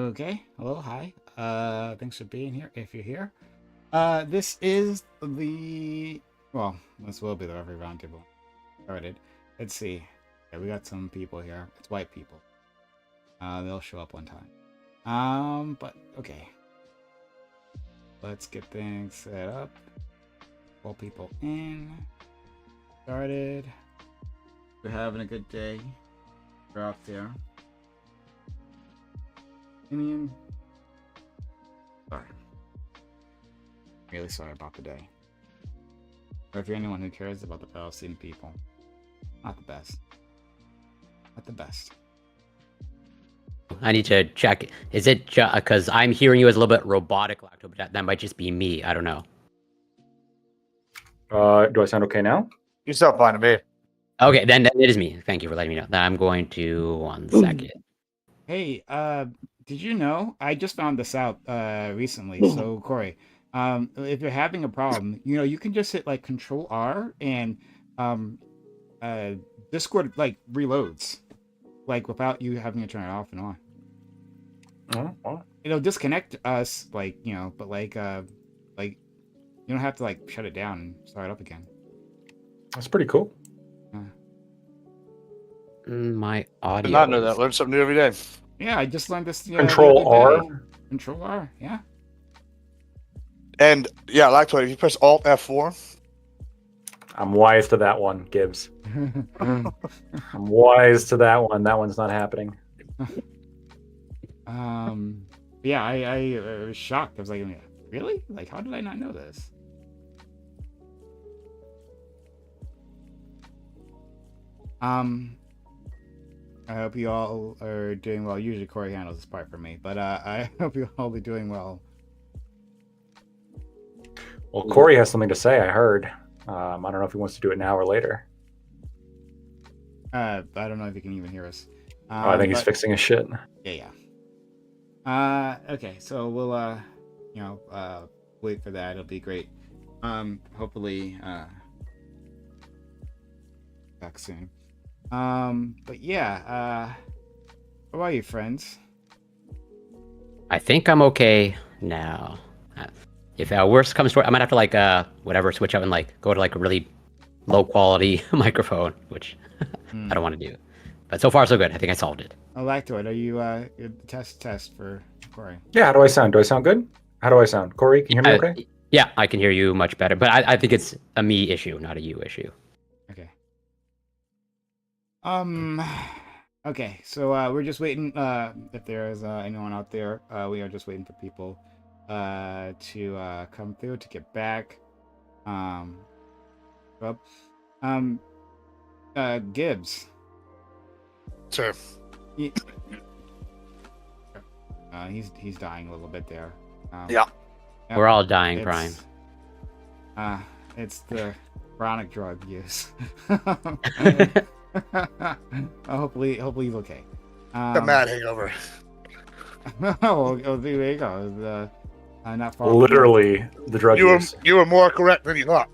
Okay. Hello. Hi. Thanks for being here. If you're here, this is the this will be the Reverie roundtable. Started. Let's see. Yeah, we got some people here. It's white people. They'll show up one time. But okay. Let's get things set up. Pull people in. Started. We're having a good day. We're out there. Indian. Sorry. Really sorry about the day. Or if you're anyone who cares about the Palestinian people, not the best. Not the best. I need to check. Is it because I'm hearing you as a little bit robotic, Lacto, but that might just be me. I don't know. Do I sound okay now? You sound fine to me. Okay, then it is me. Thank you for letting me know. Then I'm going to 1 second. Hey, did you know? I just found this out recently. So Corey, if you're having a problem, you can just hit like Control R and Discord like reloads, like without you having to turn it off and on. Oh, well. It'll disconnect us, but you don't have to like shut it down and start it up again. That's pretty cool. My audio. I did not know that. Learn something new every day. Yeah, I just learned this. Control R. Control R. Yeah. And yeah, Lacto, if you press Alt F4. I'm wise to that one, Gibbs. I'm wise to that one. That one's not happening. Yeah, I was shocked. I was like, really? Like, how did I not know this? I hope you all are doing well. Usually Corey handles this part for me, but I hope you all are doing well. Well, Corey has something to say, I heard. I don't know if he wants to do it now or later. I don't know if you can even hear us. I think he's fixing his shit. Yeah. Okay, so we'll wait for that. It'll be great. Hopefully back soon. But yeah, how are you, friends? I think I'm okay now. If worst comes to it, I might have to switch out and go to a really low quality microphone, which I don't want to do. But so far so good. I think I solved it. Lactoid, are you test for Corey? Yeah, how do I sound? Do I sound good? How do I sound? Corey, can you hear me okay? Yeah, I can hear you much better. But I think it's a me issue, not a you issue. Okay. Okay, so we're just waiting. If there is anyone out there, we are just waiting for people to come through to get back. Gibbs. Sure. He's dying a little bit there. Yeah. We're all dying, Prime. It's the chronic drug use. Hopefully he's okay. The mad hangover. There you go. Not far. Literally, the drug use. You were more correct than you thought.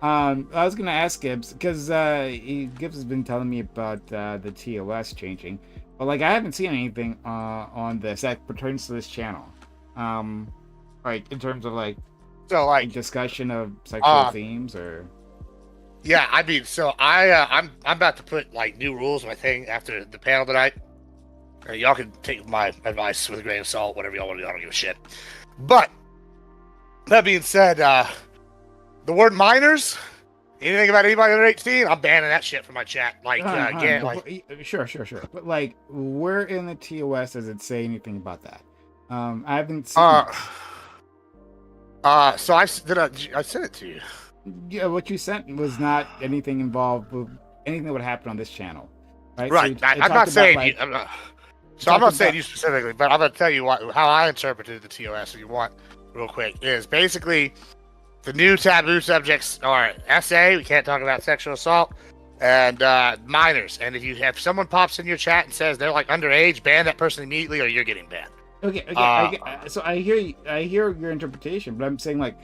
I was gonna ask Gibbs because Gibbs has been telling me about the TOS changing, but I haven't seen anything on this that pertains to this channel. In terms of discussion of sexual themes or. Yeah, I mean, so I'm about to put new rules in my thing after the panel tonight. Y'all can take my advice with a grain of salt, whatever y'all want to do. I don't give a shit. But that being said, the word minors, anything about anybody under 18, I'm banning that shit from my chat. Sure. But where in the TOS does it say anything about that? I haven't seen. So I sent it to you. Yeah, what you sent was not anything involved with anything that would happen on this channel, right? Right. So I'm not saying I'm not saying you specifically, but I'm going to tell you how I interpreted the TOS. If you want, real quick, is basically the new taboo subjects are SA. We can't talk about sexual assault and minors. And if someone pops in your chat and says they're underage, ban that person immediately, or you're getting banned. Okay. So I hear your interpretation, but I'm saying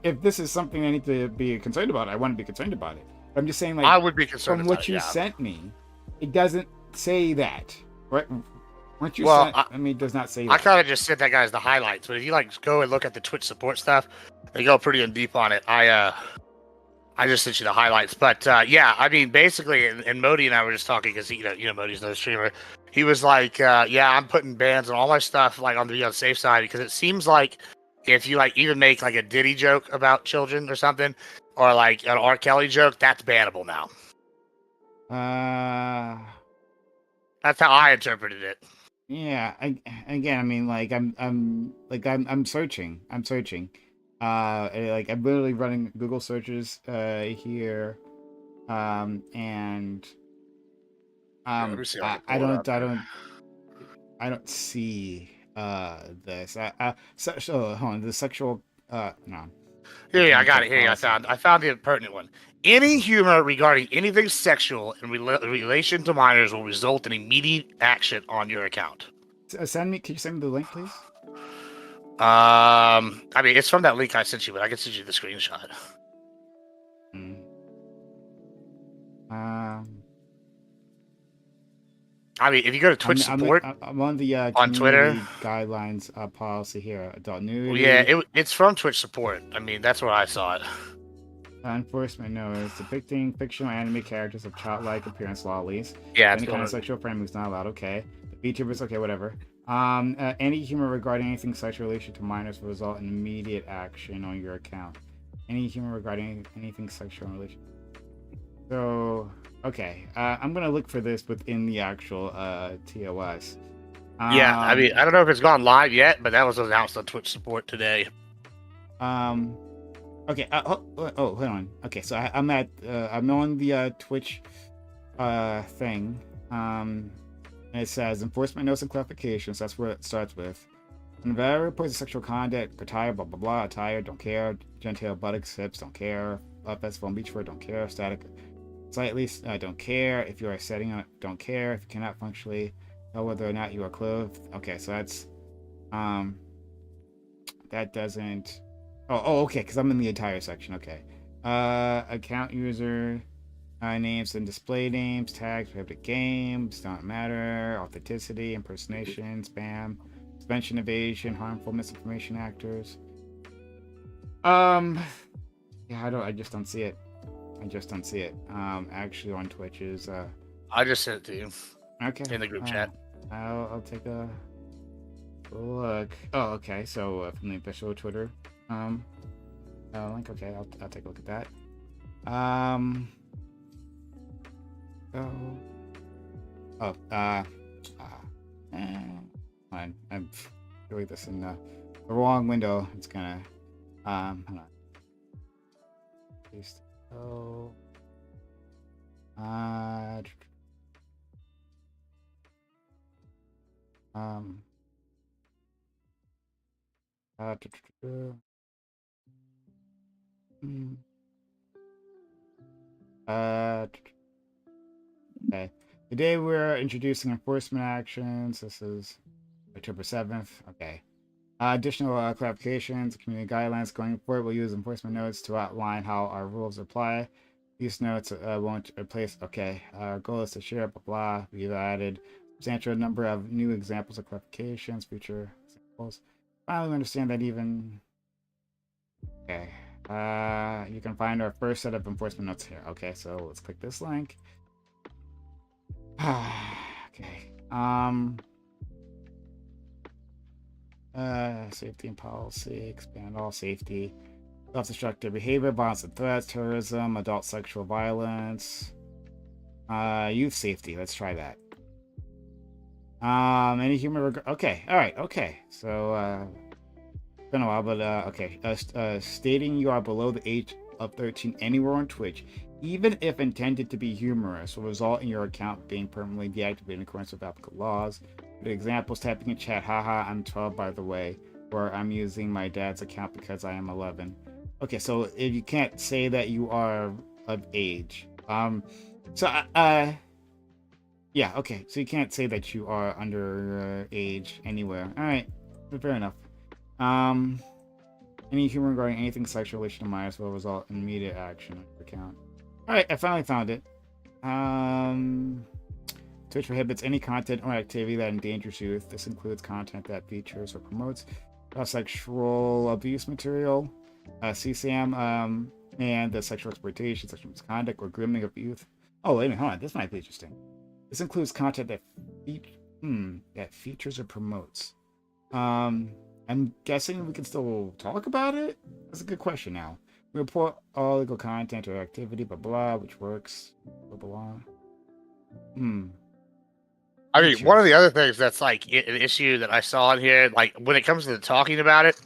if this is something I need to be concerned about, I want to be concerned about it. I'm just saying I would be concerned from what you sent me, it doesn't say that. Weren't you Well, sent? I mean, it does not say I that. kind of just sent that guys the highlights, but if you like go and look at the Twitch support stuff, they go pretty in deep on it. I just sent you the highlights, but yeah, I mean, basically, and Modi and I were just talking because Modi's no streamer. He was like, yeah, I'm putting bans on all my stuff like on the safe side because it seems like if you like even make like a Diddy joke about children or something, or like an R. Kelly joke, that's bannable now. That's how I interpreted it. Yeah. Again, I mean, like I'm searching. I'm searching. Like I'm literally running Google searches here, and Let me see if I can I pull it up. I don't see this. So hold on, the sexual no. Here, I got it. Policy. I found the impertinent one. Any humor regarding anything sexual in relation to minors will result in immediate action on your account. Can you send me the link, please? I mean, it's from that link I sent you, but I can send you the screenshot. I mean, if you go to Twitch support, I'm on the on Twitter guidelines policy here. Adult nudity. Well, yeah, it's from Twitch support. I mean, that's where I saw it. Enforcement notice depicting fictional anime characters of childlike appearance, lollies. Yeah, Any kind of sexual framing is not allowed. Okay. The VTubers, okay, whatever. Any humor regarding anything sexual relation to minors will result in immediate action on your account. Any humor regarding anything sexual in relation. So, okay. I'm gonna look for this within the actual TOS. Yeah, I mean, I don't know if it's gone live yet, but that was announced on Twitch support today. Okay. Hold on. Okay, so I'm on the Twitch thing. And it says enforcement notes and clarifications. That's where it starts with. Reverie reports sexual conduct, attire, blah blah blah. Attire, don't care. Genital, buttocks, hips, don't care. Festival and beach wear, don't care. Static, slightly, don't care. If you are setting up, don't care. If you cannot functionally tell whether or not you are clothed. Okay, so that's that doesn't. Oh, okay, because I'm in the entire section. Okay, account user. Names and display names, tags, prohibited games, don't matter, authenticity, impersonation, spam, suspension evasion, harmful misinformation actors. Yeah, I just don't see it. Actually on Twitch is I just sent it to you. Okay. In the group chat. I'll take a look. Oh, okay. So from the official Twitter link. Okay, I'll take a look at that. I'm doing this in the wrong window. It's gonna hold on. Paste. Oh. Okay. Today we're introducing enforcement actions. This is October 7th. Okay. Additional clarifications, community guidelines going forward. We'll use enforcement notes to outline how our rules apply. These notes won't replace. Okay. Our goal is to share, blah, blah. We've added substantial number of new examples of clarifications, future examples. Finally, we understand that even. Okay. You can find our first set of enforcement notes here. Okay, so let's click this link. Okay. Safety and policy, expand all safety, self-destructive behavior, violence and threats, terrorism, adult sexual violence, youth safety. Let's try that. Any human okay, all right, okay. So it's been a while, but okay. Stating you are below the age of 13 anywhere on Twitch, even if intended to be humorous, will result in your account being permanently deactivated in accordance with applicable laws. For examples, typing in chat, haha, I'm 12 by the way, or I'm using my dad's account because I am 11. Okay, so if you can't say that you are of age. Yeah, okay, so you can't say that you are under age anywhere. Alright, fair enough. Any humor regarding anything sexual relation to minors will result in immediate action on your account. Alright, I finally found it. Twitch prohibits any content or activity that endangers youth. This includes content that features or promotes sexual abuse material, CSAM, and the sexual exploitation, sexual misconduct, or grooming of youth. Oh, wait a minute, hold on. This might be interesting. This includes content that that features or promotes. I'm guessing we can still talk about it? That's a good question now. We report all legal content or activity, blah, blah, which works, blah, blah. I mean, one of the other things that's like an issue that I saw in here, like when it comes to talking about it,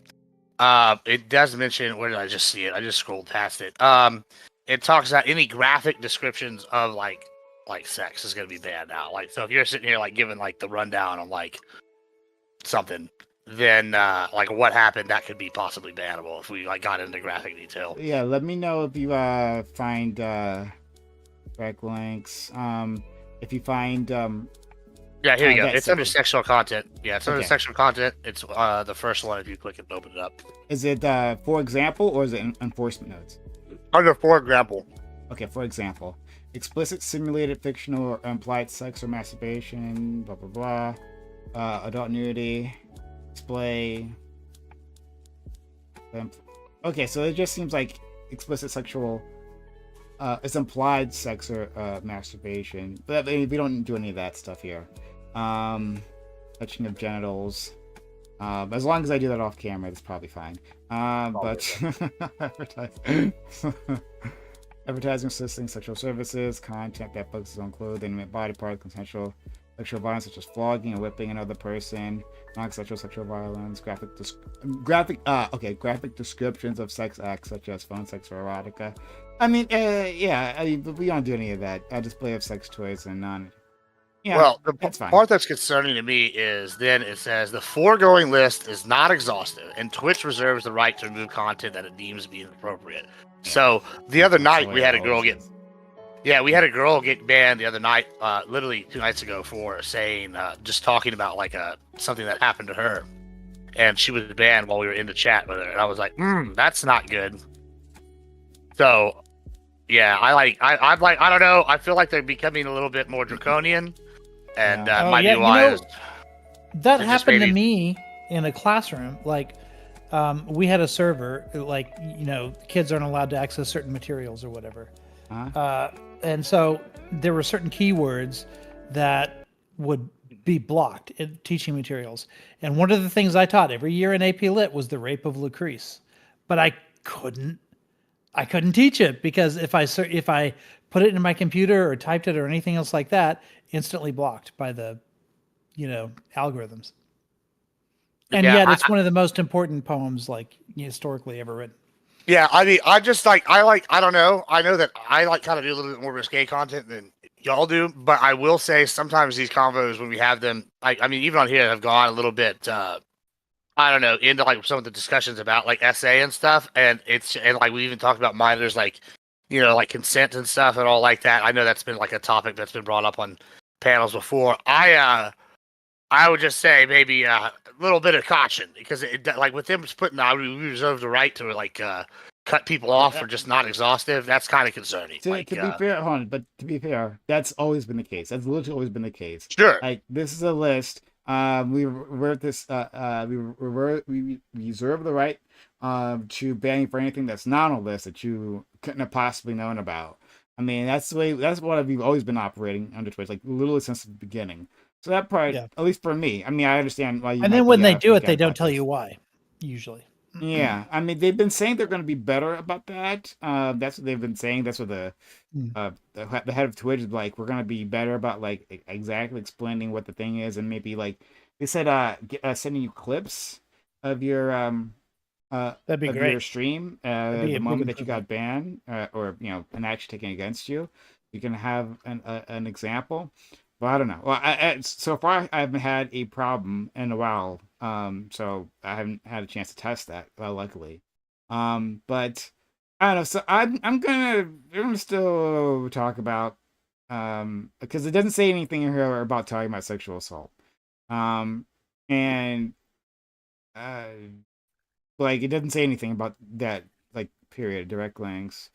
it does mention. Where did I just see it? I just scrolled past it. It talks about any graphic descriptions of like sex is going to be banned now. Like, so if you're sitting here like giving like the rundown on like something, then like what happened, that could be possibly bannable if we like got into graphic detail. Yeah, let me know if you find back links. If you find Yeah, here you go. that's It's under simple. sexual content. Yeah, it's under Okay. sexual content. It's the first one if you click it and open it up. Is it for example or is it enforcement notes? Under, for example. Okay, for example, explicit simulated fictional or implied sex or masturbation, blah blah blah, adult nudity, display. Okay, so it just seems like explicit sexual. It's implied sex or masturbation, but we don't do any of that stuff here. Touching of genitals. As long as I do that off camera, that's probably fine. But advertising, soliciting sexual services, content that focuses on clothing, body parts, consensual sexual violence such as flogging and whipping another person, non-sexual sexual violence, graphic descriptions of sex acts such as phone sex or erotica. I mean, but we don't do any of that. A display of sex toys and non. Yeah, Well, the that's fine. part that's concerning to me is then it says the foregoing list is not exhaustive, and Twitch reserves the right to remove content that it deems to be inappropriate. So the other night we had a girl get, we had a girl get banned the other night, literally 2 nights ago for saying, just talking about like something that happened to her, and she was banned while we were in the chat with her, and I was like, that's not good. So, yeah, I don't know. I feel like they're becoming a little bit more draconian. And might be wise. That happened to me in a classroom. Like, we had a server, like, kids aren't allowed to access certain materials or whatever. And so there were certain keywords that would be blocked in teaching materials. And one of the things I taught every year in AP Lit was the rape of Lucrece. But I couldn't teach it because if I put it in my computer or typed it or anything else like that, instantly blocked by the, algorithms. And yet it's one of the most important poems like historically ever written. Yeah, I mean, I don't know. I know that I kind of do a little bit more risque content than y'all do, but I will say sometimes these convos when we have them, I mean, even on here, have gone a little bit, I don't know, into like some of the discussions about like essay and stuff, and like we even talked about minors, like like consent and stuff and all like that. I know that's been like a topic that's been brought up on panels before. I would just say maybe a little bit of caution because like with them just putting out, we reserve the right to like cut people off for just not exhaustive. That's kind of concerning. To be fair, hold on, but to be fair, that's always been the case. That's literally always been the case. Sure. Like this is a list. We reserve the right to ban you for anything that's not on a list that you couldn't have possibly known about. I mean, that's what we've always been operating under Twitch, like literally since the beginning. So that part, at least for me, I mean, I understand why you. And then when they do it, they don't tell you why. Usually. Yeah, I mean, they've been saying they're going to be better about that. That's what they've been saying. That's what the head of Twitch is like. We're going to be better about like exactly explaining what the thing is, and maybe like they said, sending you clips of your that'd be great. Your stream the moment that you got banned or an action taken against you. You can have an example. Well, I don't know. Well, so far I haven't had a problem in a while. So I haven't had a chance to test that, luckily. But I don't know. So we're gonna still talk about because it doesn't say anything in here about talking about sexual assault. And like it doesn't say anything about that, like period, direct links,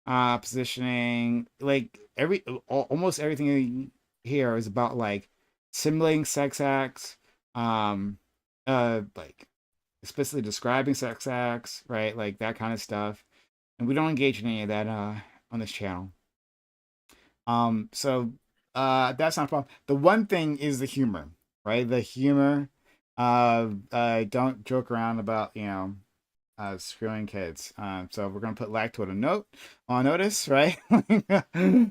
positioning, like almost everything here is about like simulating sex acts, like explicitly describing sex acts, right? Like that kind of stuff. And we don't engage in any of that on this channel. So that's not a problem. The one thing is the humor, right? The humor. Don't joke around about, screwing kids. So we're gonna put lactoid on notice, right?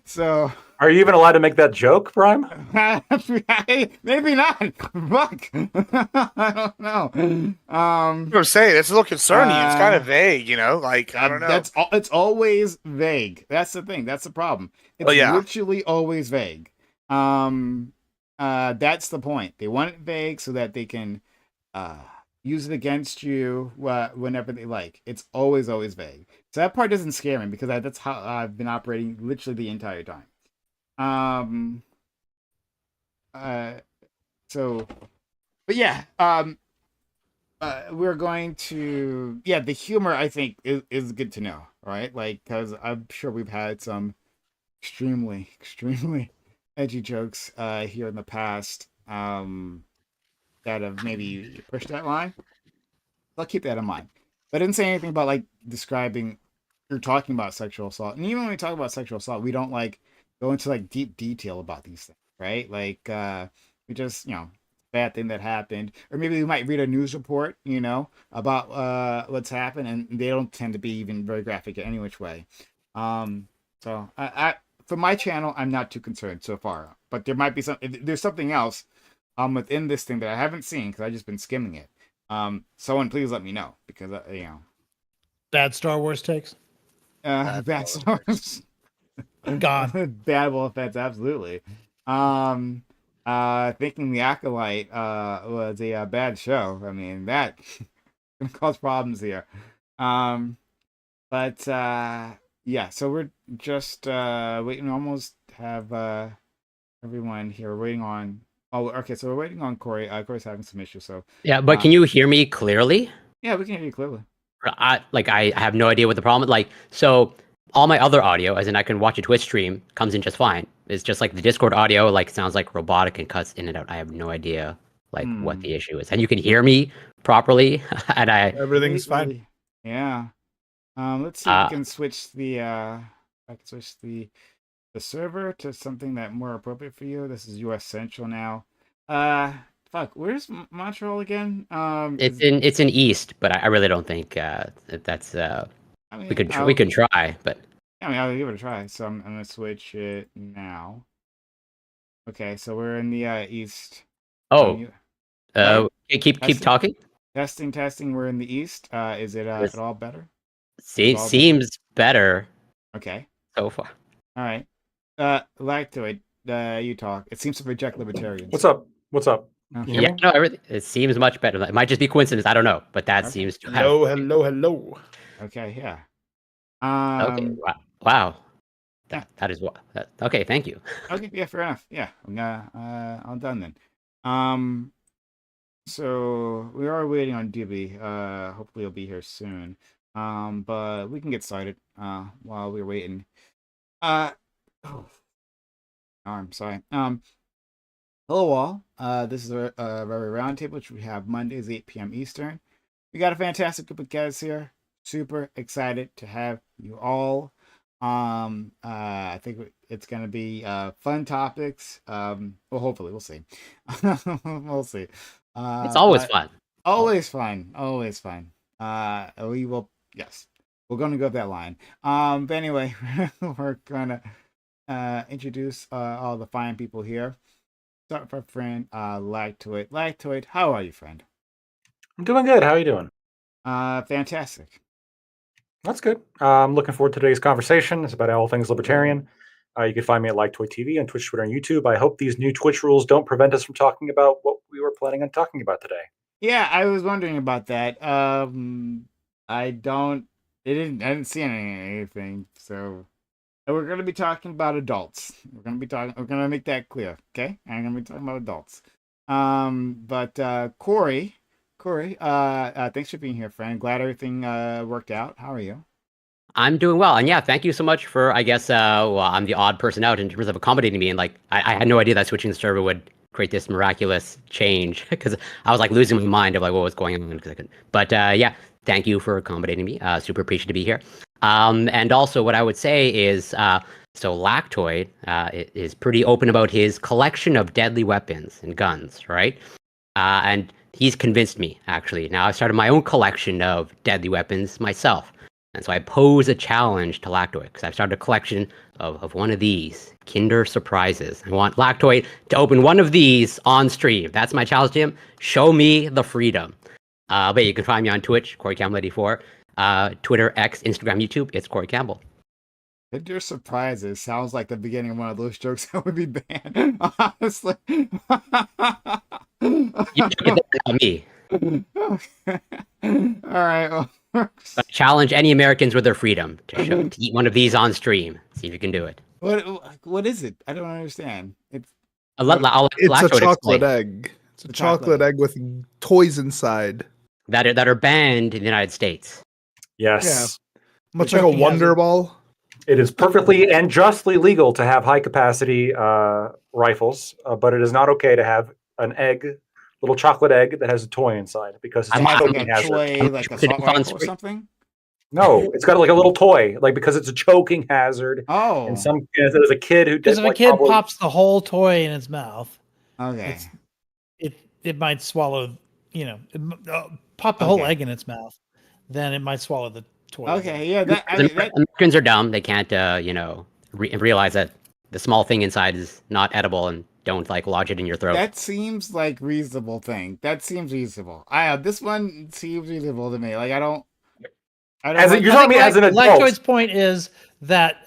So Are you even allowed to make that joke, Prime? maybe not. Fuck. I don't know. I'm saying it's a little concerning. It's kind of vague, Like I don't know. It's always vague. That's the thing. That's the problem. It's literally always vague. That's the point. They want it vague so that they can use it against you whenever they like. It's always vague. So that part doesn't scare me because that's how I've been operating literally the entire time. But yeah, we're going to, the humor I think is good to know, right? Like, because I'm sure we've had some extremely edgy jokes here in the past that have maybe pushed that line. I'll keep that in mind. But I didn't say anything about like describing or talking about sexual assault. And even when we talk about sexual assault, we don't like go into like deep detail about these things, right? Like we just, bad thing that happened. Or maybe we might read a news report, about what's happened, and they don't tend to be even very graphic in any which way. So I for my channel, I'm not too concerned so far. But there might be there's something else within this thing that I haven't seen because I've just been skimming it. Someone please let me know because bad Star Wars takes. Bad Star Wars. Gone. Bad Wolf Feds, absolutely. Thinking The Acolyte was a bad show. I mean, that can cause problems here. But yeah, so we're just waiting. Almost have everyone here. We're waiting on. Oh, okay. So we're waiting on Corey. Corey's having some issues. So yeah, but can you hear me clearly? Yeah, we can hear you clearly. I have no idea what the problem is. Like, so all my other audio, as in I can watch a Twitch stream, comes in just fine. It's just like the Discord audio, like sounds like robotic and cuts in and out. I have no idea what the issue is. And you can hear me properly, and everything's fine. Yeah. Let's see if we can switch the the server to something that more appropriate for you. This is US Central now. Fuck, where's Montreal again? It's in East, but I really don't think that's I mean, we could try, but I mean, I'll give it a try. So I'm gonna switch it now. Okay, so we're in the East. Oh, keep talking. Testing. We're in the East. Is it at all better? Seems better. Okay. So far. All right. Lactoid, you talk. It seems to reject libertarians. What's up? Yeah, no, everything. It seems much better. It might just be coincidence. I don't know, but that seems to have. Hello. Okay, yeah. Okay. Wow. That is what. Okay, thank you. Okay, yeah, fair enough. Yeah, I'm done then. So we are waiting on Dibby. Hopefully he'll be here soon. But we can get started. While we're waiting. I'm sorry. Hello all. This is a Reverie Roundtable, which we have Mondays 8 p.m. Eastern. We got a fantastic group of guys here. Super excited to have you all. I think it's gonna be fun topics. Well, hopefully, we'll see. We'll see. It's always fun. Always fun. We will. Yes, we're gonna go with that line. But anyway, we're gonna introduce all the fine people here. Start with our friend Lactoid. Lactoid, how are you, friend? I'm doing good. How are you doing? Fantastic. That's good. I'm looking forward to today's conversation. It's about all things libertarian. You can find me at Lactoid TV on Twitch, Twitter, and YouTube. I hope these new Twitch rules don't prevent us from talking about what we were planning on talking about today. Yeah, I was wondering about that. I didn't see anything, so we're going to be talking about adults. We're going to make that clear, okay? I'm going to be talking about adults. But Corey, thanks for being here, friend. Glad everything worked out. How are you? I'm doing well, and yeah, thank you so much for. I guess well, I'm the odd person out in terms of accommodating me, and like I had no idea that switching the server would create this miraculous change because I was like losing my mind of like what was going on because I couldn't. But yeah, thank you for accommodating me. Super appreciative to be here. And also, what I would say is, so Lactoid is pretty open about his collection of deadly weapons and guns, right? And he's convinced me actually. Now I've started my own collection of deadly weapons myself. And so I pose a challenge to Lactoid because I've started a collection of one of these Kinder Surprises. I want Lactoid to open one of these on stream. That's my challenge to him. Show me the freedom. But you can find me on Twitch, CoreyCampbell84, Twitter, X, Instagram, YouTube. It's Corey Campbell. Kinder Surprises sounds like the beginning of one of those jokes that would be banned. Honestly. You can get that on me. All right. Well, challenge any Americans with their freedom to eat one of these on stream. See if you can do it. what is it? I don't understand. It's a chocolate egg. It's a chocolate egg with toys inside that are banned in the United States. Yes. Yeah. Much like a Wonder Ball. It is perfectly and justly legal to have high capacity rifles, but it is not okay to have an egg, little chocolate egg that has a toy inside because it's like choking a hazard. toy, like a assault rifle or something. No, it's got like a little toy, like because it's a choking hazard. Oh, and there's a kid who because if a kid pops the whole toy in its mouth, okay, it might swallow. Pop the whole egg in its mouth, then it might swallow the toy. Okay, yeah. Americans are dumb. They can't, realize that the small thing inside is not edible and don't like lodge it in your throat. That seems like reasonable thing. That seems reasonable. This one seems reasonable to me. Like I don't. You're telling me as an adult. Lactoid's point is that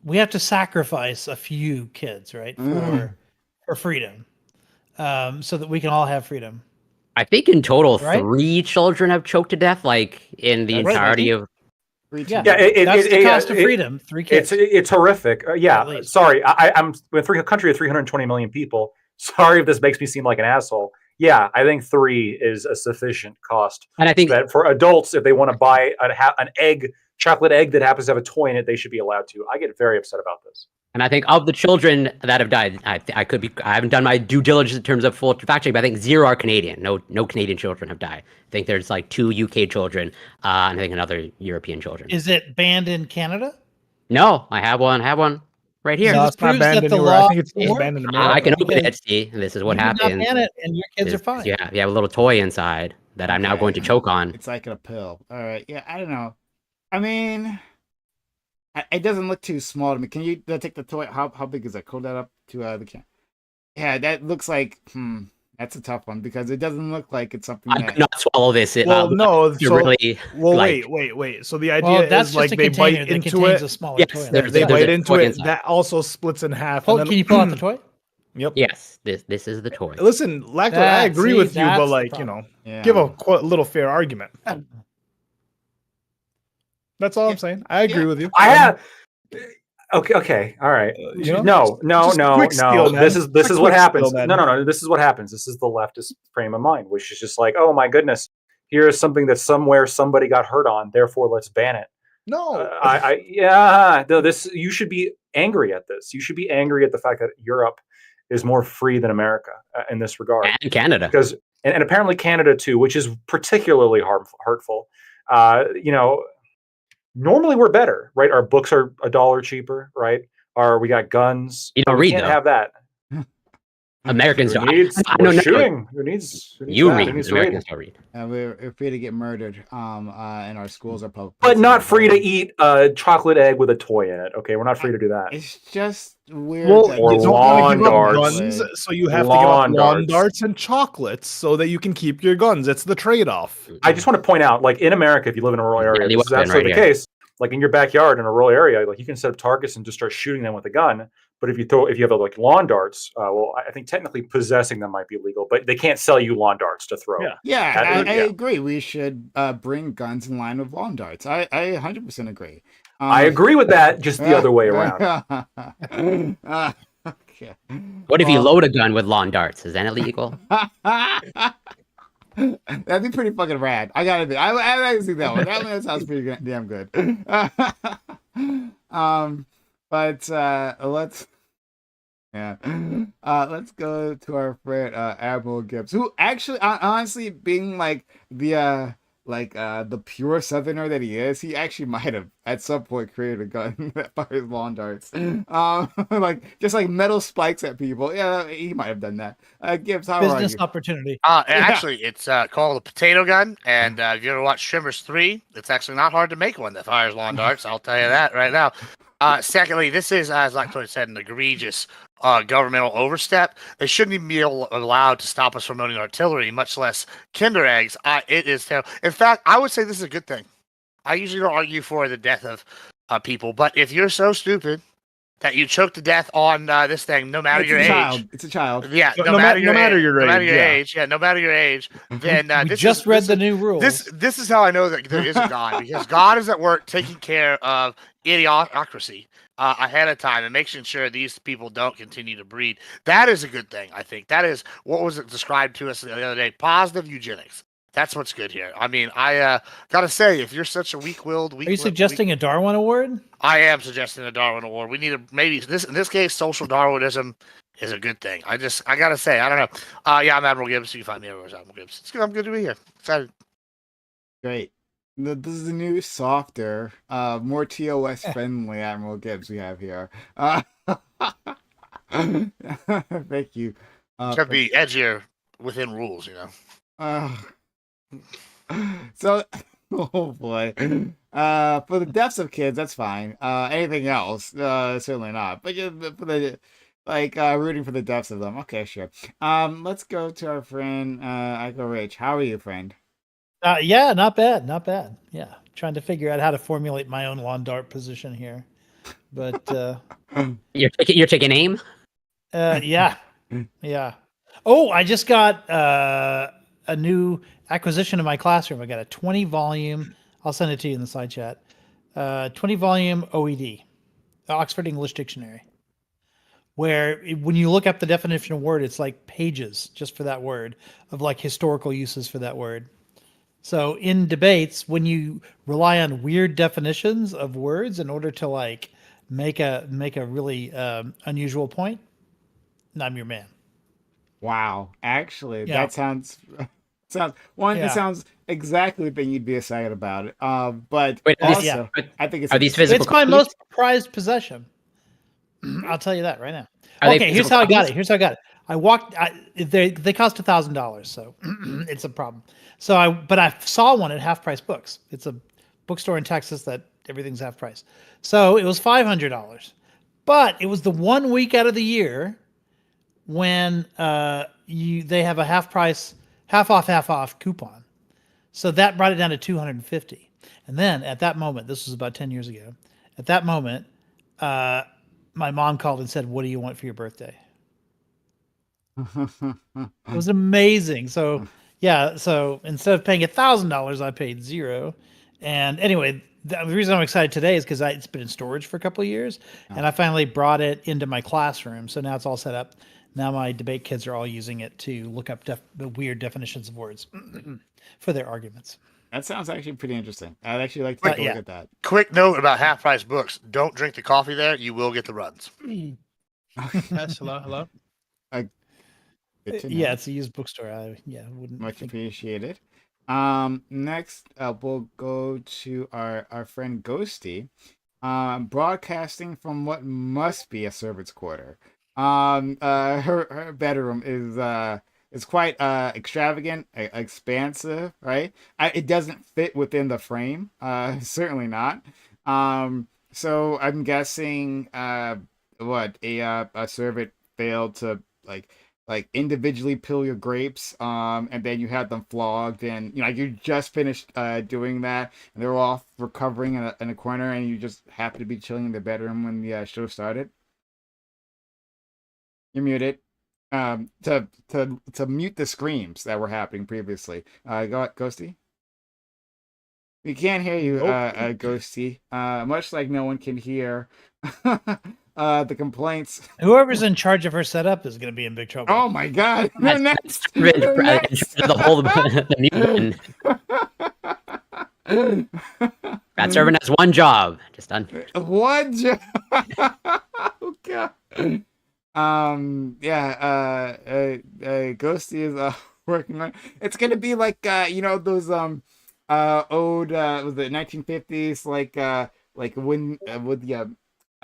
we have to sacrifice a few kids, right, for freedom, so that we can all have freedom. I think in total, 3 children have choked to death, like in the entirety of. Yeah, that's the cost of freedom. 3 kids. It's horrific. Sorry, I'm in a country of 320 million people. Sorry if this makes me seem like an asshole. Yeah, I think 3 is a sufficient cost. And I think that for adults, if they want to buy an egg, chocolate egg that happens to have a toy in it, they should be allowed to. I get very upset about this. And I think of the children that have died, I haven't done my due diligence in terms of full fact checking, but I think 0 are Canadian. No Canadian children have died. I think there's like 2 UK children, and I think another European children. Is it banned in Canada? No, I have one right here. No, it's not banned anywhere. I think it's banned in America. I can open it. See, this is what happens. You ban it, and your kids are fine. Yeah, you have a little toy inside that I'm now going to choke on. It's like a pill. All right. Yeah, I don't know. I mean, it doesn't look too small to me. Can you take the toy? How big is that? Hold that up to the camera. Yeah, that looks like that's a tough one because it doesn't look like it's something. I could not swallow this. No. So, really, wait. So the idea is like they bite into it. Yes, they bite into it. That also splits in half. Can you pull out the toy? Yep. Yes, this is the toy. Listen, Lacto, I agree with you, but like give a little fair argument. That's all I'm saying. I agree with you. I have. Okay. All right. No. This is what happens. No. This is what happens. This is the leftist frame of mind, which is just like, oh my goodness, here's something that somewhere somebody got hurt on. Therefore, let's ban it. No. This you should be angry at this. You should be angry at the fact that Europe is more free than America in this regard, and Canada, because and apparently Canada too, which is particularly hurtful. Normally we're better, right? Our books are $1 cheaper, right? We got guns. You don't read, can't though. have that. Americans don't. Shooting. Who needs you read? Americans don't read. We're free to get murdered. And our schools are public. But not free to eat a chocolate egg with a toy in it. Okay, we're not free to do that. It's just weird. Well, you don't want to give up guns, so you have to give up lawn darts and chocolates so that you can keep your guns. It's the trade-off. I just want to point out, like in America, if you live in a rural area, this is absolutely the case. Like in your backyard in a rural area, like you can set up targets and just start shooting them with a gun. But if you have like lawn darts, I think technically possessing them might be illegal, but they can't sell you lawn darts to throw. Yeah, I agree. We should bring guns in line with lawn darts. I 100% agree. I agree with that. Just the other way around. Okay. What if you load a gun with lawn darts? Is that illegal? That'd be pretty fucking rad. I gotta be. I see that one. That sounds pretty damn good. But let's let's go to our friend Admiral Gibbs, who actually, honestly, being like the pure Southerner that he is, he actually might have at some point created a gun that fires lawn darts, like just like metal spikes at people. Yeah, he might have done that. Gibbs, how are you? Business opportunity. Actually, it's called a potato gun, and if you ever watch Shrimpers 3, it's actually not hard to make one that fires lawn darts. I'll tell you that right now. Secondly, this is, as like Tony said, an egregious governmental overstep. They shouldn't even be allowed to stop us from owning artillery, much less Kinder eggs. It is terrible. In fact, I would say this is a good thing. I usually don't argue for the death of people, but if you're so stupid that you choke to death on this thing, no matter your age, it's a child. Yeah, no matter your age. No matter your age. Then we just read the new rules. This is how I know that there is a God, because God is at work taking care of idiocracy ahead of time and making sure these people don't continue to breed. That is a good thing, I think. That is what was described to us the other day: positive eugenics. That's what's good here. I mean, I gotta say, if you're such a weak-willed, are you suggesting a Darwin Award? I am suggesting a Darwin Award. We need maybe in this case, social Darwinism is a good thing. I gotta say, I don't know. Yeah, I'm Admiral Gibbs. You can find me everywhere as Admiral Gibbs. It's good. I'm good to be here. Excited. Great. This is the new, softer, more TOS friendly Admiral Gibbs we have here. Thank you. Should be edgier within rules, you know. So, oh boy. For the deaths of kids, that's fine. Anything else, certainly not. But yeah, for the rooting for the deaths of them, okay, sure. Let's go to our friend Ico Rich. How are you, friend? Yeah, not bad, not bad. Yeah, trying to figure out how to formulate my own lawn dart position here, but you're taking aim. Yeah. Oh, I just got a new acquisition in my classroom. I got a 20-volume. I'll send it to you in the side chat. 20-volume OED, Oxford English Dictionary, where when you look up the definition of word, it's like pages just for that word of like historical uses for that word. So in debates, when you rely on weird definitions of words in order to like make a really unusual point, I'm your man. Wow, actually, Yeah. that sounds it sounds exactly the thing you'd be excited about it. But wait, also, I think are these physical? It's my most prized possession. I'll tell you that right now. Okay, here's how I got it. I walked. They cost $1,000, so it's a problem. So I saw one at Half Price Books. It's a bookstore in Texas that everything's half price. So it was $500, but it was the 1 week out of the year when they have a half off coupon. So that brought it down to $250. And then at that moment, this was about 10 years ago. At that moment, my mom called and said, "What do you want for your birthday?" It was amazing. So yeah, so instead of paying $1,000, I paid $0. And anyway, the reason I'm excited today is because it's been in storage for a couple of years, and I finally brought it into my classroom. So now it's all set up. Now my debate kids are all using it to look up the weird definitions of words for their arguments. That sounds actually pretty interesting. I'd actually like to take a look at that. Quick note about Half Price Books: don't drink the coffee there; you will get the runs. Yes, hello. Yeah, it's a used bookstore. I wouldn't much appreciated. Next, we'll go to our friend Ghosty, broadcasting from what must be a servant's quarter. Her bedroom is quite extravagant, expansive, right? It doesn't fit within the frame, certainly not. So I'm guessing what a servant failed to like individually peel your grapes, and then you had them flogged, and you just finished doing that, and they're all recovering in a corner, and you just happen to be chilling in the bedroom when the show started. You're muted. To mute the screams that were happening previously. Go Ghosty. We can't hear you, Ghosty. Much like no one can hear the complaints. Whoever's in charge of her setup is going to be in big trouble. Oh my god! That's Next. the whole the mute button. That servant has one job. Just done. One job. Oh god. Ghosty is working on. It's gonna be like those old was it 1950s like when with the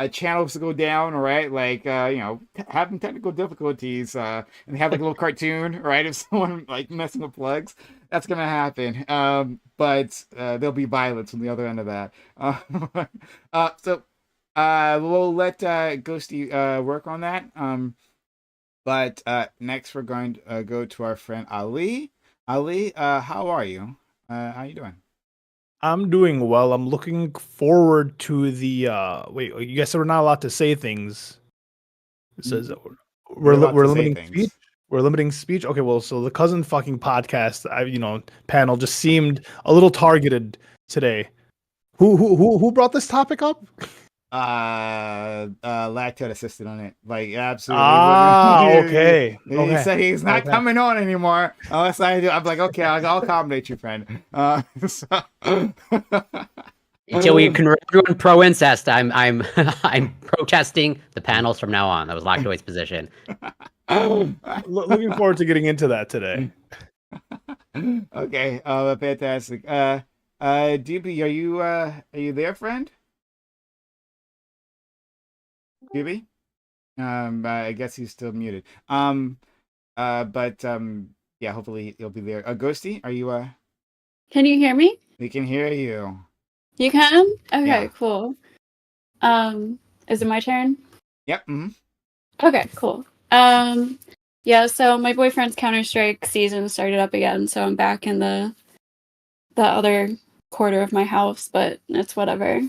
channels go down, right? Like having technical difficulties and they have like a little cartoon, right? If someone like messing with plugs, that's gonna happen. But there'll be violence on the other end of that. So we'll let Ghosty work on that. But next we're going to go to our friend Ali. Ali, how are you? How you doing? I'm doing well. I'm looking forward to the wait, you guys said we're not allowed to say things. It says we're limiting speech. We're limiting speech. Okay, well, so the cousin fucking podcast, panel just seemed a little targeted today. Who brought this topic up? Lactate assisted on it, like absolutely. Okay. He said he's not coming on anymore unless I do. I'm like, okay, I'll accommodate you, friend. Until we convert everyone pro incest, I'm I'm protesting the panels from now on. That was Lockdoy's position. Looking forward to getting into that today. Okay, fantastic. DB, are you there, friend? DB? I guess he's still muted. Yeah, hopefully he'll be there. Ghosty, are you Can you hear me? We can hear you. You can? Okay, Yeah. cool. Is it my turn? Yep. Mm-hmm. Okay, cool. Yeah, so my boyfriend's Counter-Strike season started up again, so I'm back in the other quarter of my house, but it's whatever.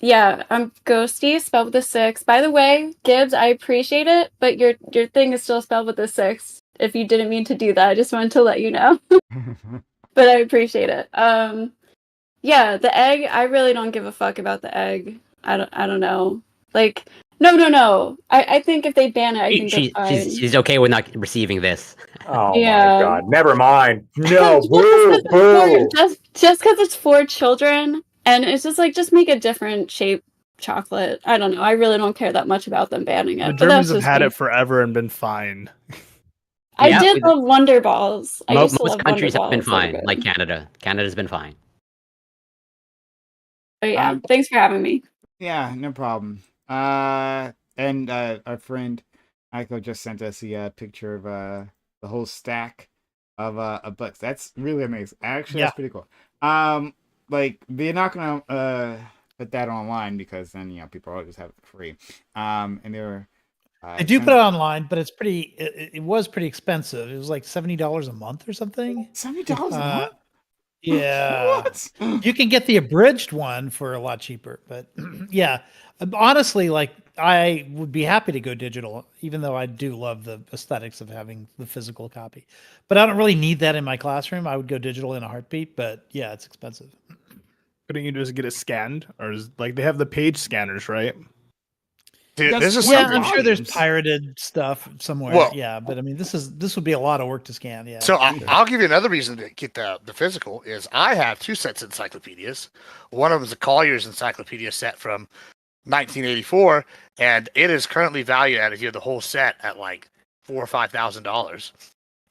Yeah, I'm Ghosty, spelled with a 6. By the way, Gibbs, I appreciate it, but your thing is still spelled with a 6. If you didn't mean to do that, I just wanted to let you know. But I appreciate it. Yeah, the egg, I really don't give a fuck about the egg. I don't know. Like, no. I think if they ban it, I think that's fine. She's okay with not receiving this. Oh my god, never mind. No, boo. Just because it's for children. And it's just like, just make a different shape chocolate. I don't know. I really don't care that much about them banning it. The Germans have had it forever and been fine. I did love Wonder Balls. Most countries have been fine, like Canada. Canada's been fine. But yeah, thanks for having me. Yeah, no problem. And our friend Aiko just sent us a picture of the whole stack of books. That's really amazing. Actually, that's pretty cool. Like they're not gonna put that online because then people will just have it for free. And they were they do put it online, but it's pretty. It was pretty expensive. It was like $70 a month or something. $70 a month. Yeah. What? You can get the abridged one for a lot cheaper, but yeah, honestly, like I would be happy to go digital, even though I do love the aesthetics of having the physical copy. But I don't really need that in my classroom. I would go digital in a heartbeat, but yeah, it's expensive. Couldn't you just get it scanned, or like they have the page scanners, right? Dude, I'm sure there's pirated stuff somewhere. Well, yeah, but I mean, this would be a lot of work to scan. Yeah. So I'll give you another reason to get the physical is I have 2 sets of encyclopedias. One of them is a Collier's encyclopedia set from 1984, and it is currently valued at the whole set at like $4,000 or $5,000.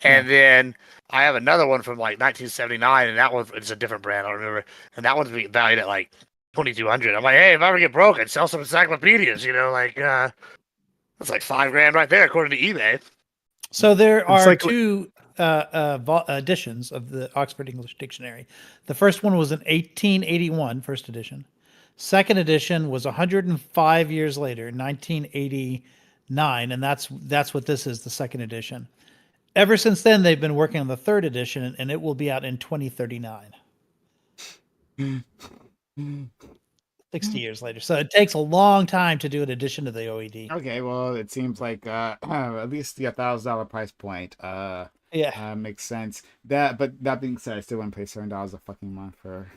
And then I have another one from like 1979, and that one is a different brand. I don't remember, and that one's being valued at like $2,200. I'm like, hey, if I ever get broke, I'd sell some encyclopedias. That's like $5,000 right there, according to eBay. So there are 2 editions of the Oxford English Dictionary. The first one was in 1881, first edition. Second edition was 105 years later, 1989, and that's what this is, the second edition. Ever since then, they've been working on the third edition, and it will be out in 2039. 60 years later. So it takes a long time to do an addition to the OED. Okay, well, it seems like at least the $1,000 price point makes sense. But that being said, I still want to pay $7 a fucking month for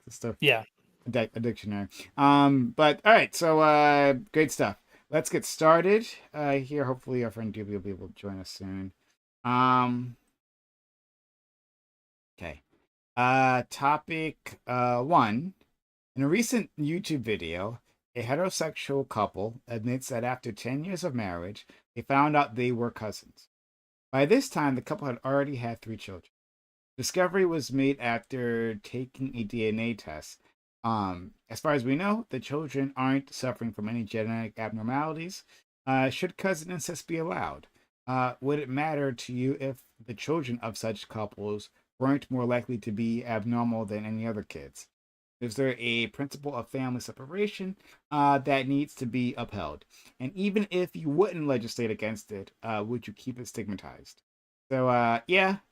stuff. Yeah. a dictionary. But all right, so great stuff. Let's get started here. Hopefully, our friend Doobie will be able to join us soon. Okay. Topic 1. In a recent YouTube video, a heterosexual couple admits that after 10 years of marriage, they found out they were cousins. By this time, the couple had already had 3 children. Discovery was made after taking a DNA test. As far as we know, the children aren't suffering from any genetic abnormalities. Should cousin incest be allowed? Would it matter to you if the children of such couples weren't more likely to be abnormal than any other kids? Is there a principle of family separation that needs to be upheld? And even if you wouldn't legislate against it, would you keep it stigmatized? So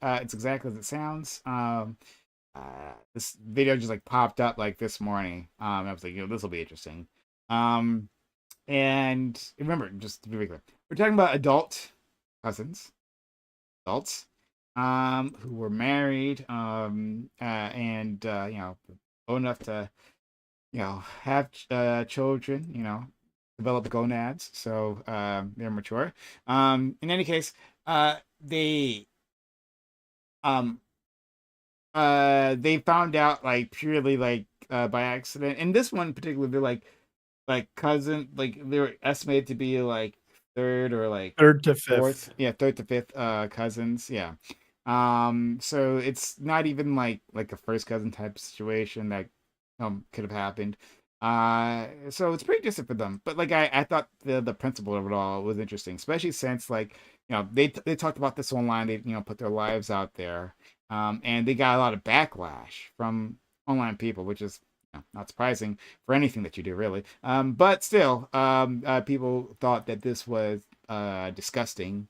it's exactly as it sounds. This video just like popped up like this morning. I was like, this will be interesting. And remember, just to be clear, we're talking about adults who were married, and old enough to, have children, develop gonads, so they're mature. In any case, they found out like purely like by accident. And this one particularly, they're like cousin, like they're estimated to be like third or like third to fourth, fifth. third to fifth cousins, yeah. So it's not even like a first cousin type situation that could have happened. So it's pretty distant for them. But like I thought the principle of it all was interesting, especially since like they talked about this online. They put their lives out there, and they got a lot of backlash from online people, which is not surprising for anything that you do, really. But still, people thought that this was disgusting,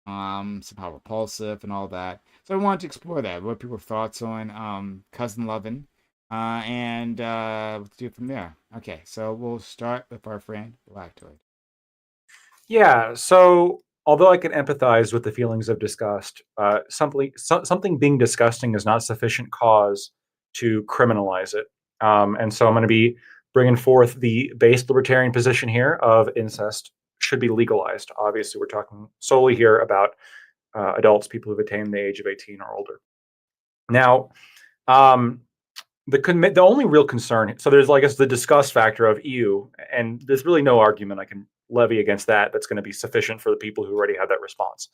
somehow repulsive, and all that. So I wanted to explore that. What people's thoughts on Cousin Lovin', and let's do it from there. Okay, so we'll start with our friend Lactoid. Yeah. So although I can empathize with the feelings of disgust, something being disgusting is not sufficient cause to criminalize it. And so I'm going to be bringing forth the base libertarian position here of incest should be legalized. Obviously, we're talking solely here about adults, people who've attained the age of 18 or older. Now, the only real concern, so there's, I guess, the disgust factor of ew, and there's really no argument I can levy against that that's going to be sufficient for the people who already have that response.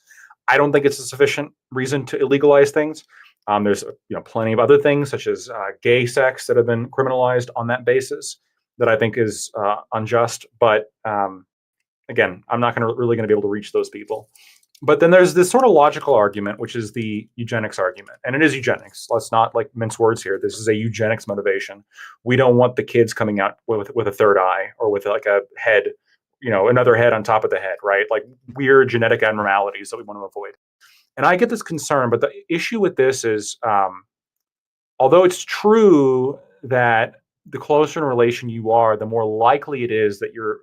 I don't think it's a sufficient reason to illegalize things. There's plenty of other things such as gay sex that have been criminalized on that basis that I think is unjust. But again, I'm not really going to be able to reach those people. But then there's this sort of logical argument, which is the eugenics argument. And it is eugenics. Let's not mince words here. This is a eugenics motivation. We don't want the kids coming out with a third eye or with like a head, another head on top of the head, right? Like weird genetic abnormalities that we want to avoid. And I get this concern, but the issue with this is, although it's true that the closer in relation you are, the more likely it is that you're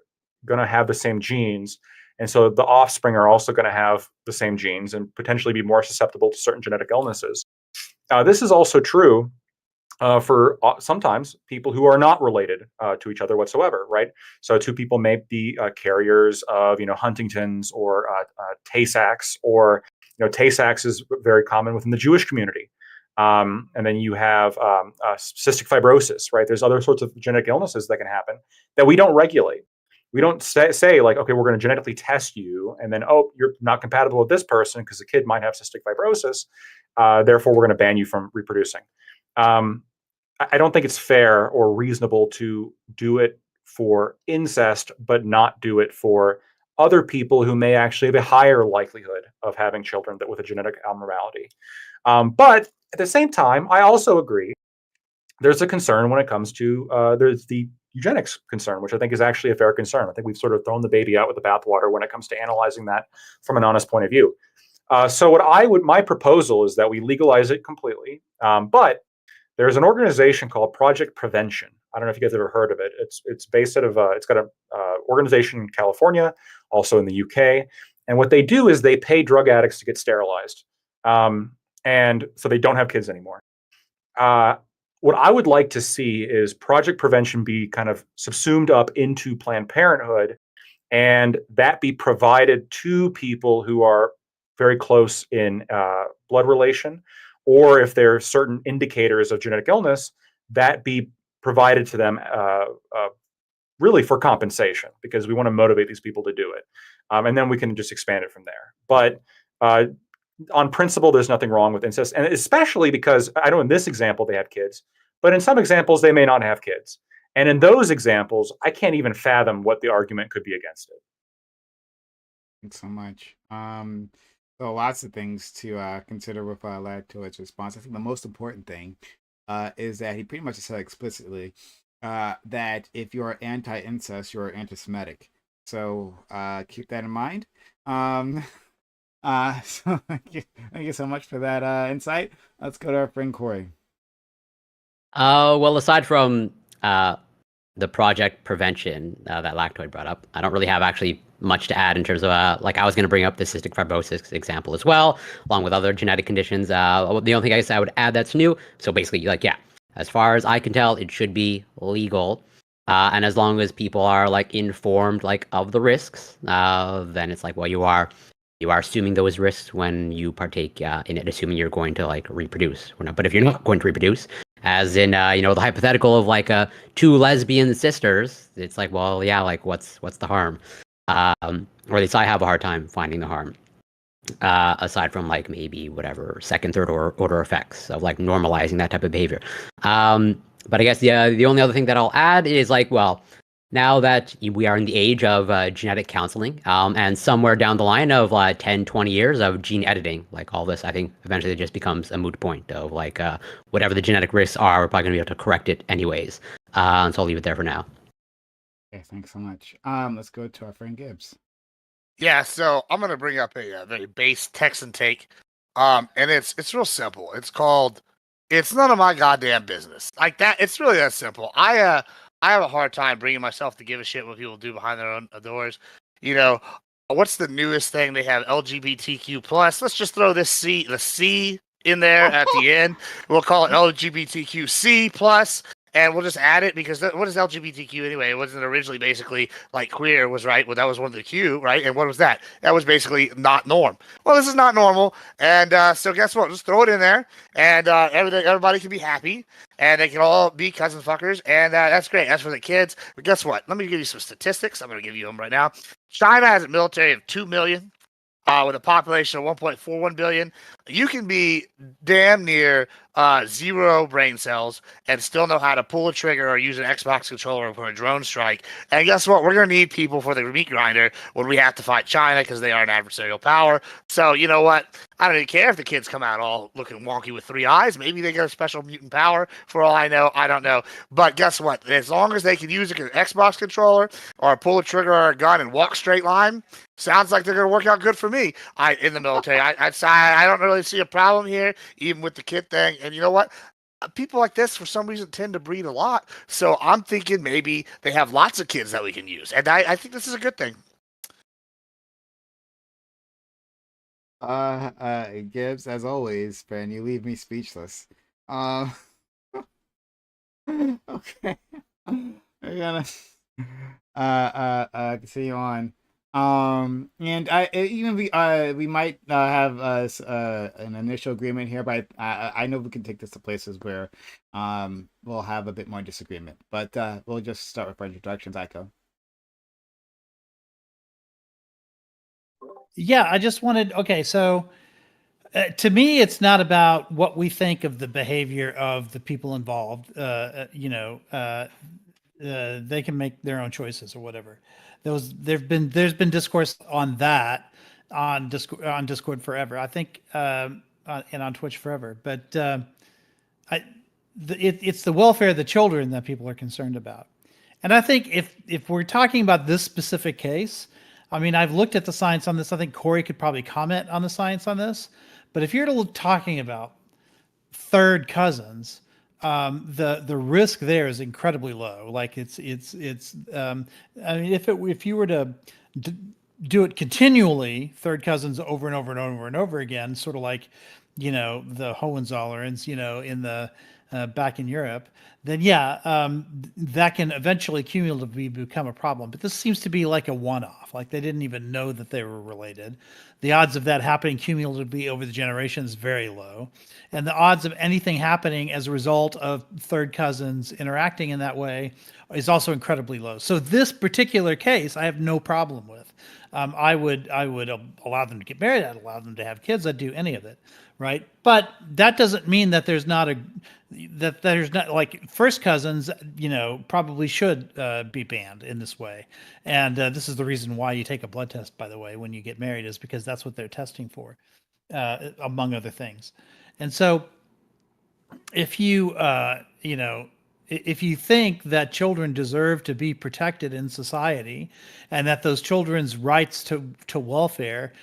going to have the same genes. And so the offspring are also going to have the same genes and potentially be more susceptible to certain genetic illnesses. This is also true for sometimes people who are not related to each other whatsoever, right? So 2 people may be carriers of, Huntington's or Tay-Sachs, or, Tay-Sachs is very common within the Jewish community. And then you have cystic fibrosis, right? There's other sorts of genetic illnesses that can happen that we don't regulate. We don't say like, okay, we're going to genetically test you, and then, you're not compatible with this person because the kid might have cystic fibrosis. Therefore, we're going to ban you from reproducing. I don't think it's fair or reasonable to do it for incest, but not do it for other people who may actually have a higher likelihood of having children with a genetic abnormality. But at the same time, I also agree there's a concern when it comes to there's the eugenics concern, which I think is actually a fair concern. I think we've sort of thrown the baby out with the bathwater when it comes to analyzing that from an honest point of view. So my proposal is that we legalize it completely. But there's an organization called Project Prevention. I don't know if you guys have ever heard of it. It's based out of it's got a organization in California, also in the UK. And what they do is they pay drug addicts to get sterilized, and so they don't have kids anymore. what I would like to see is project prevention be kind of subsumed up into Planned Parenthood, and that be provided to people who are very close in blood relation, or if there are certain indicators of genetic illness, that be provided to them really for compensation, because we want to motivate these people to do it. And then we can just expand it from there. But on principle, there's nothing wrong with incest, and especially because I know in this example they have kids, but in some examples they may not have kids. And in those examples, I can't even fathom what the argument could be against it. Thanks so much. So lots of things to consider with Lactoid's response. I think the most important thing is that he pretty much said explicitly that if you're anti-incest, you're anti-Semitic. So keep that in mind. So thank you so much for that insight. Let's go to our friend Corey. Well, aside from the project prevention that Lactoid brought up, I don't really have actually much to add in terms of like I was going to bring up the cystic fibrosis example as well, along with other genetic conditions. The only thing I guess I would add that's new. So basically, like, yeah, as far as I can tell, it should be legal. And as long as people are like informed like of the risks, then it's like, well, you are assuming those risks when you partake in it, assuming you're going to like reproduce or not. But if you're not going to reproduce, as in the hypothetical of like two lesbian sisters, it's like, well, yeah, like what's the harm? Or at least I have a hard time finding the harm. Aside from like maybe whatever second, third order effects of like normalizing that type of behavior. But I guess the only other thing that I'll add is like, well, now that we are in the age of genetic counseling, and somewhere down the line of 10, 20 years of gene editing, like all this, I think eventually it just becomes a moot point of like whatever the genetic risks are, we're probably going to be able to correct it anyways. So I'll leave it there for now. Okay, thanks so much. Let's go to our friend Gibbs. Yeah, so I'm going to bring up a very base Texan take, and it's real simple. It's called, it's none of my goddamn business. Like that, it's really that simple. I have a hard time bringing myself to give a shit what people do behind their own doors. What's the newest thing? They have LGBTQ plus. Let's just throw the C in there at the end. We'll call it LGBTQC plus. And we'll just add it because what is LGBTQ anyway? It wasn't originally basically like queer was right. Well, that was one of the Q, right? And what was that? That was basically not norm. Well, this is not normal. And so guess what? Just throw it in there and everybody can be happy and they can all be cousin fuckers. And that's great. That's for the kids. But guess what? Let me give you some statistics. I'm going to give you them right now. China has a military of 2 million. With a population of 1.41 billion, you can be damn near 0 brain cells and still know how to pull a trigger or use an Xbox controller for a drone strike. And guess what? We're going to need people for the meat grinder when we have to fight China because they are an adversarial power. So you know what? I don't even care if the kids come out all looking wonky with 3 eyes. Maybe they get a special mutant power for all I know. I don't know. But guess what? As long as they can use an Xbox controller or pull a trigger or a gun and walk straight line, sounds like they're going to work out good for me. In the military, I don't really see a problem here, even with the kid thing. And you know what? People like this, for some reason, tend to breed a lot. So I'm thinking maybe they have lots of kids that we can use. And I think this is a good thing. Gibbs, as always, friend, you leave me speechless. Okay. I'm gonna continue on. And we might have an initial agreement here, but I know we can take this to places where we'll have a bit more disagreement. But we'll just start with our introductions, Aiko. Yeah, I just wanted. Okay, so to me, it's not about what we think of the behavior of the people involved. They can make their own choices or whatever. There's been discourse on that on Discord forever. I think and on Twitch forever. But it's the welfare of the children that people are concerned about. And I think if we're talking about this specific case, I mean, I've looked at the science on this. I think Corey could probably comment on the science on this. But if you're talking about third cousins, the risk there is incredibly low. Like it's I mean, if you were to do it continually, third cousins over and over and over and over again, sort of like, the Hohenzollerns, in the back in Europe, then yeah, that can eventually cumulatively become a problem. But this seems to be like a one-off. Like they didn't even know that they were related. The odds of that happening cumulatively over the generations is very low. And the odds of anything happening as a result of third cousins interacting in that way is also incredibly low. So this particular case, I have no problem with. I would allow them to get married. I'd allow them to have kids. I'd do any of it, right? But that doesn't mean that there's not like first cousins, probably should be banned in this way. And this is the reason why you take a blood test, by the way, when you get married, is because that's what they're testing for, among other things. And so if you, if you think that children deserve to be protected in society and that those children's rights to welfare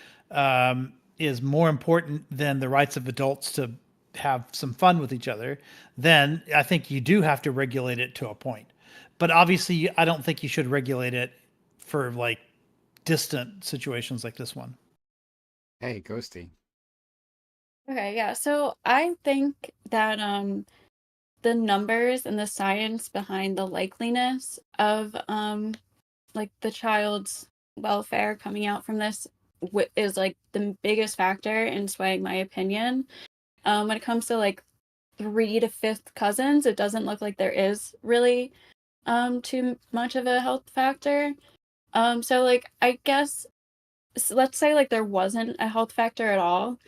is more important than the rights of adults to have some fun with each other, then I think you do have to regulate it to a point. But obviously, I don't think you should regulate it for like distant situations like this one. Hey, Ghosty. Okay, yeah. So I think that the numbers and the science behind the likeliness of like the child's welfare coming out from this is like the biggest factor in swaying my opinion. When it comes to like 3 to 5th cousins, it doesn't look like there is really too much of a health factor. So like I guess let's say like there wasn't a health factor at all,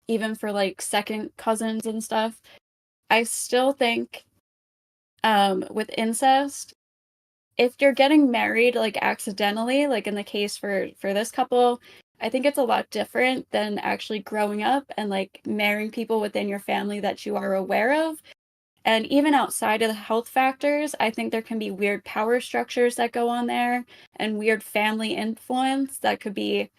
even for like second cousins and stuff. I still think with incest, if you're getting married like accidentally, like in the case for this couple, I think it's a lot different than actually growing up and like marrying people within your family that you are aware of. And even outside of the health factors, I think there can be weird power structures that go on there and weird family influence that could be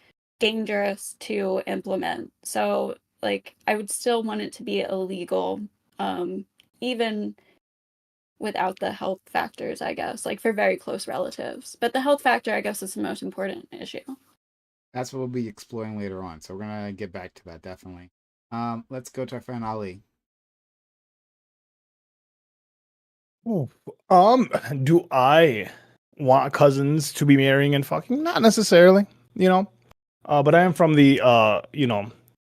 dangerous to implement. So like I would still want it to be illegal, even without the health factors, I guess, like for very close relatives. But the health factor, I guess, is the most important issue. That's what we'll be exploring later on. So we're gonna get back to that definitely. Let's go to our friend Ali. Oh, do I want cousins to be marrying and fucking? Not necessarily, but I am from the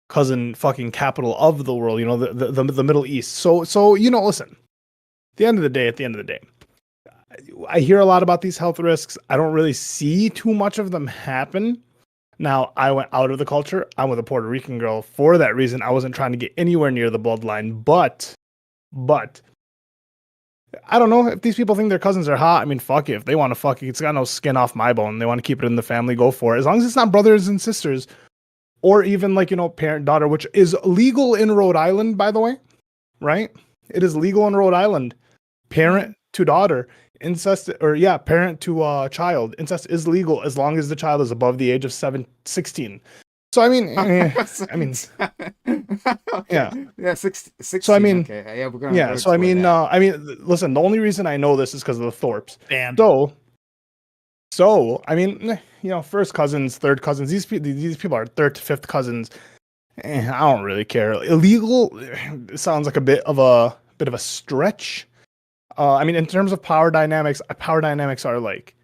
cousin fucking capital of the world, the Middle East. So listen. At the end of the day, I hear a lot about these health risks. I don't really see too much of them happen. Now, I went out of the culture. I'm with a Puerto Rican girl. For that reason, I wasn't trying to get anywhere near the bloodline. But I don't know if these people think their cousins are hot. I mean, fuck it. If they want to fuck it, it's got no skin off my bone. They want to keep it in the family, go for it. As long as it's not brothers and sisters or even like, parent, daughter, which is legal in Rhode Island, by the way, right? It is legal in Rhode Island. Parent to daughter, incest, or parent to child. Incest is legal as long as the child is above the age of 16. So I mean, yeah, 16. So I mean, okay. Yeah, we're gonna. So I mean, listen. The only reason I know this is because of the Thorpes. Banned. So I mean, first cousins, third cousins. These people are 3rd to 5th cousins. I don't really care. Illegal sounds like a bit of a stretch. I mean, in terms of power dynamics are like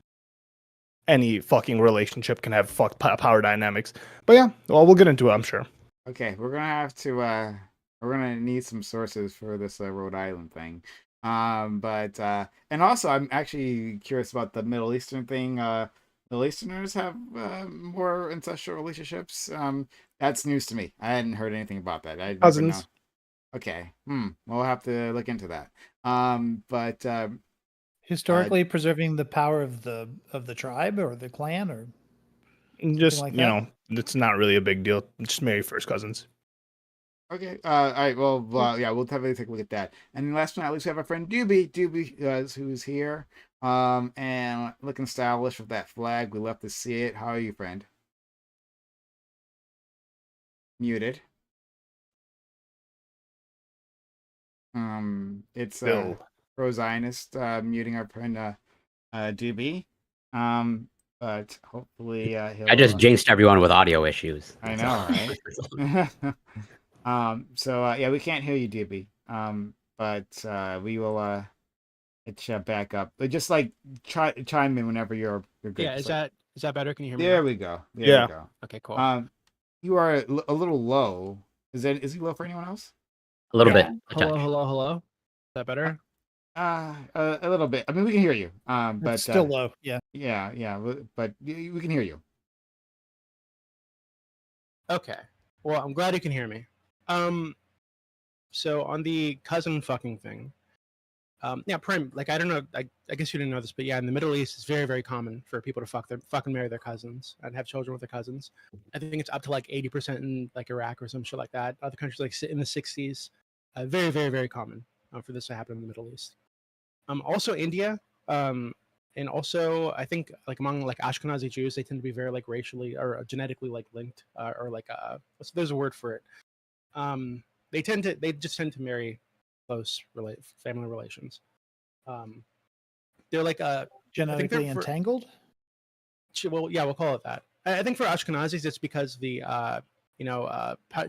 any fucking relationship can have power dynamics. But yeah, well, we'll get into it, I'm sure. Okay, we're gonna have to. We're gonna need some sources for this Rhode Island thing. But and also, I'm actually curious about the Middle Eastern thing. Middle Easterners have more incestual relationships. That's news to me. I hadn't heard anything about that. Cousins. Okay. We'll have to look into that. But historically preserving the power of the tribe or the clan or just like it's not really a big deal. Just marry first cousins. Okay. All right. Well, yeah, we'll definitely take a look at that. And last but not least, we have our friend Doobie, who's here. And looking stylish with that flag. We love to see it. How are you, friend? Muted. It's pro-Zionist muting our friend Doobie. But hopefully he'll. I just jinxed everyone with audio issues. I know, right? So yeah, we can't hear you, Doobie. But we will get you back up. But just like chime in whenever you're good. Yeah, is that better? Can you hear me? There now? we go. There Yeah. we go. Okay, cool. You are a little low. Is he low for anyone else? A little Yeah. bit. A Hello, touch. hello. Is that better? A little bit. I mean, we can hear you. But It's still low. Yeah. Yeah. But we can hear you. Okay. Well, I'm glad you can hear me. So on the cousin fucking thing, yeah, Prime. Like, I don't know. I guess you didn't know this, but yeah, in the Middle East, it's very, very common for people to fucking marry their cousins and have children with their cousins. I think it's up to like 80% in like Iraq or some shit like that. Other countries like in the 60s. Very, very, very common for this to happen in the Middle East. Also India. And also, I think like among like Ashkenazi Jews, they tend to be very like racially or genetically like linked, or like there's a word for it. They just tend to marry close family relations. They're like Genetically entangled. Well, yeah, we'll call it that. I think for Ashkenazis, it's because the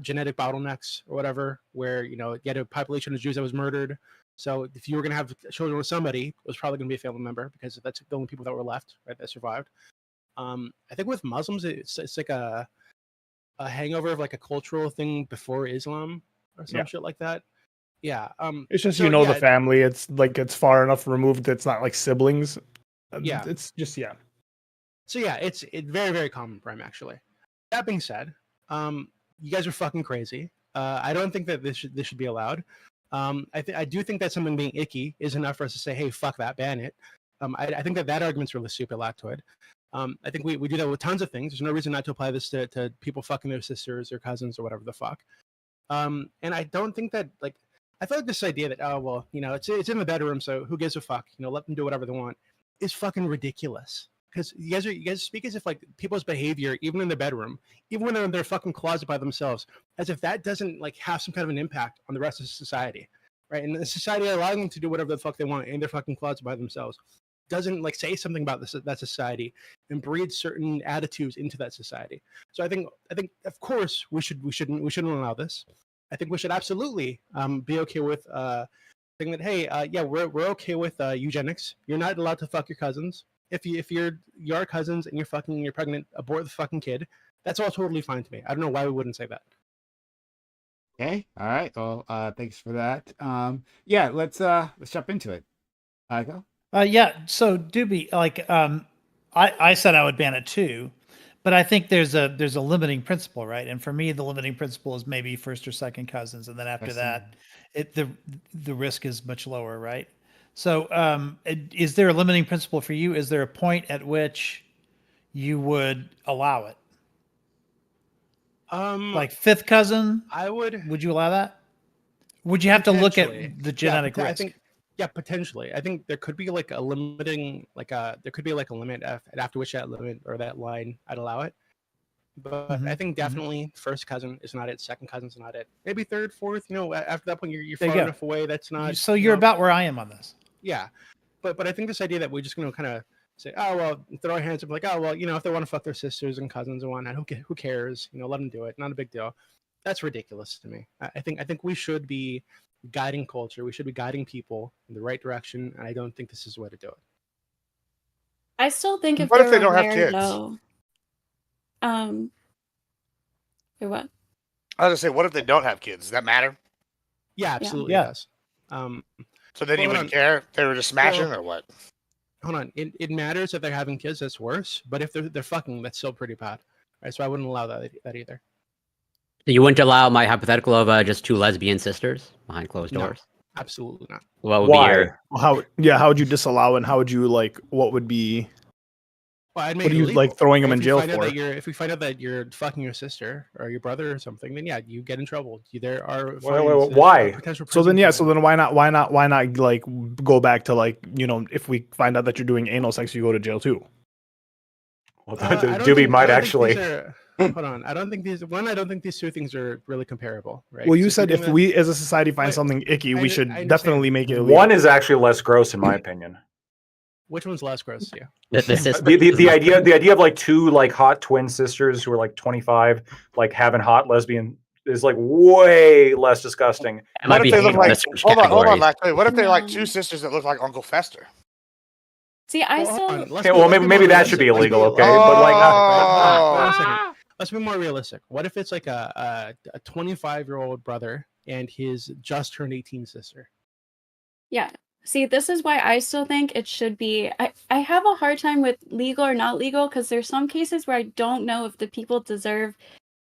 genetic bottlenecks or whatever, where you had a population of Jews that was murdered. So if you were going to have children with somebody, it was probably going to be a family member because that's the only people that were left, right, that survived. I think with Muslims, it's like a hangover of like a cultural thing before Islam or some shit like that. Yeah. It's just the family. It's like it's far enough removed that it's not like siblings. Yeah. It's just So yeah, it's very, very common, Prime, actually. That being said, you guys are fucking crazy. I don't think that this should be allowed. I do think that someone being icky is enough for us to say, hey, fuck that, ban it. I think that argument's really stupid lactoid. I think we do that with tons of things. There's no reason not to apply this to people fucking their sisters or cousins or whatever the fuck. And I don't think that, like, I feel like this idea that, oh, well, it's in the bedroom, so who gives a fuck? Let them do whatever they want, is fucking ridiculous. Because you guys speak as if like people's behavior, even in the bedroom, even when they're in their fucking closet by themselves, as if that doesn't like have some kind of an impact on the rest of society, right? And the society allowing them to do whatever the fuck they want in their fucking closet by themselves doesn't like say something about that society and breed certain attitudes into that society. So I think of course we shouldn't allow this. I think we should absolutely be okay with saying that, hey, yeah, we're okay with eugenics. You're not allowed to fuck your cousins. If you're cousins and you're pregnant, abort the fucking kid. That's all totally fine to me. I don't know why we wouldn't say that. Okay. All right. Well, thanks for that. Yeah, let's jump into it. Go. Yeah. So Doobie, like, I said I would ban it too, but I think there's a limiting principle, right? And for me, the limiting principle is maybe first or second cousins, and then after that, the risk is much lower, right? So, is there a limiting principle for you? Is there a point at which you would allow it? Like fifth cousin? I would. Would you allow that? Would you have to look at the genetic risk? I think, yeah, potentially. I think there could be like a limiting, there could be like a limit after which that limit or that line I'd allow it. But I think definitely first cousin is not it. Second cousin is not it. Maybe third, fourth. After that point, you're far enough away. That's not. So you're about where I am on this. Yeah, but I think this idea that we're just going to kind of say, oh well, throw our hands up, like, oh well, if they want to fuck their sisters and cousins and whatnot, who cares? Let them do it. Not a big deal. That's ridiculous to me. I think we should be guiding culture. We should be guiding people in the right direction, and I don't think this is the way to do it. I still think if what if they they're don't have aware, kids? though. Wait, what? I was gonna say, what if they don't have kids? Does that matter? Yeah, absolutely. Yeah. It does. So then you wouldn't care if they were just smashing or what? Hold on. It matters if they're having kids. That's worse. But if they're fucking, that's still pretty bad. Right. So I wouldn't allow that either. You wouldn't allow my hypothetical of just two lesbian sisters behind closed doors? No, absolutely not. What would why? be your... How would you disallow it? And how would you what would be? Well, what are you like throwing them in jail for? If we find out that you're fucking your sister or your brother or something, then yeah, you get in trouble. There are why? So then why not like go back to if we find out that you're doing anal sex, you go to jail too. Well, Doobie might actually. Hold on. I don't think these two things are really comparable, right? Well, you said if we as a society find something icky, we should definitely make it illegal. One is actually less gross, in my opinion. Which one's less gross to you? The idea of like two like hot twin sisters who are like 25, like having hot lesbian is like way less disgusting. It might What be if they look hate like? on certain Hold on, categories. Lackley. What if they like No. two sisters that look like Uncle Fester? See, I Well, hold still. on. Let's Okay, be- well, let's be maybe more that should be realistic. illegal, Let's be- okay? But like, Wait a second. Let's be more realistic. What if it's like a 25-year-old brother and his just turned 18 sister? Yeah. See, this is why I still think it should be. I have a hard time with legal or not legal because there's some cases where I don't know if the people deserve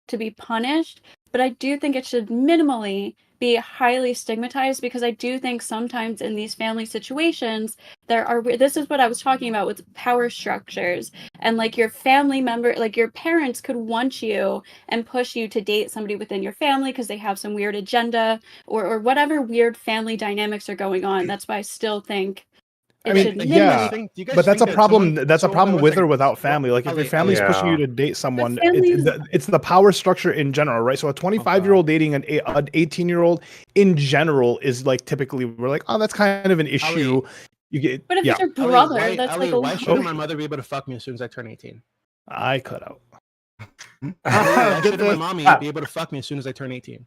to be punished, but I do think it should minimally be highly stigmatized because I do think sometimes in these family situations there are this is what I was talking about with power structures and like your family member, like your parents could want you and push you to date somebody within your family because they have some weird agenda or whatever weird family dynamics are going on. That's why I still think it I mean, should yeah, minimally. but that's a problem. That's a problem with or without family. Like, if your Ali, family's Ali. pushing you Yeah. to date someone, families- it's the power structure in general, right? So a 25-year-old dating an 18-year-old in general is like typically we're like, oh, that's kind of an issue. You get, But if yeah, it's your Ali, brother, why, that's Ali, like a why shouldn't my mother be able to fuck me as soon as I turn 18? I cut out. Ali, why shouldn't my mommy be able to fuck me as soon as I turn 18?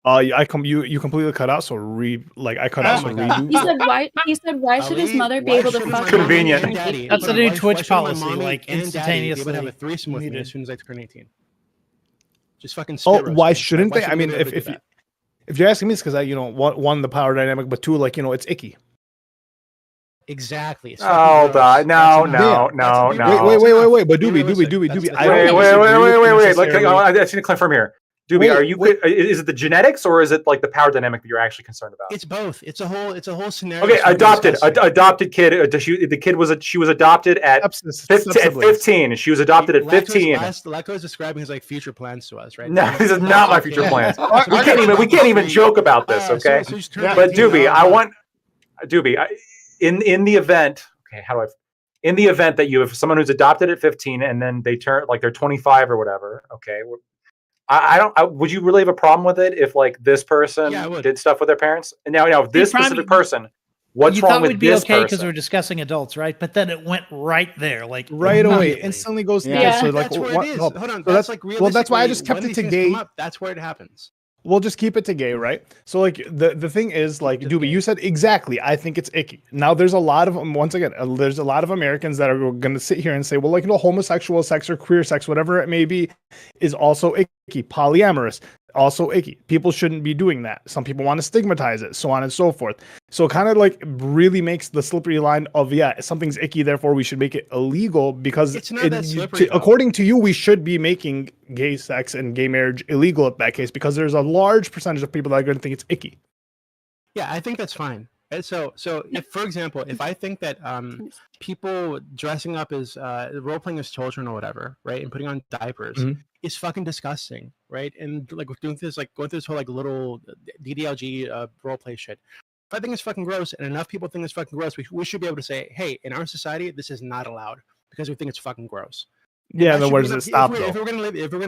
You completely cut out. So I cut out. Oh So my God. redo. He said why should his Ali, mother be why able to shouldn't fuck my him? mommy Convenient. and daddy- That's hold a on, new why Twitch shouldn't my policy, mommy like, and daddy be able to have a instantaneously threesome with me muted. as soon as I turn 18? Just fucking Oh, spit roast why me. shouldn't Why they? I mean, be able to do if that? if you're asking me, it's because one the power dynamic, but two, like, it's icky. Exactly. It's Oh, fucking gross. no, That's no, enough. no, That's no. enough. Wait, but Be Doobie, realistic. Doobie. That's- I Wait, don't wait, disagree wait, with wait, you wait, wait. necessarily. I just need to confirm here. Doobie, Wait, are you? wait. Is it the genetics or is it like the power dynamic that you're actually concerned about? It's both. It's a whole scenario. Okay, so we can adopted, discuss here. adopted kid. She was adopted at at 15. She was adopted at 15. Lacto is describing his like future plans to us, right? No, So this is not my future kid. plans. I We can't even joke about this, okay? So she's turning But 18. Doobie, Oh, I no. want Doobie. In the event, okay, how do I? In the event that you have someone who's adopted at 15 and then they turn like they're 25 or whatever, okay. I don't. Would you really have a problem with it if like this person Yeah, I would. did stuff with their parents? And now this specific person, what's you wrong thought with we'd be this okay because person? we're discussing adults, right? But then it went right there, like Right away, immediately. instantly goes to Yeah. this. So like, That's where what, it is. no, Hold on. so That's like realistically. well, that's why I just kept when it these to things gay. come up, that's where it happens. We'll just keep it to gay, right? So like the thing is like, Doobie, you said exactly. I think it's icky. Now there's a lot of once again, there's a lot of Americans that are going to sit here and say, well, like, homosexual sex or queer sex, whatever it may be, is also icky. Polyamorous, also icky. People shouldn't be doing that. Some people want to stigmatize it, so on and so forth. So it kind of like really makes the slippery line of, yeah, something's icky, therefore we should make it illegal because It's not that slippery, though. according to you, we should be making gay sex and gay marriage illegal at that case because there's a large percentage of people that are going to think it's icky. Yeah, I think that's fine. And so if, for example, if I think that people dressing up as role playing as children or whatever, right, and putting on diapers is fucking disgusting, right? And like doing this, like going through this whole like little DDLG role play shit. If I think it's fucking gross, and enough people think it's fucking gross, we should be able to say, hey, in our society, this is not allowed because we think it's fucking gross. Yeah, then where does it stop? If we're gonna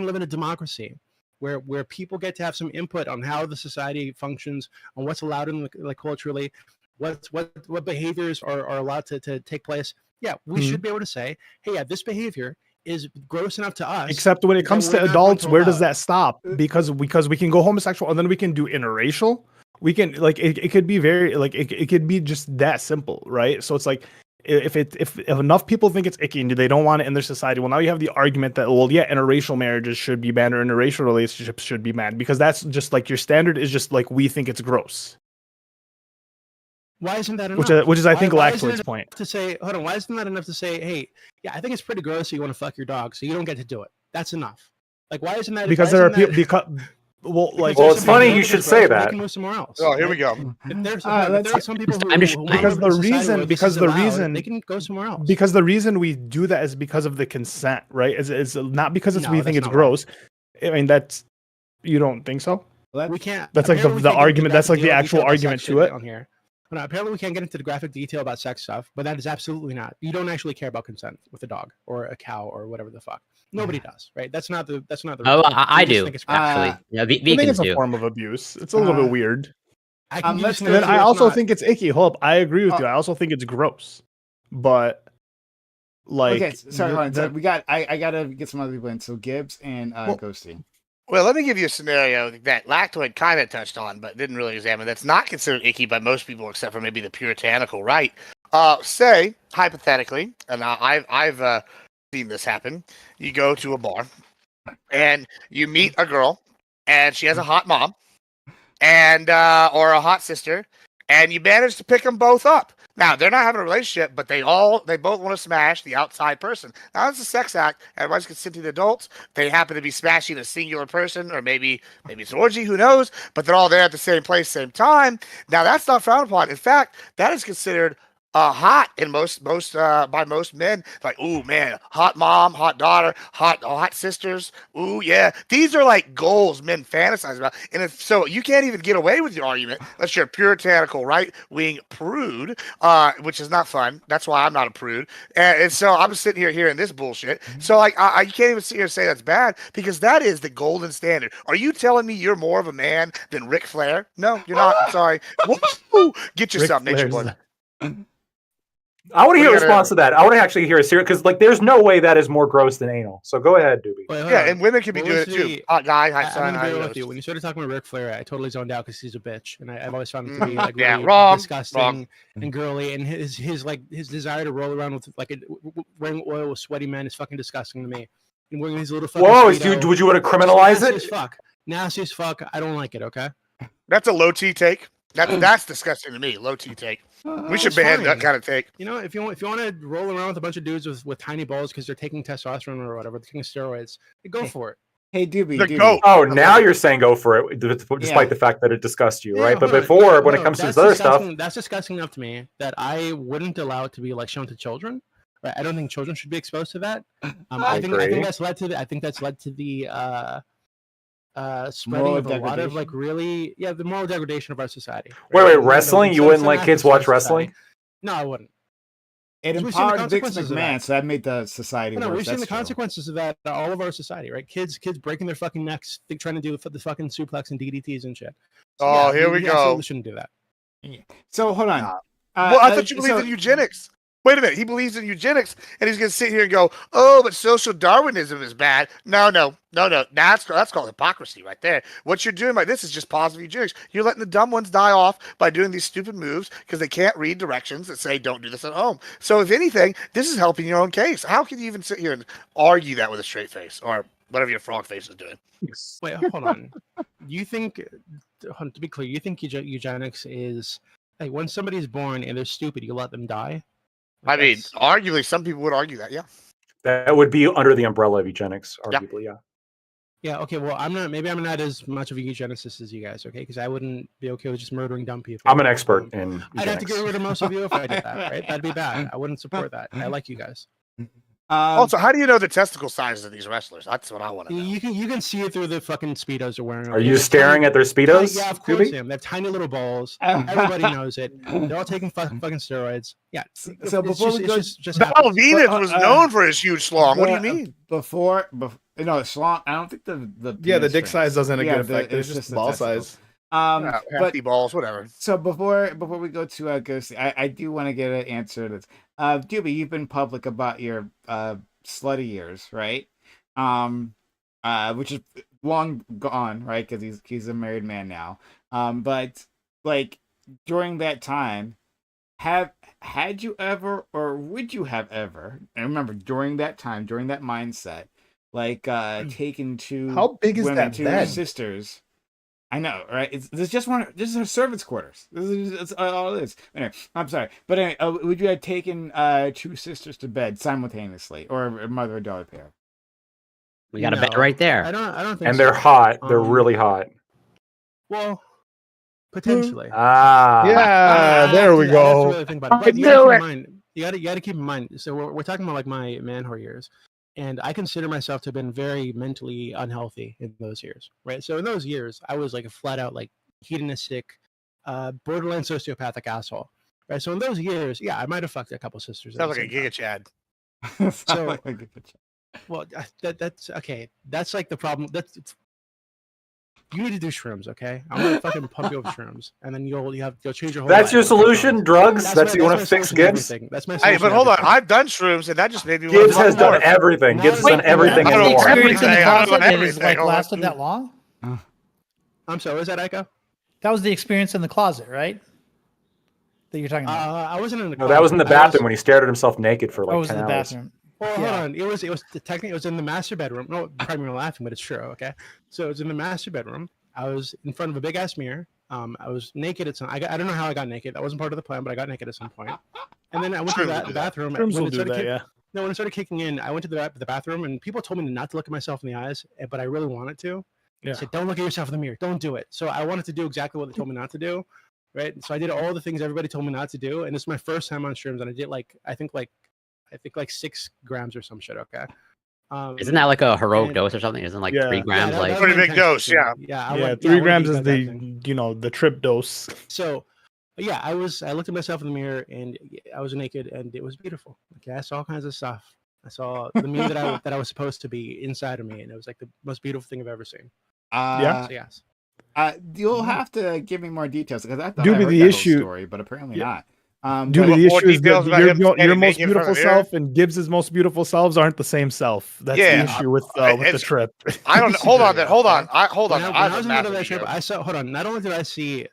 live in a democracy where people get to have some input on how the society functions, on what's allowed in like culturally, what behaviors are allowed to take place. Yeah, we should be able to say, hey, yeah, this behavior is gross enough to us. Except when it comes to adults, where does that stop? Because we can go homosexual and then we can do interracial. We can like it could be very like it could be just that simple, right? So it's like if enough people think it's icky and they don't want it in their society, well, now you have the argument that, well, yeah, interracial marriages should be banned or interracial relationships should be banned because that's just like your standard is just like we think it's gross. Why isn't that enough? Which is I think Lactoid's point. To say, hold on, why isn't that enough to say, hey, yeah, I think it's pretty gross that you want to fuck your dog, so you don't get to do it. That's enough. Like, why isn't that? Because there are people. Well, it's funny you should say that. Move somewhere else. Oh, here we go. If there are some people who because the reason they can go somewhere else. Because the reason we do that is because of the consent, right? It's not because we think it's gross. Right. I mean, that's you don't think so? We can't. That's like the argument. That's like the actual argument to it. On here. But apparently, we can't get into the graphic detail about sex stuff, but that is absolutely not. You don't actually care about consent with a dog or a cow or whatever the fuck. Nobody does, right? That's not the. Oh, I do actually. Yeah, I think it's a form of abuse. It's a little bit weird. And then I also think it's icky. Hold up, I agree with you. I also think it's gross, but like. Okay, sorry. We got. I gotta get some other people in. So Gibbs and Ghosty. Well, let me give you a scenario that Lactoid kind of touched on, but didn't really examine. That's not considered icky by most people, except for maybe the puritanical right. Say, hypothetically, and I've seen this happen. You go to a bar, and you meet a girl, and she has a hot mom, and or a hot sister, and you manage to pick them both up. Now they're not having a relationship, but they both want to smash the outside person. Now it's a sex act. Everybody's consenting adults. They happen to be smashing a singular person, or maybe it's an orgy. Who knows? But they're all there at the same place, same time. Now that's not frowned upon. In fact, that is considered hot in most by most men. Like, ooh man, hot mom, hot daughter, hot sisters. Ooh yeah, these are like goals men fantasize about. And if so, you can't even get away with your argument unless you're a puritanical right wing prude, which is not fun. That's why I'm not a prude. And so I'm sitting here hearing this bullshit. So like, you can't even sit here and say that's bad, because that is the golden standard. Are you telling me you're more of a man than Ric Flair? No, you're not. I'm sorry. Woo! Get yourself, nature boy. I want to hear a response to that. I want to actually hear a serious, because like, there's no way that is more gross than anal. So go ahead, Doobie. Yeah, and women can be doing it too. Hot guy, hot son. I'm with you. When you started talking about Ric Flair, I totally zoned out because he's a bitch, and I've always found him to be like really disgusting and girly. And his desire to roll around with wearing oil with sweaty men is fucking disgusting to me. And wearing these little fucking would you want to criminalize it? Nasty as fuck. I don't like it. Okay, that's a low T take. That's disgusting to me. Low T take. We should ban that kind of take. You know, if you want to roll around with a bunch of dudes with tiny balls because they're taking testosterone or whatever, they're taking steroids, go for it. Hey, Doobie. Oh, now you're saying go for it, despite the fact that it disgusts you, right? But before, when it comes to this other stuff, that's disgusting enough to me that I wouldn't allow it to be like shown to children. Right? I don't think children should be exposed to that. I think that's led to the spreading of a lot of like really the moral degradation of our society. Right? Wait, wrestling? You wouldn't let kids watch wrestling? No, I wouldn't. It empowered Vince McMahon, so that made the society worse. We've seen the consequences of that all over our society, right? Kids breaking their fucking necks, trying to do the fucking suplex and DDTs and shit. So, here we go. We shouldn't do that. So hold on. Well, I thought you believed in eugenics. Wait a minute, he believes in eugenics, and he's going to sit here and go, "Oh, but social Darwinism is bad." No. That's called hypocrisy right there. What you're doing by this is just positive eugenics. You're letting the dumb ones die off by doing these stupid moves because they can't read directions that say don't do this at home. So if anything, this is helping your own case. How can you even sit here and argue that with a straight face or whatever your frog face is doing? Wait, hold on. You think, to be clear, you think eugenics is like when somebody's born and they're stupid, you let them die? I mean, arguably, some people would argue that, yeah. That would be under the umbrella of eugenics, arguably, yeah. Yeah, okay, well, I'm not as much of a eugenicist as you guys, okay? Because I wouldn't be okay with just murdering dumb people. I'm an expert in eugenics. I'd have to get rid of most of you if I did that, right? That'd be bad. I wouldn't support that. I like you guys. Also, how do you know the testicle sizes of these wrestlers? That's what I want to know. You can see it through the fucking Speedos they're wearing. Are you staring at their Speedos? Yeah, of course I am. They have tiny little balls. Everybody knows it. They're all taking fucking steroids. Yeah. So before we go, Battle Venus was known for his huge schlong. What do you mean? Before schlong. I don't think the dick size doesn't have a good effect. It's just ball size. Hefty balls, whatever. So before we go to Ghosty, I do want to get an answer to this. Doobie, you've been public about your slutty years, right? Which is long gone, right? Because he's a married man now. But like during that time, had you ever, or would you have ever? And remember, during that time, during that mindset, like taken two how big is women, that two bed? Sisters. I know, right? This is her servants' quarters. That's all it is. Anyway, I'm sorry, but anyway, would you have taken two sisters to bed simultaneously, or a mother and daughter pair? We got a bed right there. I don't think. And they're hot. They're really hot. Well, potentially. Yeah, there we go. Really think about it. You got to keep in mind. So we're talking about like my man-whore years. And I consider myself to have been very mentally unhealthy in those years, right? So in those years, I was like a flat out like hedonistic, borderline sociopathic asshole, right? So in those years, yeah, I might have fucked a couple sisters. Sounds like a Giga Chad. So, well, that's okay. That's like the problem. You need to do shrooms, okay? I'm gonna fucking pump you with shrooms, and then you'll change your whole. That's life. your solution, drugs. That's you want to fix Gibbs. That's my Hey, solution. but hold on, I've done shrooms, and that just made me. Gibbs has done everything. Gibbs has done everything That's and the more. experience in the Everything. I don't closet know that has everything. like Hold on. lasted that long. I'm sorry. Was that Echo? That was the experience in the closet, right? That you're talking about. I wasn't in the. No, that was in the bathroom when he stared at himself naked for like Oh, it was 10 in the hours. bathroom. Well, hold on. It was technically it was in the master bedroom. No, probably you're laughing, but it's true. Okay, so it was in the master bedroom. I was in front of a big ass mirror. I was naked at some. I don't know how I got naked. That wasn't part of the plan, but I got naked at some point. And then I went to the bathroom. Shrooms will do that, yeah. No, when it started kicking in, I went to the bathroom, and people told me not to look at myself in the eyes, but I really wanted to. Yeah. I said, "Don't look at yourself in the mirror. Don't do it." So I wanted to do exactly what they told me not to do, right? So I did all the things everybody told me not to do, and this is my first time on shrooms, and I did I think 6 grams or some shit. Okay. Isn't that like a heroic dose or something? Isn't like 3 grams like pretty big dose? Yeah. Yeah. 3 grams is the trip dose. So, yeah, I looked at myself in the mirror and I was naked and it was beautiful. Okay, I saw all kinds of stuff. I saw the me that I was supposed to be inside of me, and it was like the most beautiful thing I've ever seen. Yeah. So, yes. You'll have to give me more details because I thought Doobie, I heard the that issue- whole story, but apparently not. Doobie, the issue is details about him that your standing most naked in front beautiful of the mirror? self and Gibbs's most beautiful selves aren't the same self. That's the issue with the trip. I don't. Hold on. Hold on. Hold on. When I I have was a in the middle of that massive trip, ego. I saw. Hold on. Not only did I see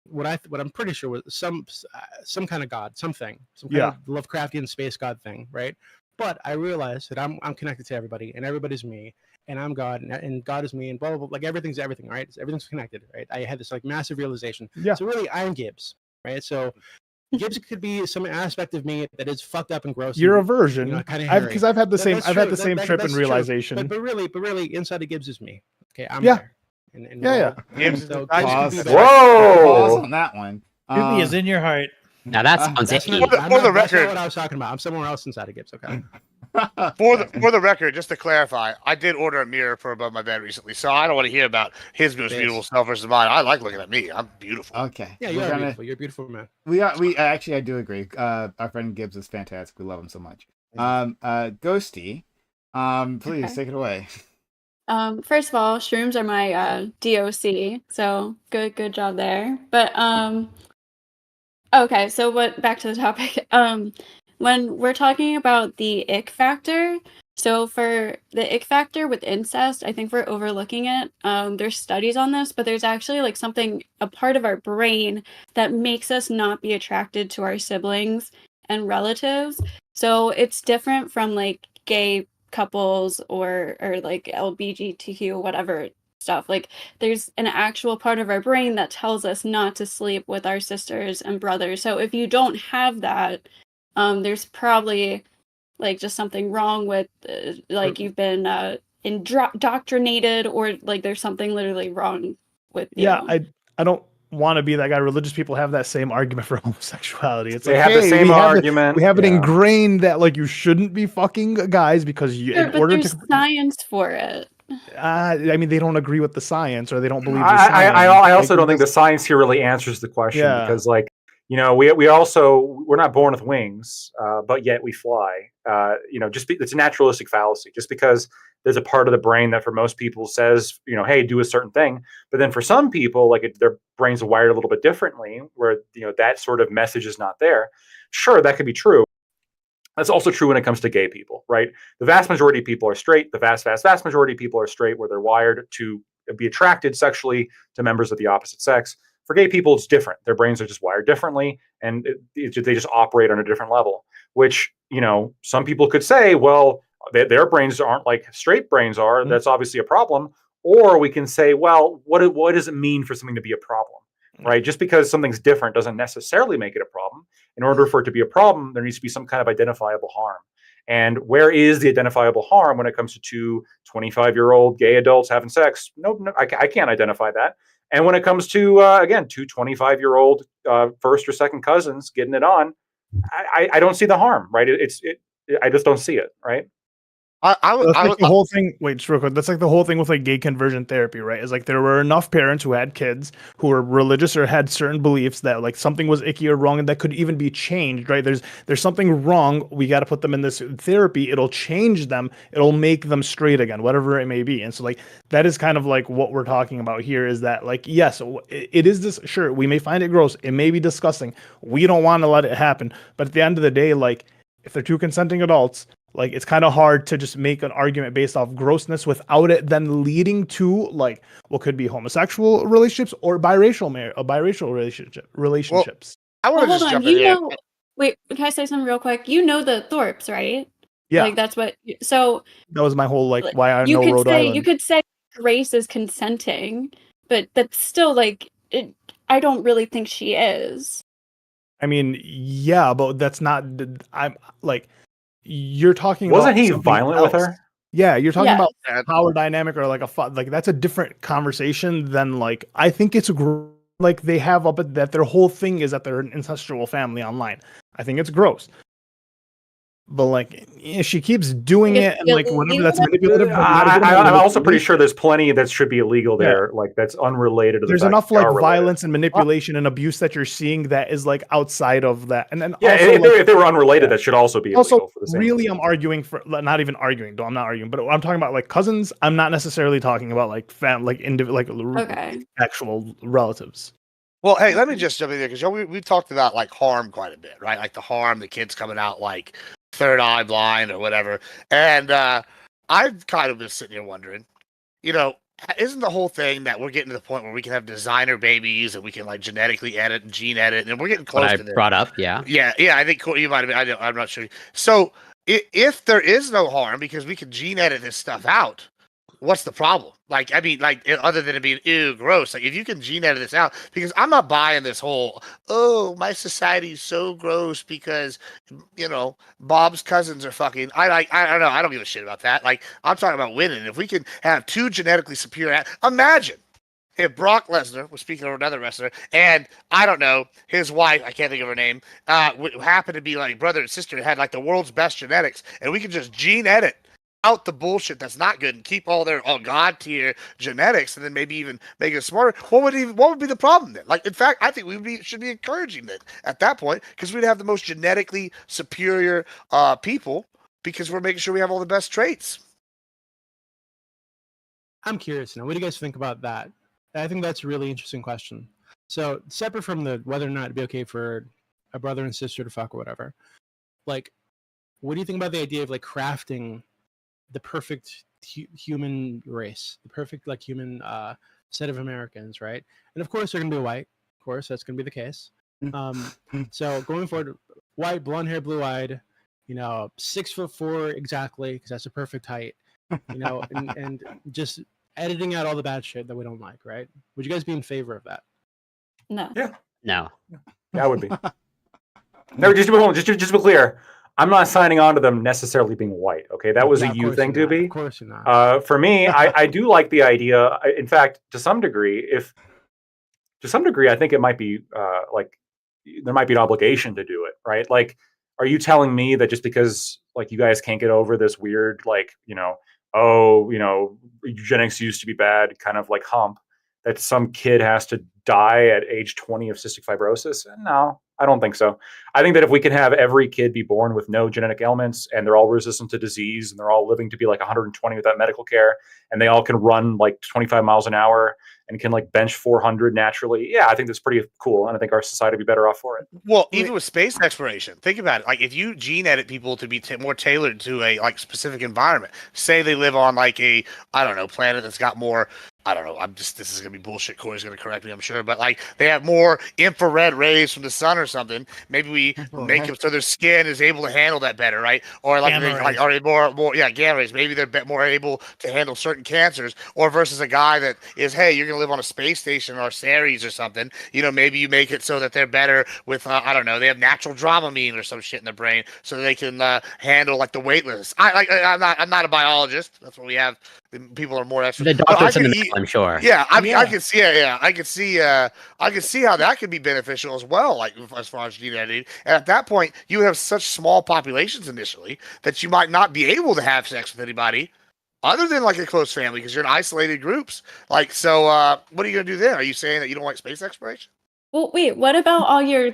what I'm pretty sure was some kind of god, some kind of Lovecraftian space god thing, right? But I realized that I'm connected to everybody, and everybody's me, and I'm God, and God is me, and blah blah blah. Like everything's everything, right? Everything's connected, right? I had this like massive realization. Yeah. So really, I'm Gibbs, right? So Gibbs could be some aspect of me that is fucked up and gross. You're a and, version. kind of Because I've had the same. I've had the same trip and true. realization. But really, inside of Gibbs is me. Okay, I'm Yeah. there. And Yeah. Gibbs is so the Gibbs could be Whoa! better. Pause on that one. Doobie is in your heart. now that sounds That's icky. not, For the that's record- not what I was talking about. I'm somewhere else inside of Gibbs. Okay. For the record, just to clarify, I did order a mirror for above my bed recently, so I don't want to hear about his most Yes. beautiful self versus mine. I like looking at me. I'm beautiful. Okay. Yeah, we're you are gonna- beautiful. You're a beautiful man. We actually I do agree. Our friend Gibbs is fantastic. We love him so much. Ghosty, please Okay. take it away. First of all, shrooms are my DOC, so good job there. But okay, so back to the topic. When we're talking about the ick factor, so for the ick factor with incest, I think we're overlooking it. There's studies on this, but there's actually like a part of our brain that makes us not be attracted to our siblings and relatives. So it's different from like gay couples or like LGBTQ whatever stuff. Like there's an actual part of our brain that tells us not to sleep with our sisters and brothers. So if you don't have that, there's probably like just something wrong with like you've been indoctrinated, or like there's something literally wrong with you. Yeah, I don't want to be that guy. Religious people have that same argument for homosexuality. It's They like, have the hey, same we have argument. we have it Yeah. ingrained that like you shouldn't be fucking guys because you Sure, in but order there's to. science for it. I mean, they don't agree with the science, or they don't believe the I science. also Like, don't think the science here really answers the question Yeah. because, like, we're not born with wings, but yet we fly. It's a naturalistic fallacy. Just because there's a part of the brain that for most people says, hey, do a certain thing, but then for some people, like their brains are wired a little bit differently, where that sort of message is not there. Sure, that could be true. That's also true when it comes to gay people, right? The vast majority of people are straight. The vast majority of people are straight, where they're wired to be attracted sexually to members of the opposite sex. For gay people, it's different. Their brains are just wired differently, and they just operate on a different level. Which, some people could say, well, their brains aren't like straight brains are. Mm-hmm. That's obviously a problem. Or we can say, well, what does it mean for something to be a problem, right? Just because something's different doesn't necessarily make it a problem. In order for it to be a problem, there needs to be some kind of identifiable harm. And where is the identifiable harm when it comes to two 25-year-old gay adults having sex? No, I can't identify that. And when it comes to, again, two 25-year-old first or second cousins getting it on, I don't see the harm, right? I just don't see it, right? That's like the whole thing. Wait, just real quick. That's like the whole thing with like gay conversion therapy, right? Is like there were enough parents who had kids who were religious or had certain beliefs that like something was icky or wrong, and that could even be changed, right? There's something wrong. We got to put them in this therapy. It'll change them. It'll make them straight again, whatever it may be. And so like that is kind of like what we're talking about here. Is that like yes, it is this. Sure, we may find it gross. It may be disgusting. We don't want to let it happen. But at the end of the day, like if they're two consenting adults. Like it's kind of hard to just make an argument based off grossness without it then leading to like what could be homosexual relationships or biracial relationships. Well, I want to hold just on. jump in here. Wait, can I say something real quick? You know the Thorpes, right? Yeah, Like that's what. So that was my whole like why I you know could Rhode say Island. you could say Grace is consenting, but that's still like it. I don't really think she is. I mean, yeah, but that's not. I'm like. You're talking. Wasn't about he violent with her? Yeah, you're talking about Yeah. power dynamic or like like that's a different conversation than like I think it's like they have up at that their whole thing is that they're an ancestral family online. I think it's gross. But like she keeps doing it and like whatever that's manipulative. I'm also pretty sure there's plenty that should be illegal there, like that's unrelated to the there's fact enough that like they are violence and manipulation and abuse that you're seeing that is like outside of that. And then yeah, also, if they were unrelated, that should also be illegal also for the same really reason. I'm arguing for not even arguing though I'm not arguing but I'm talking about like cousins. I'm not necessarily talking about like actual relatives. Well, hey, let me just jump in there because we talked about like harm quite a bit, right? Like the harm, the kids coming out like third eye blind or whatever. And I've kind of been sitting here wondering, isn't the whole thing that we're getting to the point where we can have designer babies and we can like genetically edit and gene edit, and we're getting close to this. Brought up, yeah. Yeah, I think you might have been. I'm not sure. So if there is no harm because we can gene edit this stuff out, what's the problem? Like, I mean, like, other than it being ew, gross. Like, if you can gene edit this out, because I'm not buying this whole, my society is so gross because, Bob's cousins are fucking. I don't know. I don't give a shit about that. Like, I'm talking about winning. If we can have two genetically superior, imagine if Brock Lesnar was speaking of another wrestler, and I don't know, his wife, I can't think of her name, happened to be like brother and sister, had like the world's best genetics, and we could just gene edit out the bullshit that's not good and keep all their god tier genetics, and then maybe even make it smarter. What would be the problem then? Like, in fact, I think should be encouraging that at that point, because we'd have the most genetically superior people, because we're making sure we have all the best traits. I'm curious now. What do you guys think about that? I think that's a really interesting question. So, separate from the whether or not it'd be okay for a brother and sister to fuck or whatever, like, what do you think about the idea of like crafting the perfect human race, the perfect like human set of Americans, right? And of course they're gonna be white. Of course, that's gonna be the case. So going forward, white, blonde hair, blue eyed, 6'4" exactly, because that's a perfect height. And just editing out all the bad shit that we don't like, right? Would you guys be in favor of that? No. Yeah. No. Yeah, I would be. No, just to be clear. I'm not signing on to them necessarily being white. Okay, that was a you thing to be. Of course you're not. For me, I do like the idea. In fact, to some degree, I think it might be like there might be an obligation to do it, right? Like, are you telling me that just because like you guys can't get over this weird like eugenics used to be bad kind of like hump, that some kid has to die at age 20 of cystic fibrosis? No, I don't think so. I think that if we can have every kid be born with no genetic ailments and they're all resistant to disease and they're all living to be like 120 without medical care and they all can run like 25 miles an hour and can like bench 400 naturally, yeah, I think that's pretty cool. And I think our society would be better off for it. Well, even with space exploration, think about it. Like, if you gene edit people to be more tailored to a like specific environment, say they live on like a, I don't know, planet that's got more, I don't know, this is going to be bullshit. Corey's going to correct me, I'm sure. But like, they have more infrared rays from the sun or something. Maybe we make them so their skin is able to handle that better, right? Or like, more, gamma rays. Maybe they're more able to handle certain cancers. Or versus a guy that is, hey, you're going to live on a space station or Ceres or something. Maybe you make it so that they're better with, I don't know, they have natural Dramamine or some shit in their brain so they can handle like the weightless. I'm not a biologist. That's what we have people are more extra. The doctors in the middle, I'm sure. Yeah, I mean, I can see, I can see how that could be beneficial as well. Like as far as gene editing, and at that point, you have such small populations initially that you might not be able to have sex with anybody other than like a close family because you're in isolated groups. Like, so what are you gonna do then? Are you saying that you don't like space exploration? Well, wait, what about all your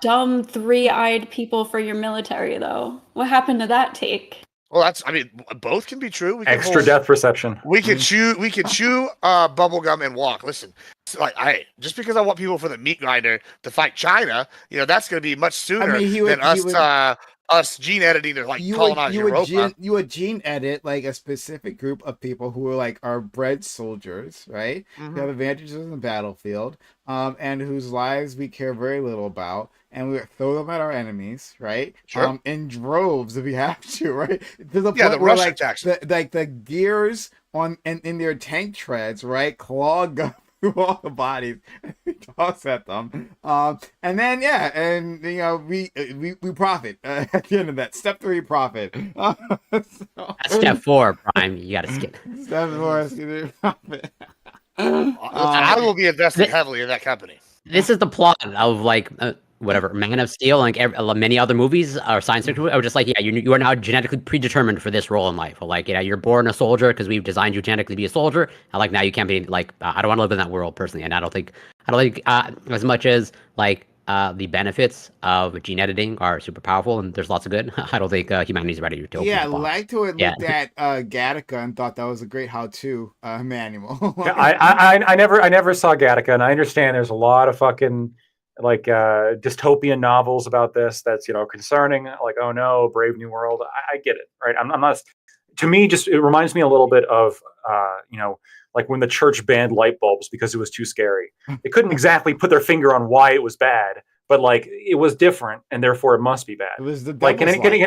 dumb three-eyed people for your military though? What happened to that take? Well, I mean, both can be true. We can Extra death perception. We can chew bubble gum and walk. Listen, like just because I want people for the meat grinder to fight China, that's going to be much sooner than us gene editing to like colonize Europa. You would gene edit like a specific group of people who are bred soldiers, right? Mm-hmm. Who have advantages in the battlefield, and whose lives we care very little about, and we throw them at our enemies, right? Sure. In droves if we have to, right? To the Yeah, point the where Russian the gears in their tank treads, right, clog up through all the bodies and we toss at them, and then we profit at the end of that. Step 3, profit. That's step 4, Prime. You gotta skip. Step 4, profit. I will be investing heavily in that company. This is the plot of like whatever Man of Steel, like many other movies or science fiction. I was just like, yeah, you are now genetically predetermined for this role in life. Or like, you're born a soldier because we've designed you genetically to be a soldier. And like now you can't be like, I don't want to live in that world personally. And I don't think as much as like the benefits of gene editing are super powerful and there's lots of good. I don't think humanity's ready to. Yeah, Lactoid looked at Gattaca and thought that was a great how-to manual. I never saw Gattaca, and I understand there's a lot of fucking like dystopian novels about this that's concerning, like, oh no, Brave New World. I get it, right? I'm not. To me, just it reminds me a little bit of like when the church banned light bulbs because it was too scary. They couldn't exactly put their finger on why it was bad, but like it was different and therefore it must be bad. It was the like can anybody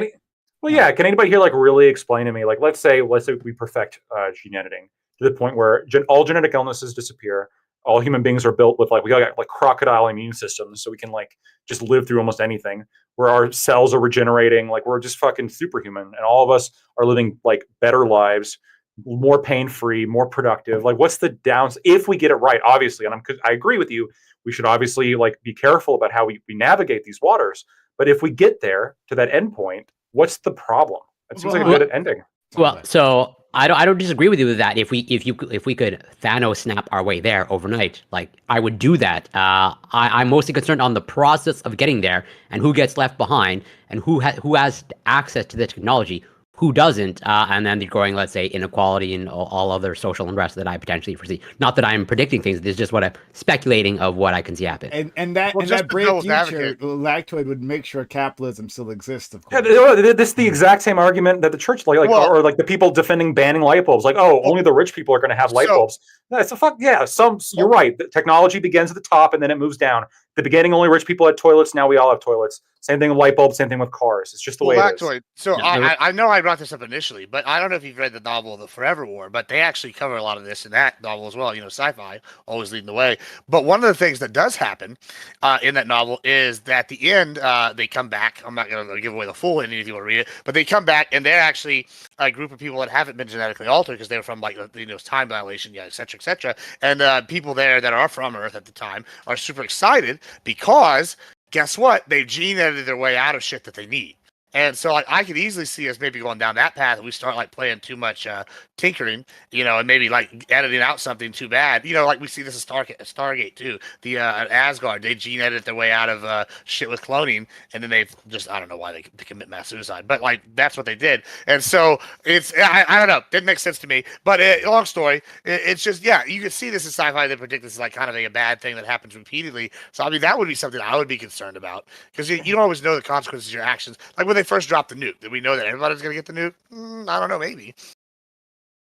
here like really explain to me, like let's say we perfect gene editing to the point where all genetic illnesses disappear. All human beings are built with we got like crocodile immune systems, so we can like just live through almost anything. Where our cells are regenerating, like we're just fucking superhuman, and all of us are living like better lives, more pain-free, more productive. Like, what's the downs if we get it right? Obviously, and I agree with you. We should obviously like be careful about how we navigate these waters. But if we get there to that end point, what's the problem? It seems like a good ending. Well, so I don't disagree with you with that. If we could Thanos snap our way there overnight, like I would do that. I'm mostly concerned on the process of getting there and who gets left behind and who has access to the technology, who doesn't, and then the growing, let's say, inequality and all other social unrest that I potentially foresee. Not that I'm predicting things. This is just what I'm speculating of what I can see happen. And that brave future, Lactoid would make sure capitalism still exists. Of course. Yeah, this is the exact same argument that the church or like the people defending banning light bulbs. Like, only the rich people are going to have light bulbs. No, it's a fuck. Yeah, you're right. The technology begins at the top and then it moves down. The beginning, only rich people had toilets. Now we all have toilets. Same thing with light bulbs. Same thing with cars. It's just the way it is. So I know I brought this up initially, but I don't know if you've read the novel The Forever War, but they actually cover a lot of this in that novel as well. Sci-fi always leading the way. But one of the things that does happen in that novel is that at the end they come back. I'm not going to give away the full ending if you want to read it, but they come back and they're actually a group of people that haven't been genetically altered because they're from time dilation, et cetera, et cetera. And people there that are from Earth at the time are super excited because guess what? They've gene edited their way out of shit that they need. And so I could easily see us maybe going down that path and we start like playing too much tinkering, and maybe like editing out something too bad. Like we see this in Stargate too. The Asgard, they gene edit their way out of shit with cloning, and then they just, I don't know why they commit mass suicide, but like that's what they did. And so I don't know, didn't make sense to me. But long story, it's just, yeah, you can see this in sci-fi. They predict this is like kind of a bad thing that happens repeatedly. So I mean, that would be something I would be concerned about because you don't always know the consequences of your actions. Like when they first dropped the nuke, did we know that everybody's going to get the nuke? I don't know, maybe.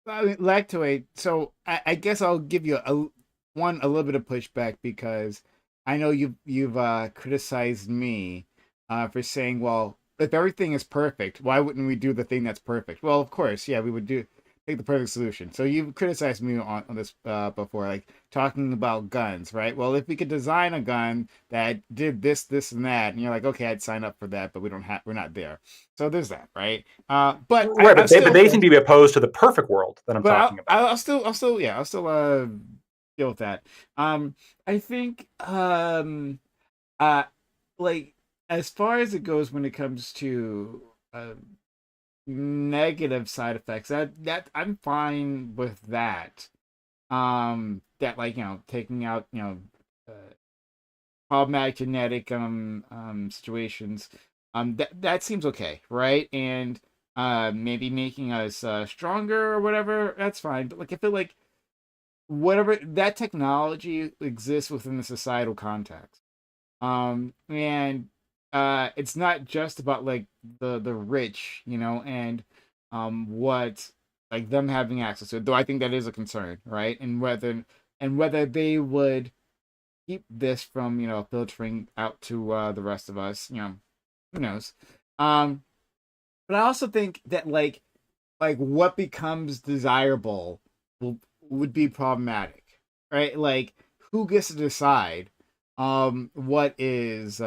I mean, Lactoid, so I guess I'll give you a little bit of pushback because I know you've criticized me for saying, well, if everything is perfect, why wouldn't we do the thing that's perfect? Well, of course, yeah, we would do. take the perfect solution. So you've criticized me on this before, like talking about guns, right? Well, if we could design a gun that did this, this, and that, and you're like, okay, I'd sign up for that, but we're not there. So there's that, right? But they seem to be opposed to the perfect world that I'm talking about. I'll still deal with that. I think like as far as it goes when it comes to negative side effects, that I'm fine with that. That, like, taking out, problematic genetic situations, that seems okay, right? And maybe making us stronger or whatever, that's fine. But like, I feel like whatever, that technology exists within the societal context, and it's not just about like the rich, and what, like, them having access to it, though I think that is a concern, right? And whether they would keep this from, filtering out to the rest of us, who knows. But I also think that like what becomes desirable would be problematic, right? Like, who gets to decide what is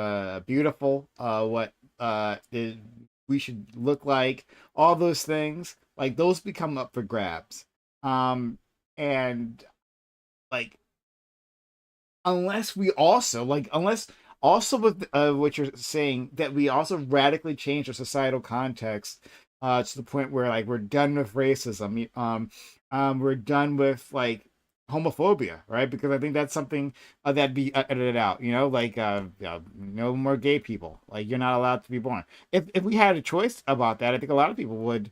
beautiful, what we should look like, all those things, like those become up for grabs. And like, unless with what you're saying, that we also radically change our societal context to the point where, like, we're done with racism, we're done with, like, homophobia, right? Because I think that's something that'd be edited out, like, no more gay people, like, you're not allowed to be born. If we had a choice about that, I think a lot of people would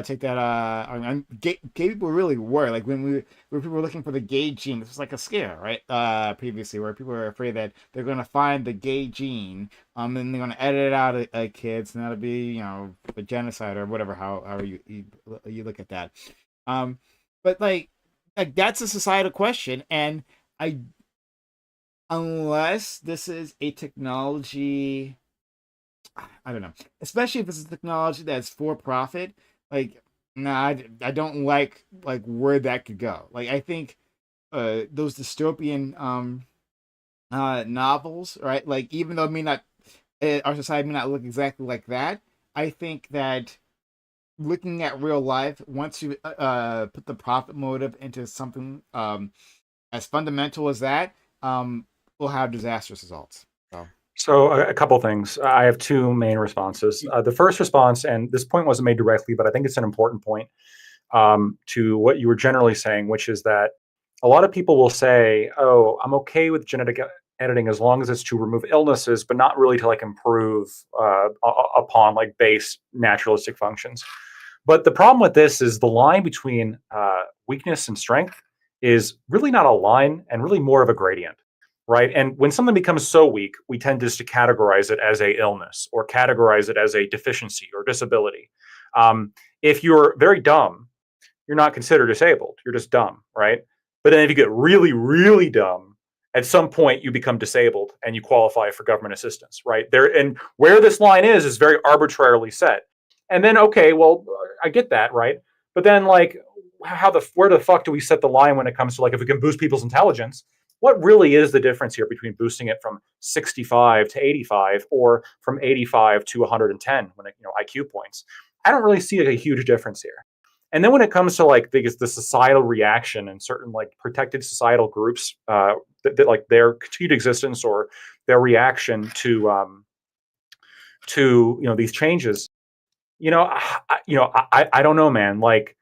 take that. Gay people really were, like, when people were looking for the gay gene. This was like a scare, right? Previously, where people were afraid that they're going to find the gay gene, and they're going to edit it out of kids, and that'll be, a genocide or whatever. However you look at that. But like that's a societal question, and unless this is a technology, I don't know, especially if it's a technology that's for profit. Like, nah, I don't like where that could go. Like, I think those dystopian novels, right? Like, even though it may not, our society may not look exactly like that, I think that looking at real life, once you put the profit motive into something as fundamental as that, will have disastrous results. So a couple things. I have two main responses. The first response, and this point wasn't made directly, but I think it's an important point to what you were generally saying, which is that a lot of people will say, "Oh, I'm okay with genetic editing as long as it's to remove illnesses, but not really to like improve upon like base naturalistic functions." But the problem with this is the line between weakness and strength is really not a line, and really more of a gradient. Right. And when something becomes so weak, we tend just to categorize it as a illness or categorize it as a deficiency or disability. If you're very dumb, you're not considered disabled. You're just dumb. Right. But then if you get really, really dumb, at some point you become disabled and you qualify for government assistance. Right there. And where this line is very arbitrarily set. And then, OK, well, I get that. Right. But then, like, where the fuck do we set the line when it comes to, like, if we can boost people's intelligence? What really is the difference here between boosting it from 65 to 85 or from 85 to 110 when it, IQ points? I don't really see a huge difference here. And then when it comes to like the societal reaction and certain like protected societal groups, that like their continued existence or their reaction to these changes, I don't know, man. Like,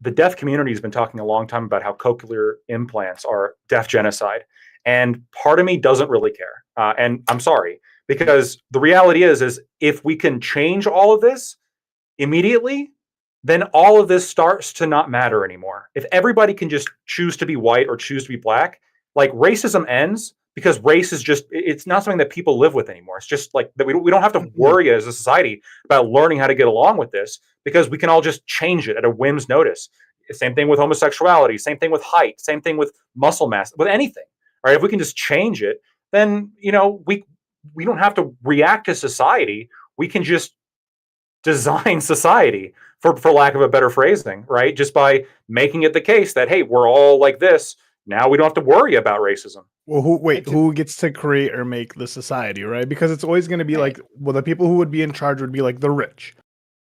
the deaf community has been talking a long time about how cochlear implants are deaf genocide. And part of me doesn't really care. And I'm sorry, because the reality is if we can change all of this immediately, then all of this starts to not matter anymore. If everybody can just choose to be white or choose to be black, like, racism ends, because race is just, it's not something that people live with anymore. It's just like that we don't have to worry as a society about learning how to get along with this, because we can all just change it at a whim's notice. Same thing with homosexuality, same thing with height, same thing with muscle mass, with anything. Right? If we can just change it, then we don't have to react to society. We can just design society, for lack of a better phrasing, right? Just by making it the case that, hey, we're all like this. Now we don't have to worry about racism. Well, who gets to create or make the society, right? Because it's always going to be like, well, the people who would be in charge would be like the rich,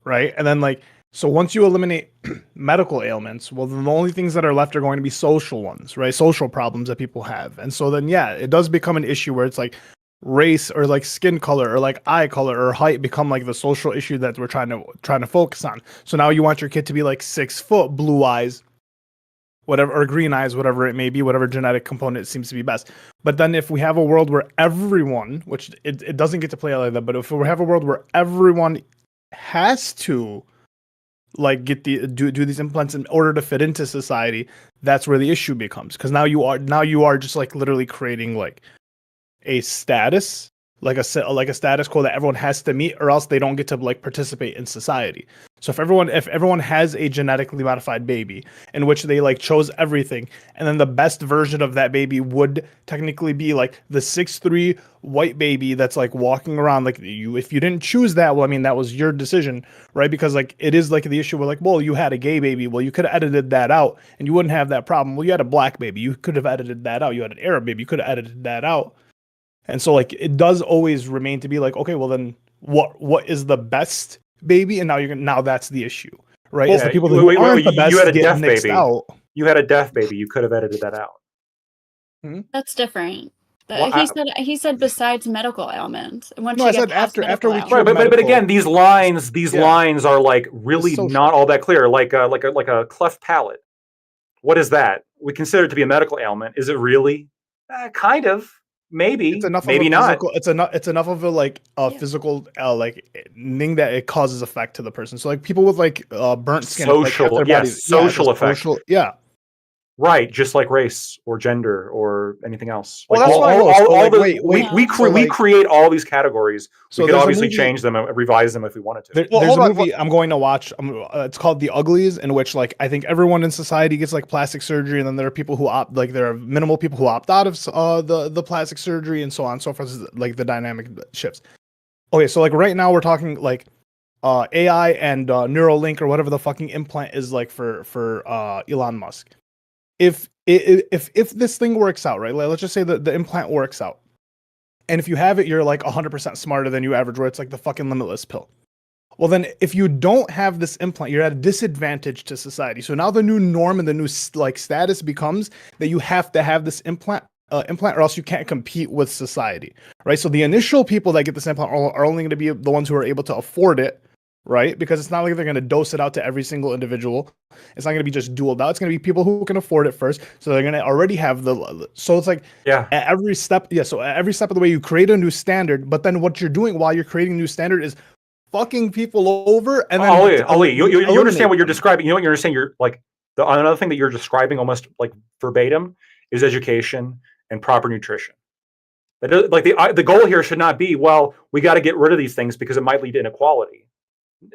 right? And then like, so once you eliminate medical ailments, well, then the only things that are left are going to be social ones, right? Social problems that people have. And so then, yeah, it does become an issue where it's like race or like skin color or like eye color or height become like the social issue that we're trying to focus on. So now you want your kid to be like 6 foot, blue eyes, whatever, or green eyes, whatever it may be, whatever genetic component seems to be best. But then if we have a world where everyone, which it doesn't get to play out like that, but if we have a world where everyone has to like get do these implants in order to fit into society, that's where the issue becomes. Because now you are just like literally creating like a status, like a status quo that everyone has to meet, or else they don't get to like participate in society. So if everyone has a genetically modified baby in which they like chose everything, and then the best version of that baby would technically be like the 6'3" white baby that's like walking around, like if you didn't choose that, well, I mean, that was your decision, right? Because like it is like the issue where like, well, you had a gay baby, well, you could have edited that out and you wouldn't have that problem. Well, you had a black baby, you could have edited that out. You had an Arab baby, you could have edited that out. And so like it does always remain to be like, okay, well then what is the best baby? And now that's the issue, right? Well, it's the people who aren't the best you had a get deaf mixed baby. out. You had a deaf baby. You could have edited that out. That's different. Well, He said besides medical ailments. Once No, you I get said past after medical we ailments. cured Right, but again, these lines are like really social. not all that clear. Like a cleft palate. What is that? We consider it to be a medical ailment. Is it really? Kind of. Maybe. It's enough maybe of a not. physical, it's enough of a like a physical like thing that it causes effect to the person. So like people with like burnt skin, Social, like, yes, social effect. Social, yeah. Right, just like race or gender or anything else. Well, Like that's we create all these categories. So we could obviously movie, change them and revise them if we wanted to. There's a movie I'm going to watch. It's called The Uglies, in which like I think everyone in society gets like plastic surgery, and then there are people who opt, like there are minimal people who opt out of the plastic surgery, and so on and so forth. Like the dynamic shifts. Okay, so like right now we're talking like AI and Neuralink or whatever the fucking implant is like for Elon Musk. If this thing works out, right? Like, let's just say that the implant works out, and if you have it, you're like 100% smarter than you average, where it's like the fucking limitless pill. Well, then if you don't have this implant, you're at a disadvantage to society. So now the new norm and the new like status becomes that you have to have this implant, or else you can't compete with society, right? So the initial people that get this implant are only going to be the ones who are able to afford it, right? Because it's not like they're going to dose it out to every single individual. It's not going to be just dual out. It's going to be people who can afford it first. So they're going to already have so it's like at every step. Yeah. So at every step of the way you create a new standard, but then what you're doing while you're creating a new standard is fucking people over. And then Ollie, you understand what you're describing. You know what you're saying? You're like another thing that you're describing almost like verbatim is education and proper nutrition. Like the goal here should not be, well, we got to get rid of these things because it might lead to inequality.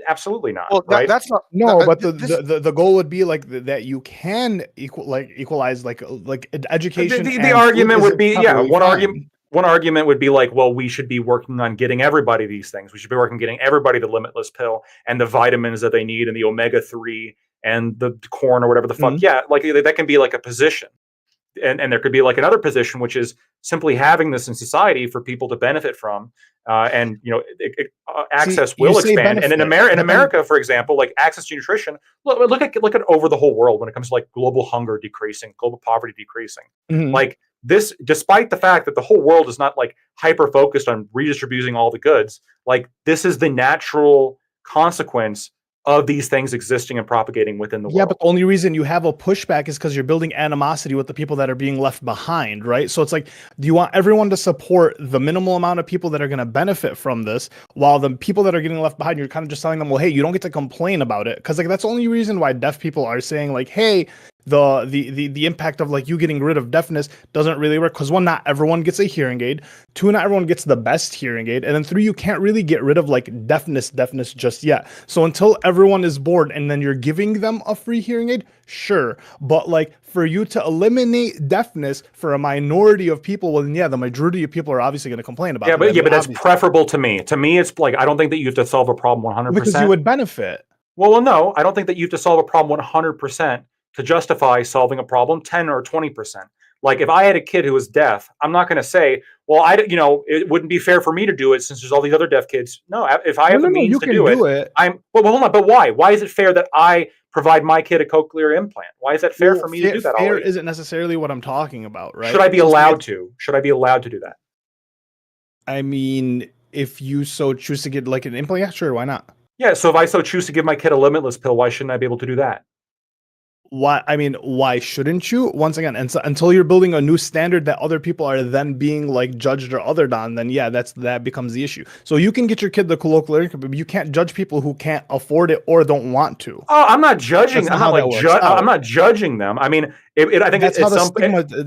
Absolutely not. Well, right? That's not. But the goal would be like that you can equalize like education. The argument would be one argument would be like, well, we should be working on getting everybody these things. We should be working on getting everybody the limitless pill and the vitamins that they need and the omega-3 and the corn or whatever the fuck. Yeah, like that can be like a position. And there could be like another position, which is simply having this in society for people to benefit from, and access will expand. And in America, for example, like access to nutrition. Look at over the whole world when it comes to like global hunger decreasing, global poverty decreasing. Like this, despite the fact that the whole world is not like hyper focused on redistributing all the goods, like this is the natural consequence of these things existing and propagating within the world. Yeah, but the only reason you have a pushback is because you're building animosity with the people that are being left behind, right? So it's like, do you want everyone to support the minimal amount of people that are going to benefit from this, while the people that are getting left behind, you're kind of just telling them, well, hey, you don't get to complain about it? Because like that's the only reason why deaf people are saying like, hey, the impact of like you getting rid of deafness doesn't really work, because 1, not everyone gets a hearing aid, 2, not everyone gets the best hearing aid, and then 3, you can't really get rid of like deafness just yet. So until everyone is bored and then you're giving them a free hearing aid, sure, but like for you to eliminate deafness for a minority of people, well, then yeah, the majority of people are obviously going to complain about it. But that's obviously preferable to me. To me, it's like I don't think that you have to solve a problem 100%. Because you would benefit. Well, no, I don't think that you have to solve a problem 100% to justify solving a problem 10 or 20%. Like if I had a kid who was deaf, I'm not going to say, well, it wouldn't be fair for me to do it since there's all these other deaf kids. No, if I have the means to do it, well, hold on. But why? Why is it fair that I provide my kid a cochlear implant? Why is that fair for me to do that? Fair isn't necessarily what I'm talking about, right? Should I be allowed to? Should I be allowed to do that? I mean, if you so choose to get like an implant, yeah, sure, why not? Yeah, so if I so choose to give my kid a limitless pill, why shouldn't I be able to do that? Why shouldn't you? Once again, and so, until you're building a new standard that other people are then being like judged or othered on, then yeah, that becomes the issue. So you can get your kid the colloquial income, but you can't judge people who can't afford it or don't want to. Oh, I'm not judging. I'm not judging them. I mean, I think that's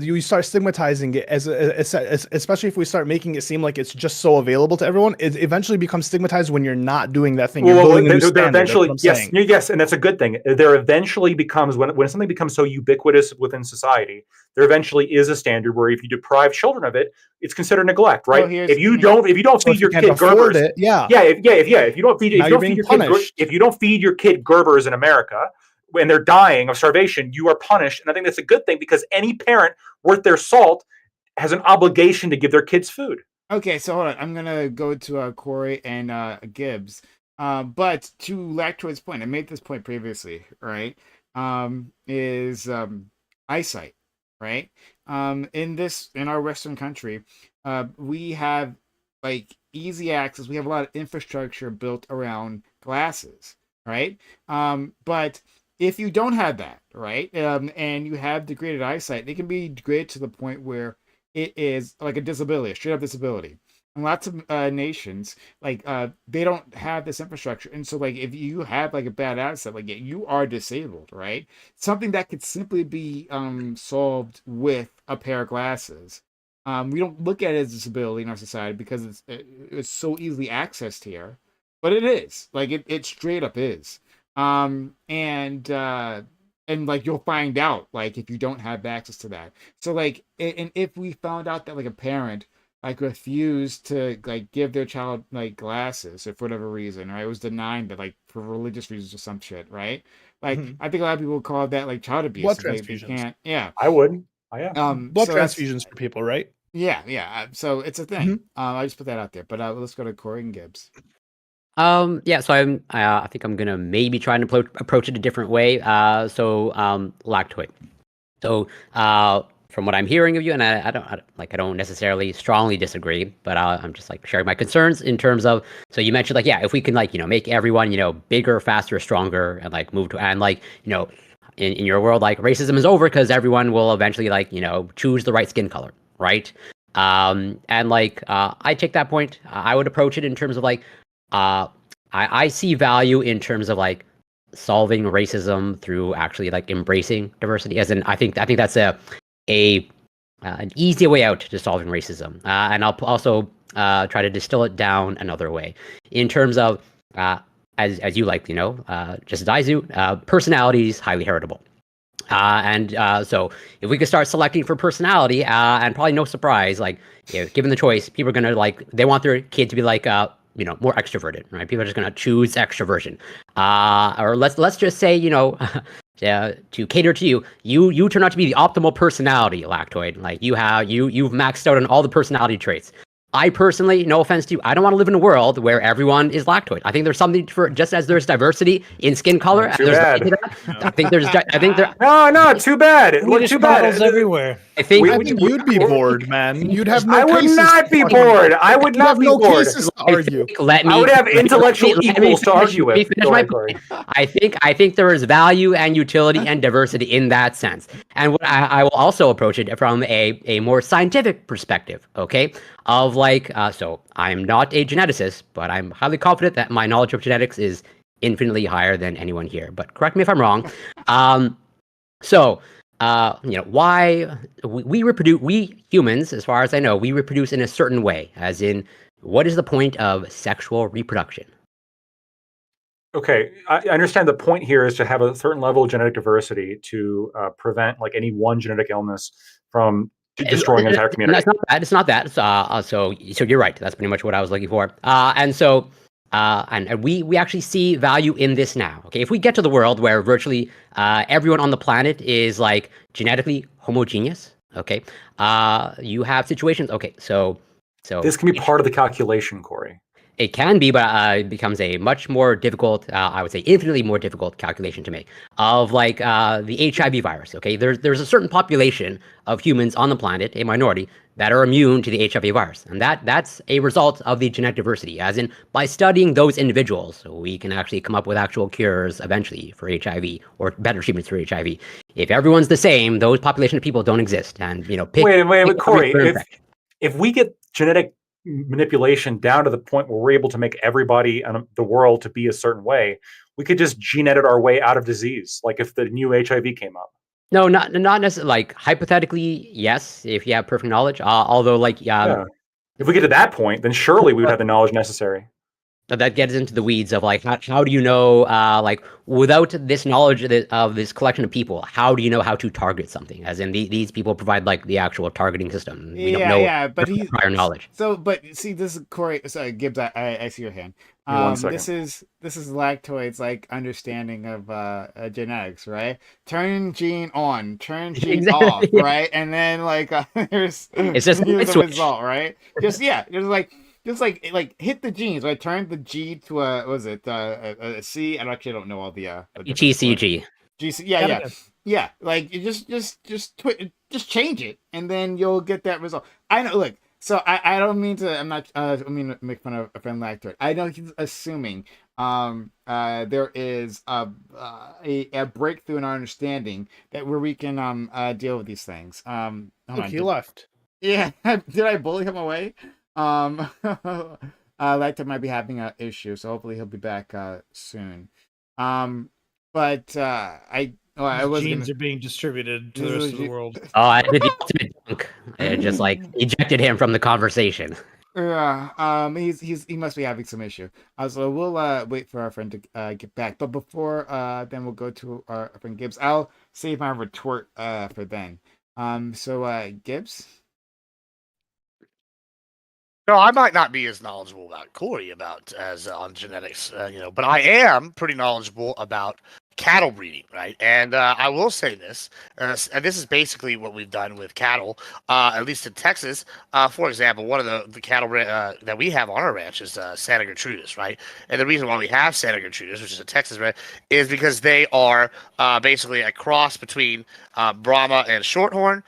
you start stigmatizing it as especially if we start making it seem like it's just so available to everyone. It eventually becomes stigmatized when you're not doing that thing. Yes, and that's a good thing. There eventually becomes when something becomes so ubiquitous within society, there eventually is a standard where if you deprive children of it, it's considered neglect, right? If you don't feed your kid Gerbers, if you don't feed your kid Gerbers in America, when they're dying of starvation, you are punished. And I think that's a good thing because any parent worth their salt has an obligation to give their kids food. Okay, so hold on. I'm going to go to Corey and Gibbs. But to Lactoid's point, I made this point previously, right? Is eyesight, right? In our Western country, we have like easy access. We have a lot of infrastructure built around glasses, right? But if you don't have that, right, and you have degraded eyesight, it can be degraded to the point where it is like a disability, a straight up disability. And lots of nations, like they don't have this infrastructure, and so like if you have like a bad eyesight, like you are disabled, right? Something that could simply be solved with a pair of glasses. We don't look at it as a disability in our society because it's so easily accessed here, but it is like it straight up is. And like you'll find out like if you don't have access to that. So like, and if we found out that like a parent like refused to like give their child like glasses or for whatever reason, right, it was denying that like for religious reasons or some shit, right? Like I think a lot of people would call that like child abuse. Blood transfusions. They can't, yeah, I would. I am. Blood transfusions for people, right? Yeah. So it's a thing. I just put that out there. But let's go to Corey and Gibbs. Yeah, so I think I'm gonna maybe try and approach it a different way. Lactoid. So, from what I'm hearing of you, and I don't necessarily strongly disagree, but I'm just like sharing my concerns in terms of. So you mentioned like, yeah, if we can like make everyone bigger, faster, stronger, and like move to and like in your world like racism is over because everyone will eventually like choose the right skin color, right? And like I take that point. I would approach it in terms of like. I see value in terms of like solving racism through actually like embracing diversity. As in, I think that's an easy way out to solving racism. And I'll also try to distill it down another way in terms of as you like just as I do, personality is highly heritable. So if we could start selecting for personality, and probably no surprise, like given the choice, people are gonna like they want their kid to be like more extroverted, right? People are just gonna choose extroversion. Or let's just say, to cater to you turn out to be the optimal personality, Lactoid. Like you've maxed out on all the personality traits. I personally, no offense to you, I don't want to live in a world where everyone is lactoid. I think there's something for just as there's diversity in skin color. Too bad. I think there. No, too bad. Too bad. Everywhere. I think you'd be bored, man. You'd have no. I would not be bored. I would not be bored. Cases to argue. I would have intellectual equals to argue with. I think there is value and utility and diversity in that sense. And what I will also approach it from a more scientific perspective. Okay. Of like, so I'm not a geneticist, but I'm highly confident that my knowledge of genetics is infinitely higher than anyone here. But correct me if I'm wrong. So, why we reproduce? We humans, as far as I know, we reproduce in a certain way. As in, what is the point of sexual reproduction? Okay, I understand the point here is to have a certain level of genetic diversity to prevent like any one genetic illness from destroying an entire community. It's not that. It's not that. So you're right. That's pretty much what I was looking for. And we actually see value in this now. Okay, if we get to the world where virtually everyone on the planet is like genetically homogeneous, okay, you have situations. Okay, so this can be part of the calculation, Corey. It can be, but it becomes a much more difficult, I would say infinitely more difficult calculation to make of like the HIV virus. Okay, there's a certain population of humans on the planet, a minority, that are immune to the HIV virus, and that's a result of the genetic diversity. As in, by studying those individuals, we can actually come up with actual cures eventually for HIV or better treatments for HIV. If everyone's the same, those population of people don't exist. And wait, Corey, if we get genetic manipulation down to the point where we're able to make everybody in the world to be a certain way, we could just gene edit our way out of disease. Like if the new HIV came up. No, not necessarily. Like hypothetically, yes, if you have perfect knowledge. Although, like, if we get to that point, then surely we would have the knowledge necessary. That gets into the weeds of like how do you know like without this knowledge of this collection of people, how do you know how to target something? As in these people provide like the actual targeting system. We don't know but he's prior knowledge. So, but see, this is Corey. Sorry, Gibbs. I see your hand. 1 second. This is Lactoid's like understanding of genetics, right? Turn gene on, turn gene off, right? And then like here's the result, right? Just hit the genes, right? Turn the G to a C. I actually don't know all the GCG. Yeah. Like you just change it, and then you'll get that result. I know. Look, so I don't mean to. I'm not. I mean to make fun of a friend Lactoid. I know he's assuming there is a breakthrough in our understanding that where we can deal with these things. He left. Yeah, did I bully him away? Lactoid might be having an issue, so hopefully he'll be back soon. But I was genes are being distributed to the rest of the world. Oh, I did the ultimate dunk. I just like ejected him from the conversation. Yeah, he must be having some issue. So we'll wait for our friend to get back. But before then we'll go to our friend Gibbs. I'll save my retort for then. So Gibbs. No, I might not be as knowledgeable about Corey as on genetics, but I am pretty knowledgeable about cattle breeding, right? And I will say this, and this is basically what we've done with cattle, at least in Texas. For example, one of the cattle that we have on our ranch is Santa Gertrudis, right? And the reason why we have Santa Gertrudis, which is a Texas red, is because they are basically a cross between Brahma and Shorthorn.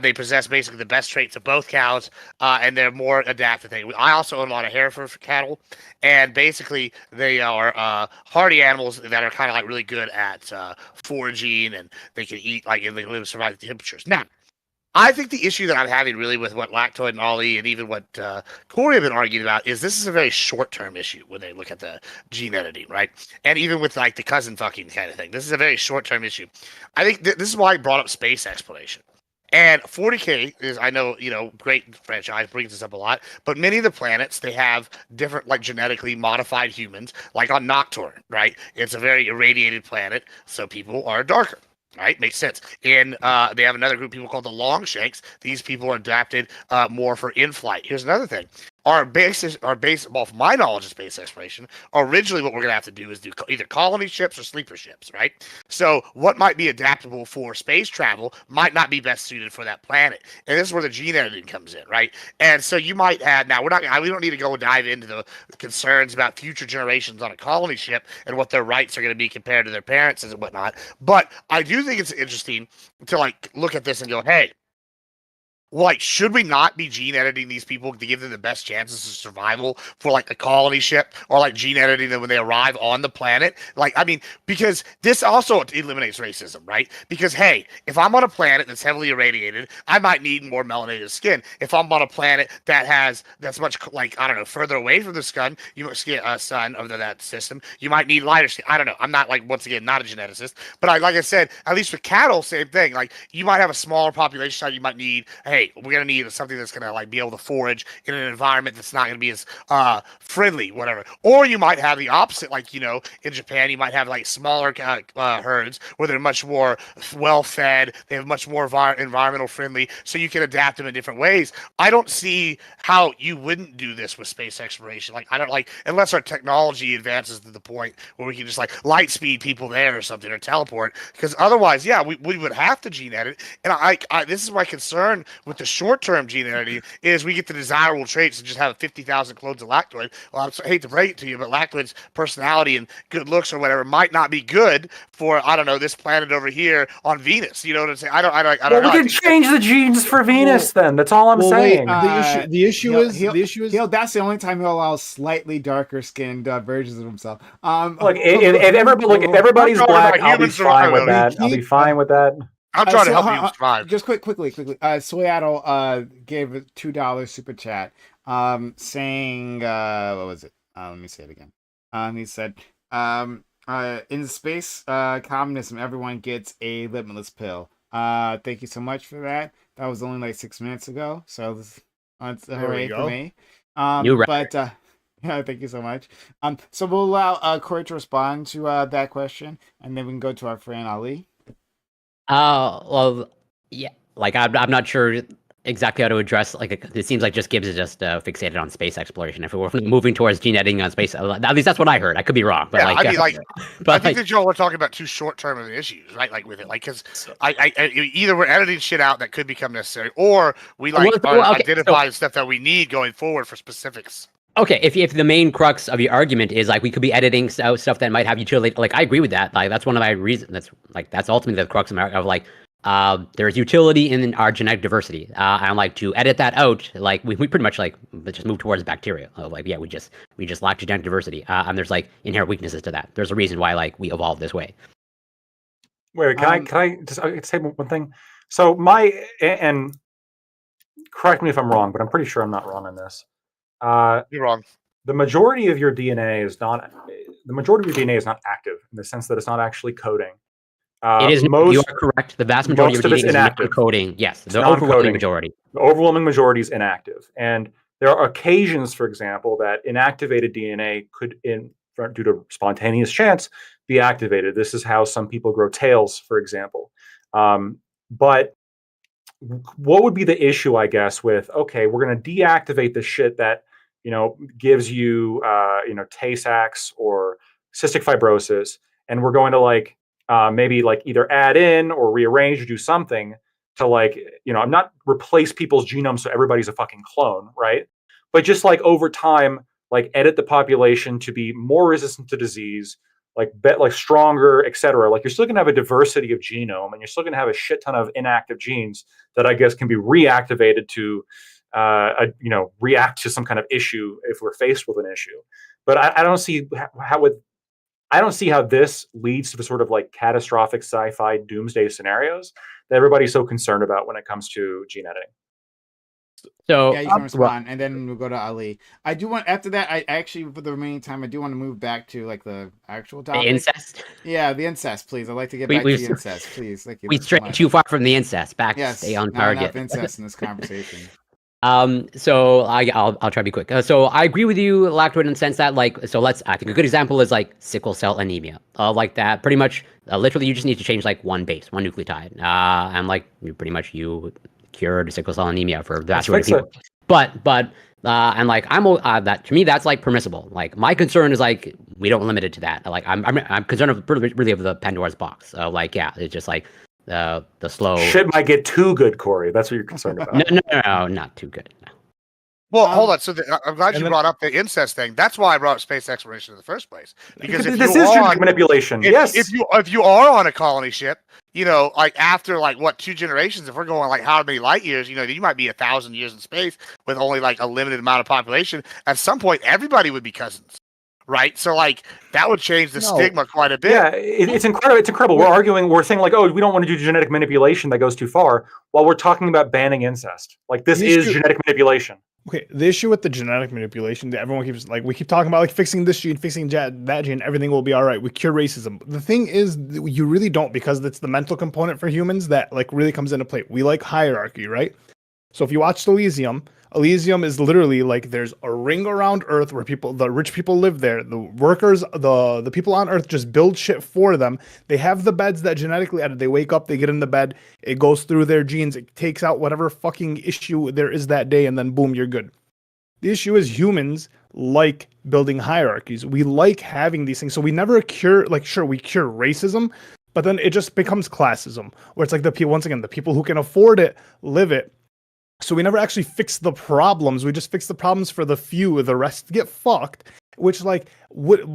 They possess basically the best traits of both cows, and they're more adaptive. I also own a lot of Hereford for cattle, and basically they are hardy animals that are kind of like really good at foraging, and they can eat like and they live survive the temperatures. Now, I think the issue that I'm having really with what Lactoid and Ollie and even what Corey have been arguing about is this is a very short-term issue when they look at the gene editing, right? And even with like the cousin fucking kind of thing, this is a very short-term issue. I think this is why I brought up space exploration. And 40K is, I know, great franchise, brings this up a lot, but many of the planets, they have different, like, genetically modified humans, like on Nocturne, right? It's a very irradiated planet, so people are darker. Right, makes sense. And they have another group of people called the Longshanks. These people are adapted more for in-flight. Here's another thing. Our base, well, from my knowledge of space exploration, originally what we're going to have to do is do either colony ships or sleeper ships, right? So what might be adaptable for space travel might not be best suited for that planet. And this is where the gene editing comes in, right? And so you might add, now we don't need to go dive into the concerns about future generations on a colony ship and what their rights are going to be compared to their parents and whatnot. But I do think it's interesting to like look at this and go, hey, like, should we not be gene editing these people to give them the best chances of survival for like a colony ship, or like gene editing them when they arrive on the planet? Like, I mean, because this also eliminates racism, right? Because hey, if I'm on a planet that's heavily irradiated, I might need more melanated skin. If I'm on a planet that's much like, I don't know, further away from the sun, sun of that system, you might need lighter skin. I don't know. I'm not, like, once again, not a geneticist, but like I said, at least for cattle, same thing. Like, you might have a smaller population size. You might need, hey, we're gonna need something that's gonna like be able to forage in an environment that's not gonna be as friendly, whatever. Or you might have the opposite, like, in Japan, you might have like smaller herds where they're much more well fed. They have much more environmental friendly, so you can adapt them in different ways. I don't see how you wouldn't do this with space exploration. Like, I don't like, unless our technology advances to the point where we can just like light speed people there or something, or teleport. Because otherwise, yeah, we would have to gene edit. And I this is my concern with the short-term gene editing, is we get the desirable traits and just have 50,000 clones of Lactoid. Well, I hate to break it to you, but Lactoid's personality and good looks or whatever might not be good for, I don't know, this planet over here on Venus. You know what I'm saying? I don't know. Well, we can change the genes for Venus then. That's all I'm saying. The issue is that's the only time he'll allow slightly darker skinned versions of himself. Look, if everybody's black, I'll be fine with that. I'll be fine with that. I'm trying to help you survive. Just quickly. Sweaddle gave a $2 super chat, saying, what was it? Let me say it again. He said, in space communism, everyone gets a limitless pill. Thank you so much for that. That was only like 6 minutes ago, so that's a hooray for me. Yeah, thank you so much. So we'll allow Corey to respond to that question, and then we can go to our friend Ali. Well, yeah, like I'm not sure exactly how to address, like, it seems like just Gibbs is just fixated on space exploration. If we're moving towards gene editing on space, at least that's what I heard. I could be wrong, but yeah, I mean, but I think that Joel, we're talking about too short-term of issues, right? Like with it, like, because I either we're editing shit out that could become necessary, or we identify stuff that we need going forward for specifics. Okay, if the main crux of your argument is like we could be editing stuff that might have utility, like I agree with that. Like that's one of my reasons. That's ultimately the crux of like there's utility in our genetic diversity. And like to edit that out, like we pretty much like just move towards bacteria. Like yeah, we just lack genetic diversity. And there's like inherent weaknesses to that. There's a reason why like we evolved this way. Wait, can I just say one thing? So and correct me if I'm wrong, but I'm pretty sure I'm not wrong on this. You're wrong. The majority of your DNA is not active in the sense that it's not actually coding. It is. You are correct. The vast majority of your DNA is not coding. Yes, the overwhelming majority. The overwhelming majority is inactive, and there are occasions, for example, that inactivated DNA could, due to spontaneous chance, be activated. This is how some people grow tails, for example. But what would be the issue, I guess, with, okay, we're going to deactivate the shit that, gives you, Tay-Sachs or cystic fibrosis, and we're going to like maybe like either add in or rearrange or do something to like, I'm not replace people's genomes so everybody's a fucking clone, right? But just like over time, like edit the population to be more resistant to disease, like stronger, etc. Like you're still gonna have a diversity of genome, and you're still gonna have a shit ton of inactive genes that I guess can be reactivated to, react to some kind of issue if we're faced with an issue. But I don't see how this leads to the sort of like catastrophic sci-fi doomsday scenarios that everybody's so concerned about when it comes to gene editing. So yeah, you can respond, and then we'll go to Ali. I do want, after that, I actually, for the remaining time, I do want to move back to like the actual topic. The incest? Yeah, the incest, please. I'd like to get back to the incest, please. Thank you. We strayed too far from the incest. Stay on target. Not enough incest in this conversation. So I'll try to be quick. So I agree with you, Lactoid, in the sense that I think a good example is like sickle cell anemia. Like that, pretty much, literally, you just need to change like one base, one nucleotide, and like you cured sickle cell anemia for the vast majority of people. But and like that, to me, that's like permissible. Like my concern is like we don't limit it to that. Like I'm concerned of really of the Pandora's box. It's just like the slow shit might get too good, Corey. That's what you're concerned about. No, not too good. No. Well, hold on. So I'm glad you then- brought up the incest thing. That's why I brought up space exploration in the first place. Because if this you is are genetic manipulation. Yes. if you are on a colony ship, you know, like after like what 2 generations, if we're going like how many light years, you know, you might be 1,000 years in space with only like a limited amount of population. At some point, everybody would be cousins, right? So like that would change the stigma quite a bit. Yeah, it's incredible. It's incredible. We're saying like, oh, we don't want to do genetic manipulation that goes too far, while we're talking about banning incest. Like this is genetic manipulation. Okay, the issue with the genetic manipulation that everyone keeps like, we keep talking about like fixing this gene, fixing that gene, everything will be all right. We cure racism. The thing is, you really don't, because it's the mental component for humans that like really comes into play. We like hierarchy, right? So if you watch Elysium is literally like there's a ring around Earth where the rich people live there. The workers, the people on Earth just build shit for them. They have the beds that genetically added. They wake up, they get in the bed, it goes through their genes, it takes out whatever fucking issue there is that day, and then boom, you're good. The issue is humans like building hierarchies. We like having these things. So we never cure, like, sure, we cure racism, but then it just becomes classism, where it's like the people, once again, the people who can afford it live it. So we never actually fix the problems. We just fix the problems for the few. The rest get fucked. Which, like,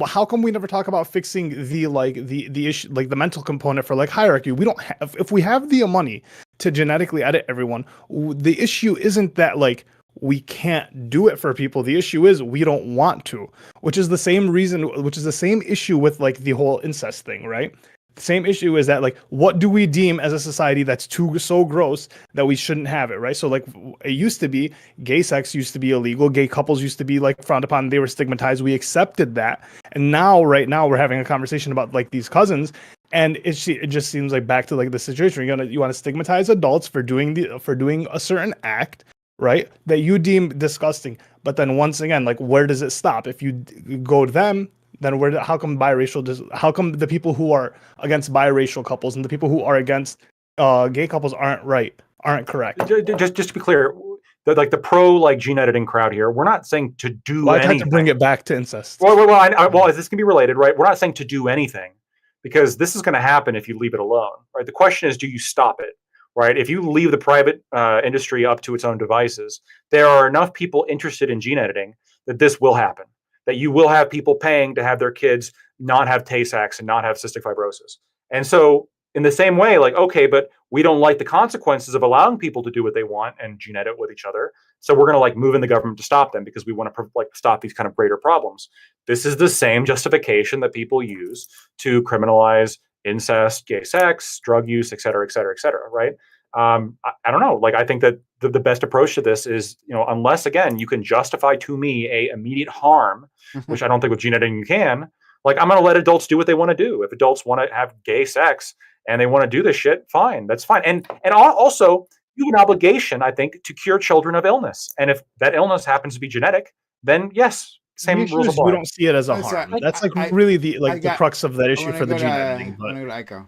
how come we never talk about fixing the issue, like the mental component for like hierarchy? We don't have. If we have the money to genetically edit everyone, the issue isn't that like we can't do it for people. The issue is we don't want to. Which is the same reason. Which is the same issue with like the whole incest thing, right? The same issue is that like, what do we deem as a society that's so gross that we shouldn't have it, right? So like, it used to be gay sex used to be illegal, gay couples used to be like frowned upon, they were stigmatized, we accepted that, and now right now we're having a conversation about like these cousins, and it just seems like back to like the situation where you want to stigmatize adults for doing a certain act, right, that you deem disgusting, but then once again, like, where does it stop? If you go to them, then how come how come the people who are against biracial couples and the people who are against gay couples aren't correct? Just to be clear, the pro like gene editing crowd here, we're not saying to do anything. I'd have to bring it back to incest. Well, this can be related, right? We're not saying to do anything, because this is going to happen if you leave it alone, right? The question is, do you stop it, right? If you leave the private industry up to its own devices, there are enough people interested in gene editing that this will happen. That you will have people paying to have their kids not have Tay-Sachs and not have cystic fibrosis. And so in the same way, like, okay, but we don't like the consequences of allowing people to do what they want and gene edit with each other. So we're going to like move in the government to stop them because we want to like stop these kind of greater problems. This is the same justification that people use to criminalize incest, gay sex, drug use, et cetera, right? I don't know. Like, I think that the best approach to this is, you know, unless again you can justify to me a immediate harm, which I don't think with gene editing you can. Like, I'm going to let adults do what they want to do. If adults want to have gay sex and they want to do this shit, fine, that's fine. And also, you have an obligation, I think, to cure children of illness. And if that illness happens to be genetic, then yes, same rules apply. We don't see it as a harm. That's like really the crux of that issue for the gene editing.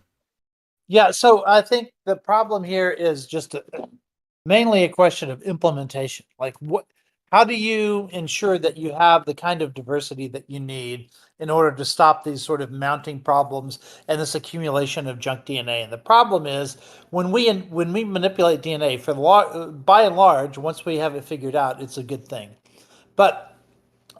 Yeah, so I think the problem here is just mainly a question of implementation. Like, how do you ensure that you have the kind of diversity that you need in order to stop these sort of mounting problems and this accumulation of junk DNA? And the problem is when we manipulate DNA, by and large, once we have it figured out, it's a good thing. But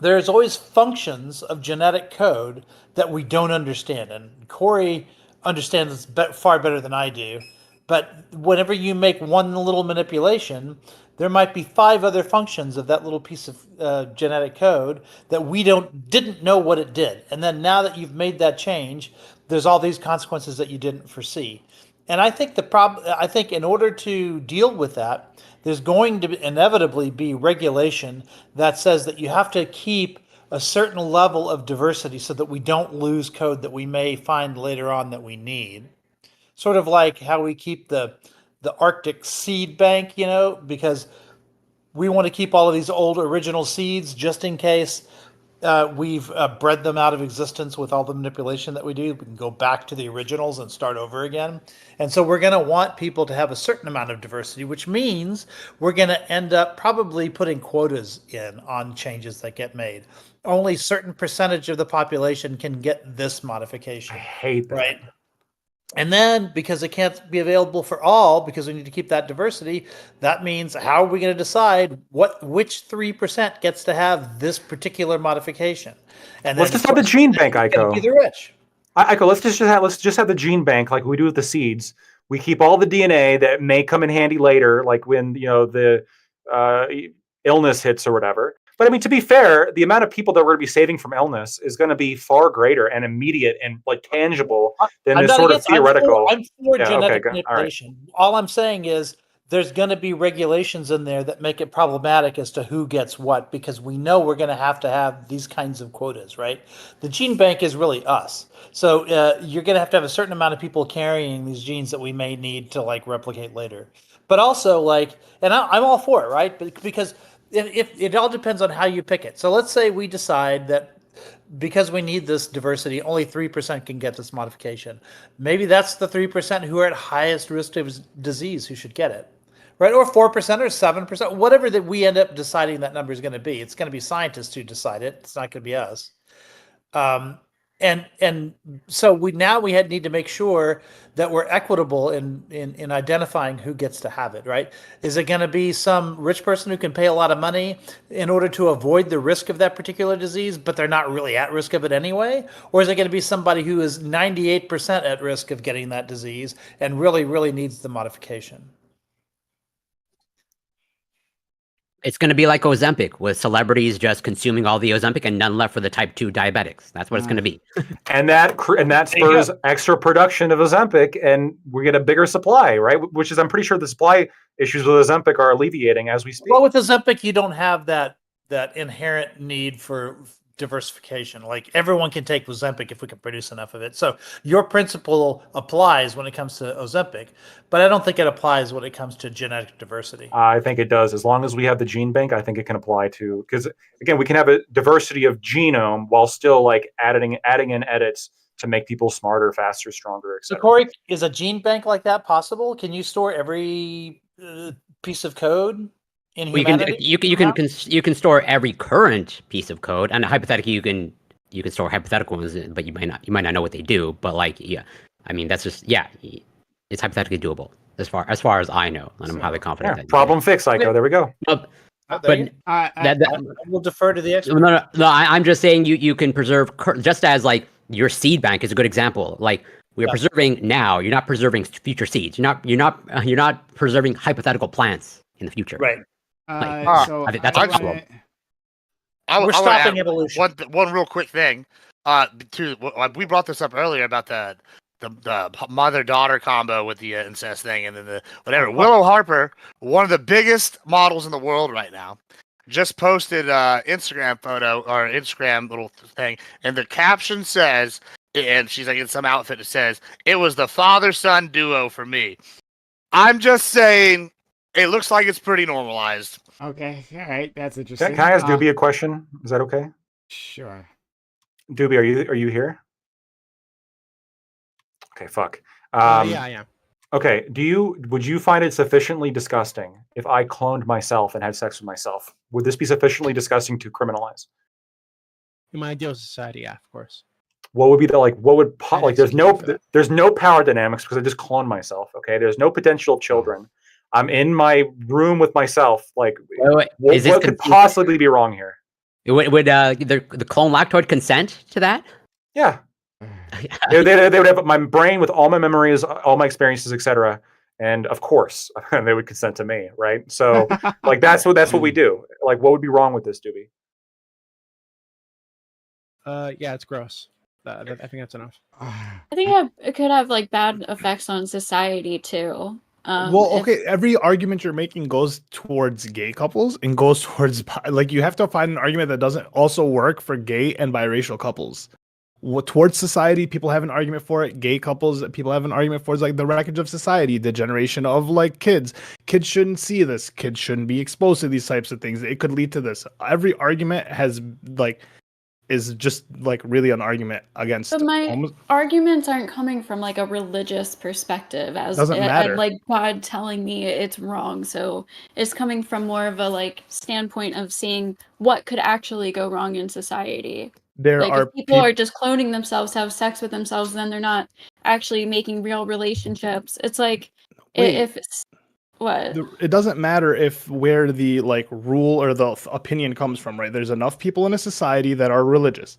there's always functions of genetic code that we don't understand, and Corey understands this far better than I do. But whenever you make one little manipulation, there might be 5 other functions of that little piece of genetic code that we didn't know what it did. And then now that you've made that change, there's all these consequences that you didn't foresee. And I think I think in order to deal with that, there's going to inevitably be regulation that says that you have to keep a certain level of diversity so that we don't lose code that we may find later on that we need. Sort of like how we keep the Arctic seed bank, you know, because we want to keep all of these old original seeds just in case we've bred them out of existence with all the manipulation that we do. We can go back to the originals and start over again. And so we're going to want people to have a certain amount of diversity, which means we're going to end up probably putting quotas in on changes that get made. Only a certain percentage of the population can get this modification. I hate that. Right? And then, because it can't be available for all, because we need to keep that diversity, that means how are we going to decide which 3% gets to have this particular modification? And let's then, just have the gene bank, it's going to be the rich. Aiko, let's just have the gene bank like we do with the seeds. We keep all the DNA that may come in handy later, like when the illness hits or whatever. But I mean, to be fair, the amount of people that we're going to be saving from illness is going to be far greater and immediate and like tangible than this sort of theoretical. I'm for genetic manipulation. All I'm saying is there's going to be regulations in there that make it problematic as to who gets what, because we know we're going to have these kinds of quotas, right? The gene bank is really us. So you're going to have a certain amount of people carrying these genes that we may need to like replicate later. But also like, and I'm all for it, right? Because if it all depends on how you pick it. So let's say we decide that because we need this diversity, only 3% can get this modification. Maybe that's the 3% who are at highest risk of disease who should get it, right? Or 4% or 7%, whatever that we end up deciding that number is going to be. It's going to be scientists who decide it. It's not going to be us. And so we need to make sure that we're equitable in identifying who gets to have it, right? Is it going to be some rich person who can pay a lot of money in order to avoid the risk of that particular disease, but they're not really at risk of it anyway? Or is it going to be somebody who is 98% at risk of getting that disease and really, really needs the modification? It's going to be like Ozempic, with celebrities just consuming all the Ozempic and none left for the type 2 diabetics. That's what it's going to be. and that spurs extra production of Ozempic, and we get a bigger supply, right? Which is, I'm pretty sure the supply issues with Ozempic are alleviating as we speak. Well, with Ozempic, you don't have that inherent need for diversification. Like everyone can take Ozempic if we can produce enough of it. So your principle applies when it comes to Ozempic, but I don't think it applies when it comes to genetic diversity. I think it does. As long as we have the gene bank, I think it can apply to, because again, we can have a diversity of genome while still like adding in edits to make people smarter, faster, stronger, etc. So Corey, is a gene bank like that possible? Can you store every piece of code? You can store every current piece of code, and hypothetically you can store hypothetical ones, but you might not know what they do. But like, yeah, I mean that's just it's hypothetically doable as far as I know, and I'm highly confident. Yeah, problem fixed, Psycho. There we go. We'll defer to the expert. No. I'm just saying you can preserve just as like your seed bank is a good example. Like we're preserving now, you're not preserving future seeds. You're not preserving hypothetical plants in the future. Right. So I think that's a problem. We're stopping evolution. One real quick thing. We brought this up earlier about the mother-daughter combo with the incest thing, and then the whatever. Willow Harper, one of the biggest models in the world right now, just posted Instagram photo or Instagram little thing, and the caption says, and she's like in some outfit, it says, "It was the father-son duo for me." I'm just saying. It looks like it's pretty normalized. Okay, all right, that's interesting. Can I ask Doobie a question? Is that okay? Sure. Doobie, are you here? Okay, fuck. Yeah, I am. Okay, would you find it sufficiently disgusting if I cloned myself and had sex with myself? Would this be sufficiently disgusting to criminalize? In my ideal society, yeah, of course. What would be there's no power dynamics because I just cloned myself. Okay, there's no potential children. I'm in my room with myself. Like, what could possibly be wrong here? Would the clone lactoid consent to that? Yeah. they would have my brain with all my memories, all my experiences, etc. And of course, they would consent to me, right? So, like, that's what we do. Like, what would be wrong with this, Doobie? Yeah, it's gross. I think that's enough. I think it could have like bad effects on society too. Every argument you're making goes towards gay couples and goes towards like you have to find an argument that doesn't also work for gay and biracial couples. Towards society, people have an argument for it. Gay couples, people have an argument for it. It's like the wreckage of society, the generation of like kids. Kids shouldn't see this. Kids shouldn't be exposed to these types of things. It could lead to this. Every argument is just like really an argument against. But my arguments aren't coming from like a religious perspective, doesn't matter. Like God telling me it's wrong. So it's coming from more of a like standpoint of seeing what could actually go wrong in society. If people are just cloning themselves to have sex with themselves, then they're not actually making real relationships. It's like Wait. if it's what? It doesn't matter if where the like rule or the opinion comes from, right? There's enough people in a society that are religious.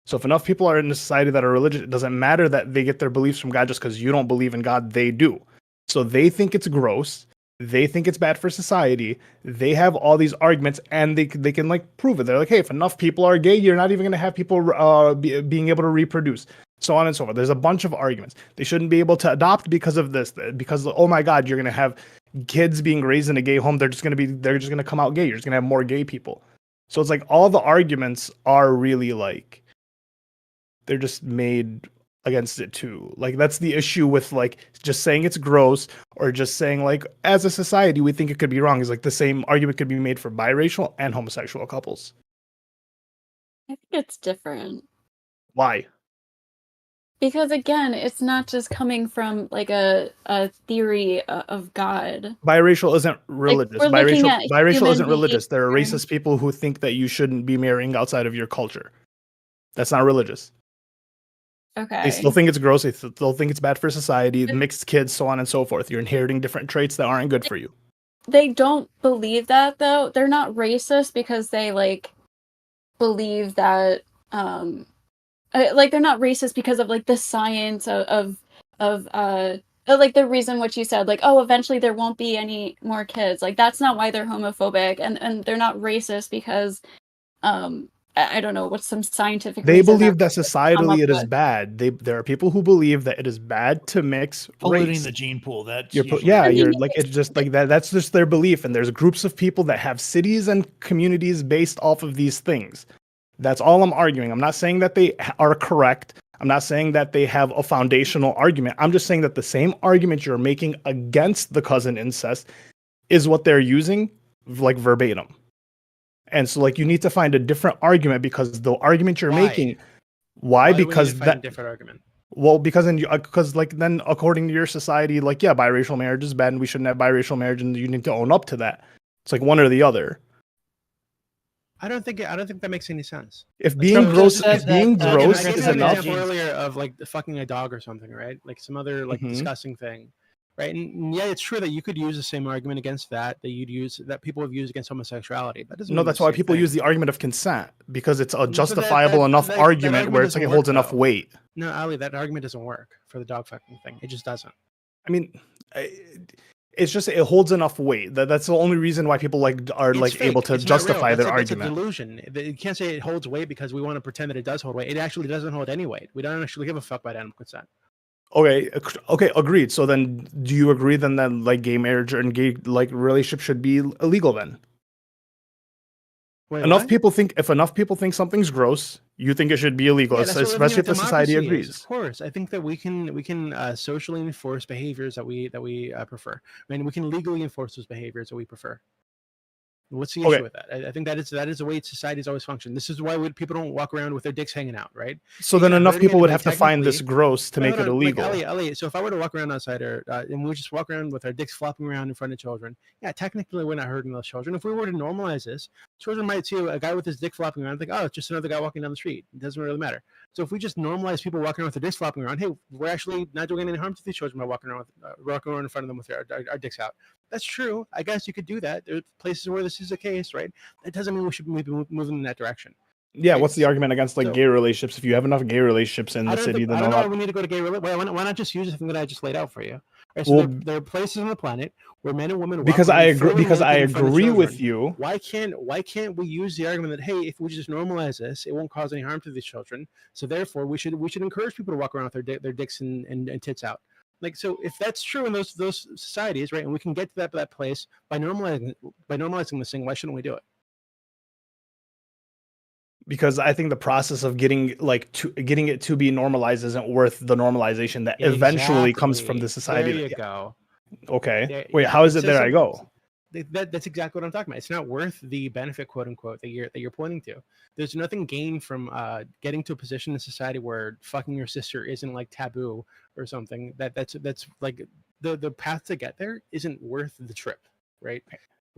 So if enough people are in a society that are religious, it doesn't matter that they get their beliefs from God just because you don't believe in God, they do. So they think it's gross. They think it's bad for society. They have all these arguments, and they can like prove it. They're like, hey, if enough people are gay, you're not even going to have people being able to reproduce, so on and so forth. There's a bunch of arguments. They shouldn't be able to adopt because of this, because oh my God, you're going to have kids being raised in a gay home. They're just going to come out gay. You're just going to have more gay people. So it's like all the arguments are really like they're just made against it too. Like that's the issue with like just saying it's gross or just saying like as a society we think it could be wrong is like the same argument could be made for biracial and homosexual couples. I think it's different. Why? Because again, it's not just coming from like a theory of God. Biracial isn't religious. Like, biracial isn't religious. There are behavior. racist people who think that you shouldn't be marrying outside of your culture. That's not religious. Okay. They still think it's gross. They still think it's bad for society, mixed kids, so on and so forth. You're inheriting different traits that aren't good for you. They don't believe that though. They're not racist because they like believe that like they're not racist because of like the science of like the reason what you said, like, oh, eventually there won't be any more kids. Like that's not why they're homophobic, and they're not racist because I don't know what's some scientific They reason believe that societally it is with. bad. There are people who believe that it is bad to mix polluting race. the gene pool. That's You're like it's just like that. That's just their belief. And there's groups of people that have cities and communities based off of these things. That's all I'm arguing. I'm not saying that they are correct. I'm not saying that they have a foundational argument. I'm just saying that the same argument you're making against the cousin incest is what they're using, like verbatim. And so, like, you need to find a different argument because the argument you're making. Why? Because that different argument. Well, because like then according to your society, like yeah, biracial marriage is bad and we shouldn't have biracial marriage, and you need to own up to that. It's like one or the other. I don't think that makes any sense. If being gross, I is gave an enough. example earlier of like fucking a dog or something, right? Like some other like disgusting thing, right? And yeah, it's true that you could use the same argument against that you'd use that people have used against homosexuality. That doesn't. No, that's why people use the argument of consent because it's a justifiable enough argument where it's like it holds enough weight. No, Ali, that argument doesn't work for the dog fucking thing. It just doesn't. I mean, it's just it holds enough weight. That's the only reason why people are able to justify their argument. It's a delusion. You can't say it holds weight because we want to pretend that it does hold weight. It actually doesn't hold any weight. We don't actually give a fuck about animal consent. Okay, agreed. So then, do you agree then that like gay marriage and gay like relationship should be illegal then? Wait, if enough people think something's gross, you think it should be illegal, especially if the society agrees. Of course, I think that we can socially enforce behaviors that we prefer. I mean, we can legally enforce those behaviors that we prefer. What's the issue with that? I think that is the way society's always functioned. This is why people don't walk around with their dicks hanging out, right? So then enough people would have to find this gross to make it illegal. Like, Ali, so if I were to walk around outside and we just walk around with our dicks flopping around in front of children, yeah, technically we're not hurting those children. If we were to normalize this, children might see a guy with his dick flopping around and think, oh, it's just another guy walking down the street. It doesn't really matter. So if we just normalize people walking around with their dicks flopping around, hey, we're actually not doing any harm to these children by walking around in front of them with our dicks out. That's true. I guess you could do that. There are places where this is the case, right? It doesn't mean we should be moving in that direction. Yeah, what's the argument against gay relationships? If you have enough gay relationships in the city, then I don't know why we need to go to gay relationships. Why not just use the thing that I just laid out for you? Right, so there are places on the planet where men and women. Because I agree with you. Why can't we use the argument that hey, if we just normalize this, it won't cause any harm to these children. So therefore, we should encourage people to walk around with their dicks and tits out. Like, so if that's true in those societies, right, and we can get to that place by normalizing this thing, why shouldn't we do it? Because I think the process of getting it to be normalized isn't worth the normalization that eventually comes from the society. There you go. Okay. Wait, how is it there I go? That's exactly what I'm talking about. It's not worth the benefit, quote unquote, that you're pointing to. There's nothing gained from getting to a position in society where fucking your sister isn't like taboo or something. That's like the path to get there isn't worth the trip, right?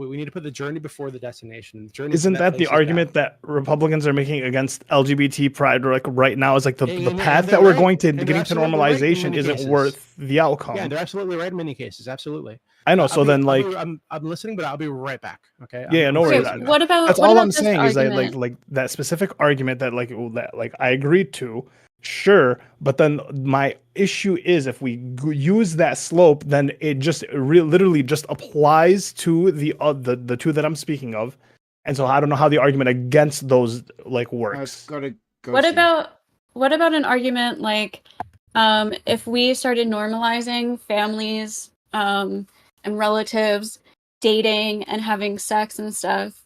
We need to put the journey before the destination. The journey Isn't to that the place is argument that Republicans are making against LGBT pride? Like right now, is like the And path they're that we're right. going to And they're getting to absolutely right in normalization many isn't cases. worth the outcome. Yeah, they're absolutely right in many cases. Absolutely. I know. So then, like, I'm listening, but I'll be right back. Okay. Yeah, no worries. Okay, what about That's what all about I'm this saying is that argument? like that specific argument that I agreed to, sure. But then my issue is if we use that slope, then it just literally just applies to the two that I'm speaking of, and so I don't know how the argument against those like works. Let's go to what about an argument like if we started normalizing families and relatives dating and having sex and stuff,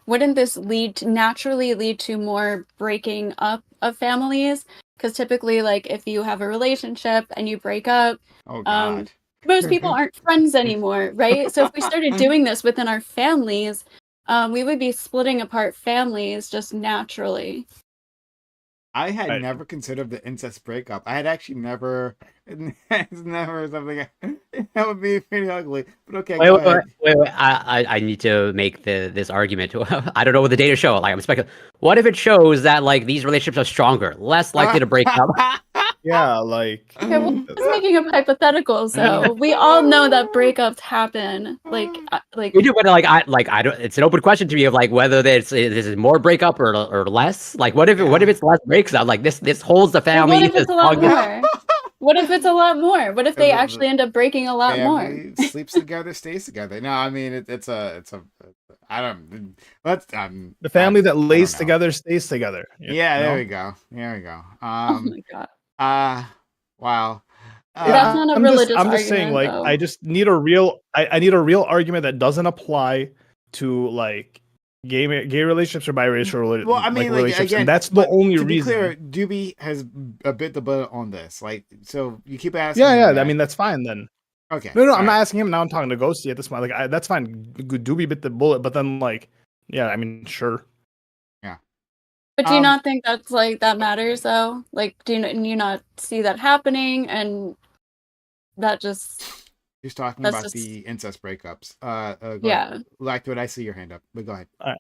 wouldn't this naturally lead to more breaking up of families? Because typically, like, if you have a relationship and you break up, oh god, most people aren't friends anymore, right? So if we started doing this within our families, we would be splitting apart families just naturally. I had never considered the incest breakup. I had actually never. It's never something that would be pretty ugly. But okay, go ahead. Wait. I need to make this argument. I don't know what the data show. Like I'm speculating. What if it shows that like these relationships are stronger, less likely to break up? Yeah, like. Okay, well, I was making up hypotheticals, so we all know that breakups happen. Like We do, but I don't. It's an open question to me of like whether this is more breakup or less. Like, what if it's less breaks up? Like this holds the family. Well, what if it's a lot more? What if it's a lot more? What if they actually end up breaking a lot more? Sleeps together, stays together. No, I mean it's a I don't. Let's the family that lays together stays together. Yeah, there we go. There we go. Oh my god. Wow. That's not a religious I'm just saying, like, though. I just need a real. I need a real argument that doesn't apply to like gay relationships or biracial. Well, I mean, like relationships. again, And that's the only reason. To be clear, Doobie has a bit the bullet on this. Like, so you keep asking. Yeah. I mean, that's fine then. Okay. No, I'm not asking him now. I'm talking to Ghosty at this point. Like, that's fine. Doobie bit the bullet, but then like, yeah, I mean, sure. But do you not think that's like that matters though? Like, do you not see that happening? And that just he's talking about the incest breakups. Yeah. Lactoid, I see your hand up, but go ahead. All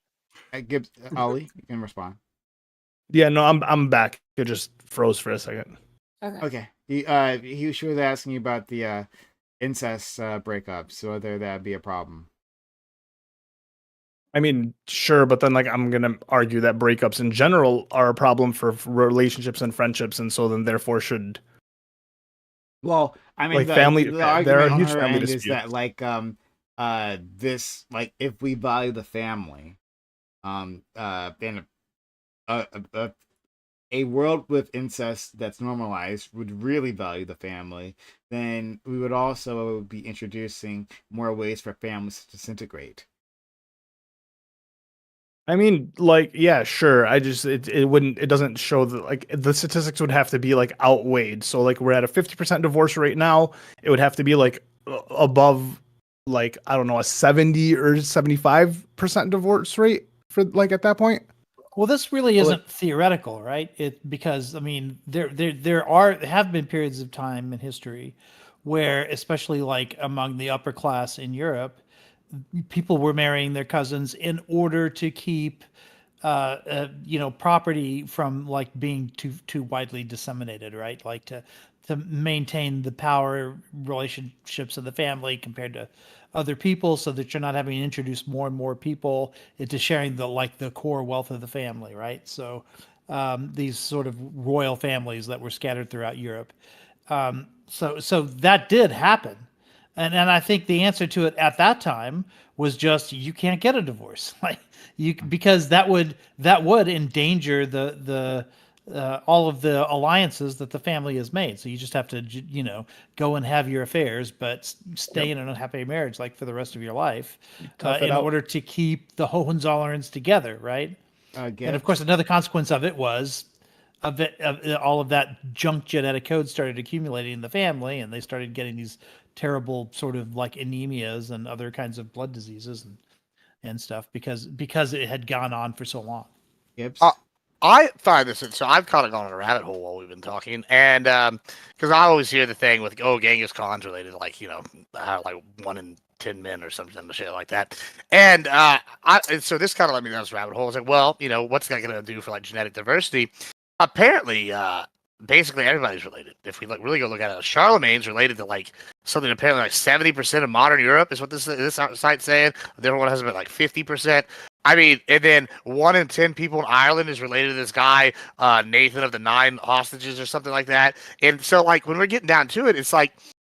right. Gibbs, Ollie, you can respond. Yeah, no, I'm back. It just froze for a second. Okay. He was sure asking you about the incest breakups, whether that'd be a problem. I mean, sure, but then like I'm gonna argue that breakups in general are a problem for relationships and friendships, and so then therefore should. Well, I mean, like family. The there argument are huge on her family end disputes. is that like this like if we value the family, then a world with incest that's normalized would really value the family. Then we would also be introducing more ways for families to disintegrate. I mean, like, yeah, sure. I just it doesn't show that like the statistics would have to be like outweighed. So like we're at a 50% divorce rate now. It would have to be like above like I don't know a 70 or 75% divorce rate for like at that point. Well, this really isn't theoretical, right? Because I mean there have been periods of time in history where, especially like among the upper class in Europe, people were marrying their cousins in order to keep property from like being too widely disseminated, right? Like to maintain the power relationships of the family compared to other people, so that you're not having to introduce more and more people into sharing the core wealth of the family, right? So these sort of royal families that were scattered throughout Europe. So that did happen. And I think the answer to it at that time was just you can't get a divorce, like because that would endanger the all of the alliances that the family has made. So you just have to go and have your affairs, but stay in an unhappy marriage like for the rest of your life, in order to keep the Hohenzollerns together, right? And of course, another consequence of it was all of that junk genetic code started accumulating in the family, and they started getting these terrible sort of like anemias and other kinds of blood diseases and stuff because it had gone on for so long. Gibbs? I find this, so I've kind of gone on a rabbit hole while we've been talking, and because I always hear the thing with Genghis Khan's related to like like 1 in 10 men or something shit like that, and so this kind of led me down this rabbit hole. I was like, well, what's that gonna do for like genetic diversity? Apparently, basically everybody's related. If we really go look at it, Charlemagne's related to like something apparently like 70% of modern Europe is what this site's saying. The different one has been like 50%. I mean, and then 1 in 10 people in Ireland is related to this guy, Nathan of the 9 hostages or something like that. And so, like, when we're getting down to it, it's like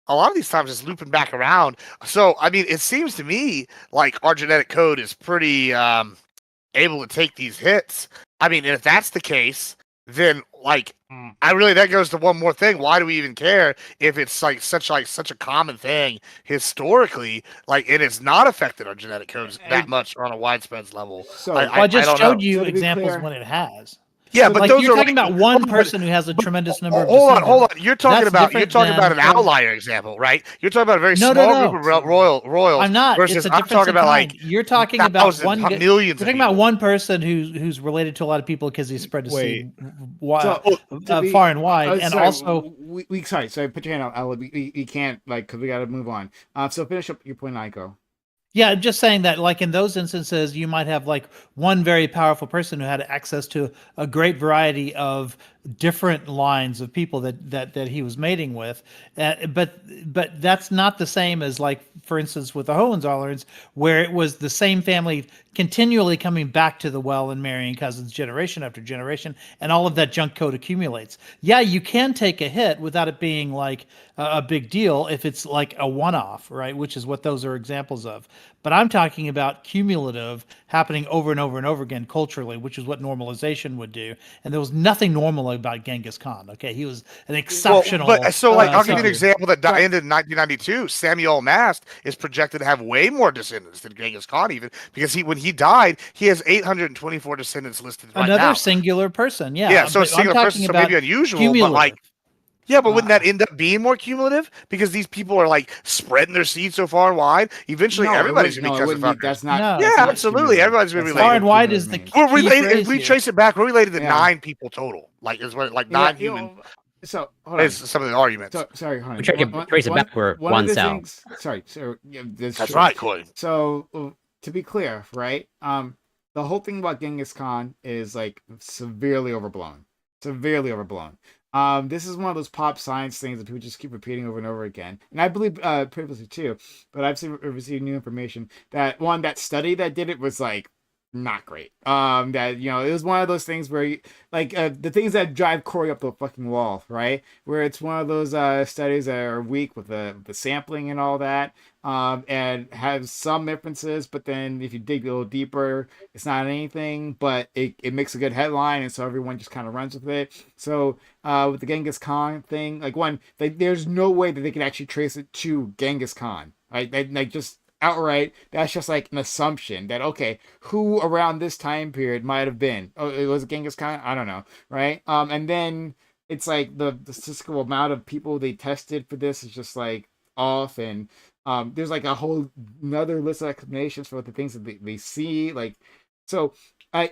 a lot of these times it's looping back around. So, I mean, it seems to me like our genetic code is pretty able to take these hits. I mean, and if that's the case, then like that goes to one more thing. Why do we even care if it's like such a common thing historically? Like it has not affected our genetic codes that much on a widespread level. So I just showed you examples when it has. Yeah, so but like, those you're are talking about one person who has a tremendous number of hold on. You're talking about an outlier outlier example, right? You're talking about a very small group of royals. I'm not. Versus I'm talking about like you're talking about millions. You're talking about one person who's related to a lot of people because he spread the seed far and wide, and also sorry, put your hand out, Ella. We can't because we got to move on. So finish up your point, Aiko. Yeah, I'm just saying that, like in those instances, you might have like one very powerful person who had access to a great variety of different lines of people that he was mating with, but that's not the same as, like, for instance, with the Hohenzollerns, where it was the same family continually coming back to the well and marrying cousins generation after generation, and all of that junk code accumulates. Yeah, you can take a hit without it being like a big deal if it's like a one-off, right? Which is what those are examples of. But I'm talking about cumulative, happening over and over and over again culturally, which is what normalization would do. And there was nothing normal about Genghis Khan. Okay, he was an exceptional. I'll give you an example that ended in 1992. Samuel Mast is projected to have way more descendants than Genghis Khan, even because when he died, he has 824 descendants listed right now. Another singular person, yeah. Yeah, so a singular person, so maybe unusual, but like. Yeah, but wouldn't that end up being more cumulative? Because these people are like spreading their seed so far and wide. Eventually, everybody's going to be cousin fuckers. That's not. Yeah, absolutely. Everybody's going to be related. Far and wide is the key. We're related. If we trace it back, we're related to 9 people total. Like is what 9 human. So hold on. Is some of the arguments. Sorry, honey. We trace it back where one cell. Sorry, so that's right, Corey. So to be clear, right? The whole thing about Genghis Khan is like severely overblown. This is one of those pop science things that people just keep repeating over and over again. And I believe previously too, but I've received new information that that study that did it was like not great. That it was one of those things where the things that drive Corey up the fucking wall, right? Where it's one of those studies that are weak with the sampling and all that, and have some differences, but then if you dig a little deeper, it's not anything, but it makes a good headline, and so everyone just kind of runs with it. So with the Genghis Khan thing, there's no way that they can actually trace it to Genghis Khan, right? Just outright, that's just like an assumption that, okay, who around this time period might have been? Oh, it was Genghis Khan? I don't know, right? And then it's like the statistical amount of people they tested for this is just like off, and there's like a whole another list of explanations for the things that they see, so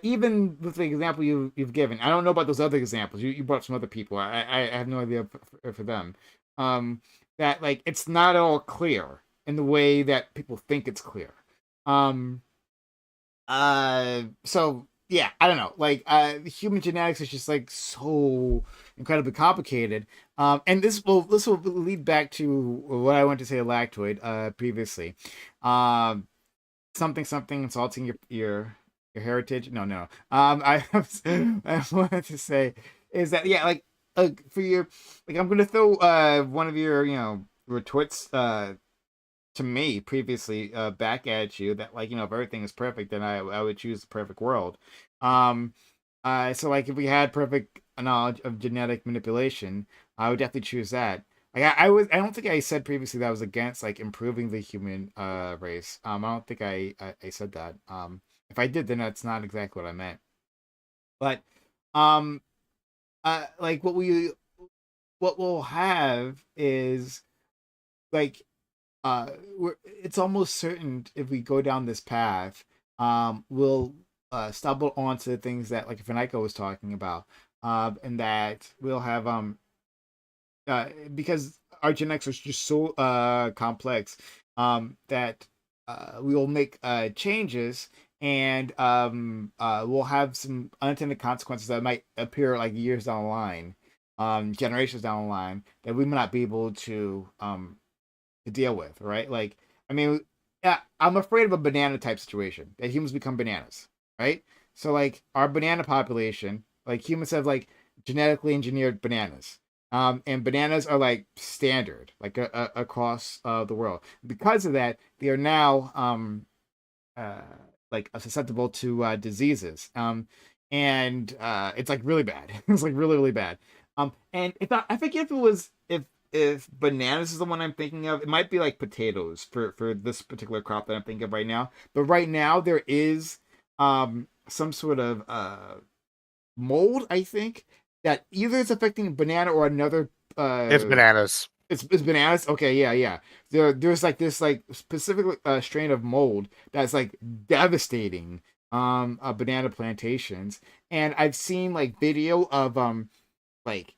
even with the example you've given, I don't know about those other examples. You brought up some other people. I have no idea for them. That like it's not all clear in the way that people think it's clear. So yeah, I don't know. Human genetics is just like so incredibly complicated. And this will lead back to what I wanted to say lactoid previously. Something insulting your heritage. No. I wanted to say is that for your I'm gonna throw one of your retorts to me previously back at you that if everything is perfect, then I would choose the perfect world. So if we had perfect knowledge of genetic manipulation, I would definitely choose that. I don't think I said previously that I was against improving the human race. I don't think I said that. If I did, then that's not exactly what I meant. But what we'll have is it's almost certain if we go down this path, we'll stumble onto the things that like Faniko was talking about, and that we'll have because our genetics are just so complex, that we will make changes, and we'll have some unintended consequences that might appear like years down the line, generations down the line, that we might not be able to deal with, right? Like, I mean, yeah, I'm afraid of a banana type situation that humans become bananas, right? So like our banana population, like humans have like genetically engineered bananas. And bananas are like standard, like across the world. Because of that, they are now uh, like susceptible to diseases. And it's like really bad. It's like really really bad. And if I forget if it was if bananas is the one I'm thinking of, it might be like potatoes for this particular crop that I'm thinking of right now. But right now there is some sort of mold, I think, that either is affecting banana or another. It's bananas. It's bananas. Okay, yeah. There's like this like specific strain of mold that's like devastating banana plantations, and I've seen like video of like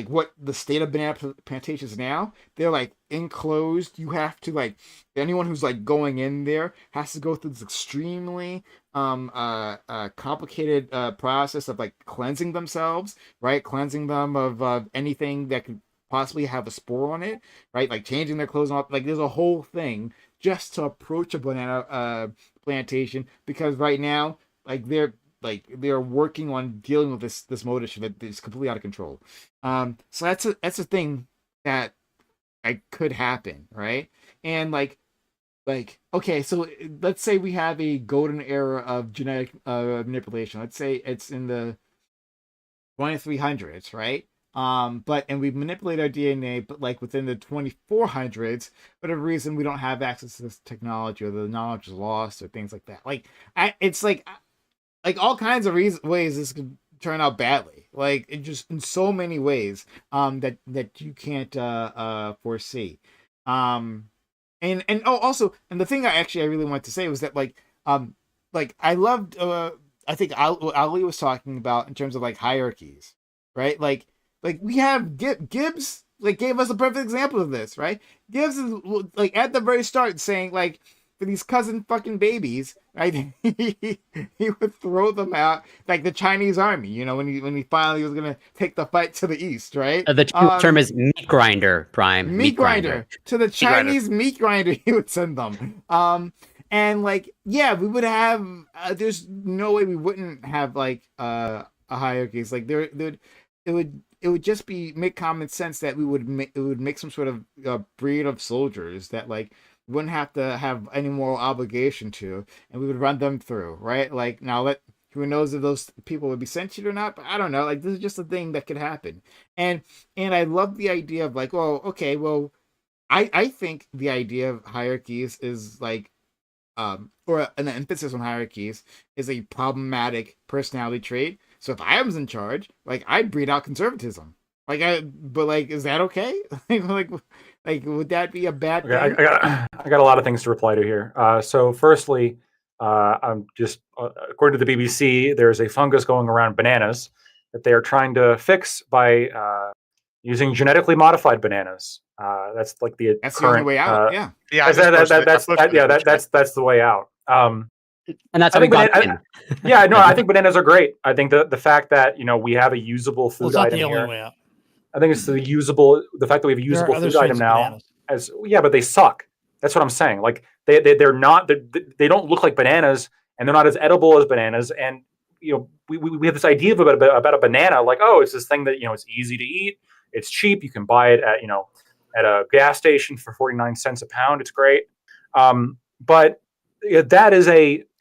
what the state of banana plantations now. They're like enclosed. You have to like anyone who's like going in there has to go through this extremely complicated process of like cleansing themselves, right? Cleansing them of anything that could possibly have a spore on it, right? Like changing their clothes off. Like there's a whole thing just to approach a banana plantation, because right now like they're working on dealing with this mold issue that is completely out of control. So that's a thing that could happen, right? And okay, so let's say we have a golden era of genetic manipulation. Let's say it's in the 2300s, right? And we manipulate our DNA, but like within the 2400s, for whatever reason, we don't have access to this technology, or the knowledge is lost, or things like that. It's like all kinds of ways this could turn out badly. Like it just in so many ways that you can't foresee. And also, and the thing I really wanted to say was that like I loved I think Ali was talking about in terms of like hierarchies, right? Like we have Gibbs like gave us a perfect example of this, right? Gibbs is like at the very start saying like, for these cousin fucking babies, right? he would throw them out like the Chinese army, you know, when he finally was gonna take the fight to the east, right? The term is meat grinder, Prime. Meat grinder. To the Chinese meat grinder, he would send them. And like, yeah, we would have. There's no way we wouldn't have like a hierarchy. It's like it would just make common sense that it would make some sort of breed of soldiers that like wouldn't have to have any moral obligation to, and we would run them through, right? Like now, who knows if those people would be sentient or not? But I don't know. Like this is just a thing that could happen, and I love the idea of like, well, okay, well, I think the idea of hierarchies is like, or an emphasis on hierarchies is a problematic personality trait. So if I was in charge, like I'd breed out conservatism. But is that okay? Like, would that be a bad thing? I got a lot of things to reply to here. So firstly, I'm just according to the BBC, there's a fungus going around bananas that they are trying to fix by using genetically modified bananas. That's like that's current, the only way out. That's the way out. And that's how we got in. Yeah, no, I think bananas are great. I think the fact that we have a usable food item here. Only way out. I think it's the fact that we have a usable food item now. But they suck. That's what I'm saying. Like they're not. They don't look like bananas, and they're not as edible as bananas. And we have this idea about a banana, like, oh, it's this thing that it's easy to eat, it's cheap, you can buy it at a gas station for 49 cents a pound. It's great. But that is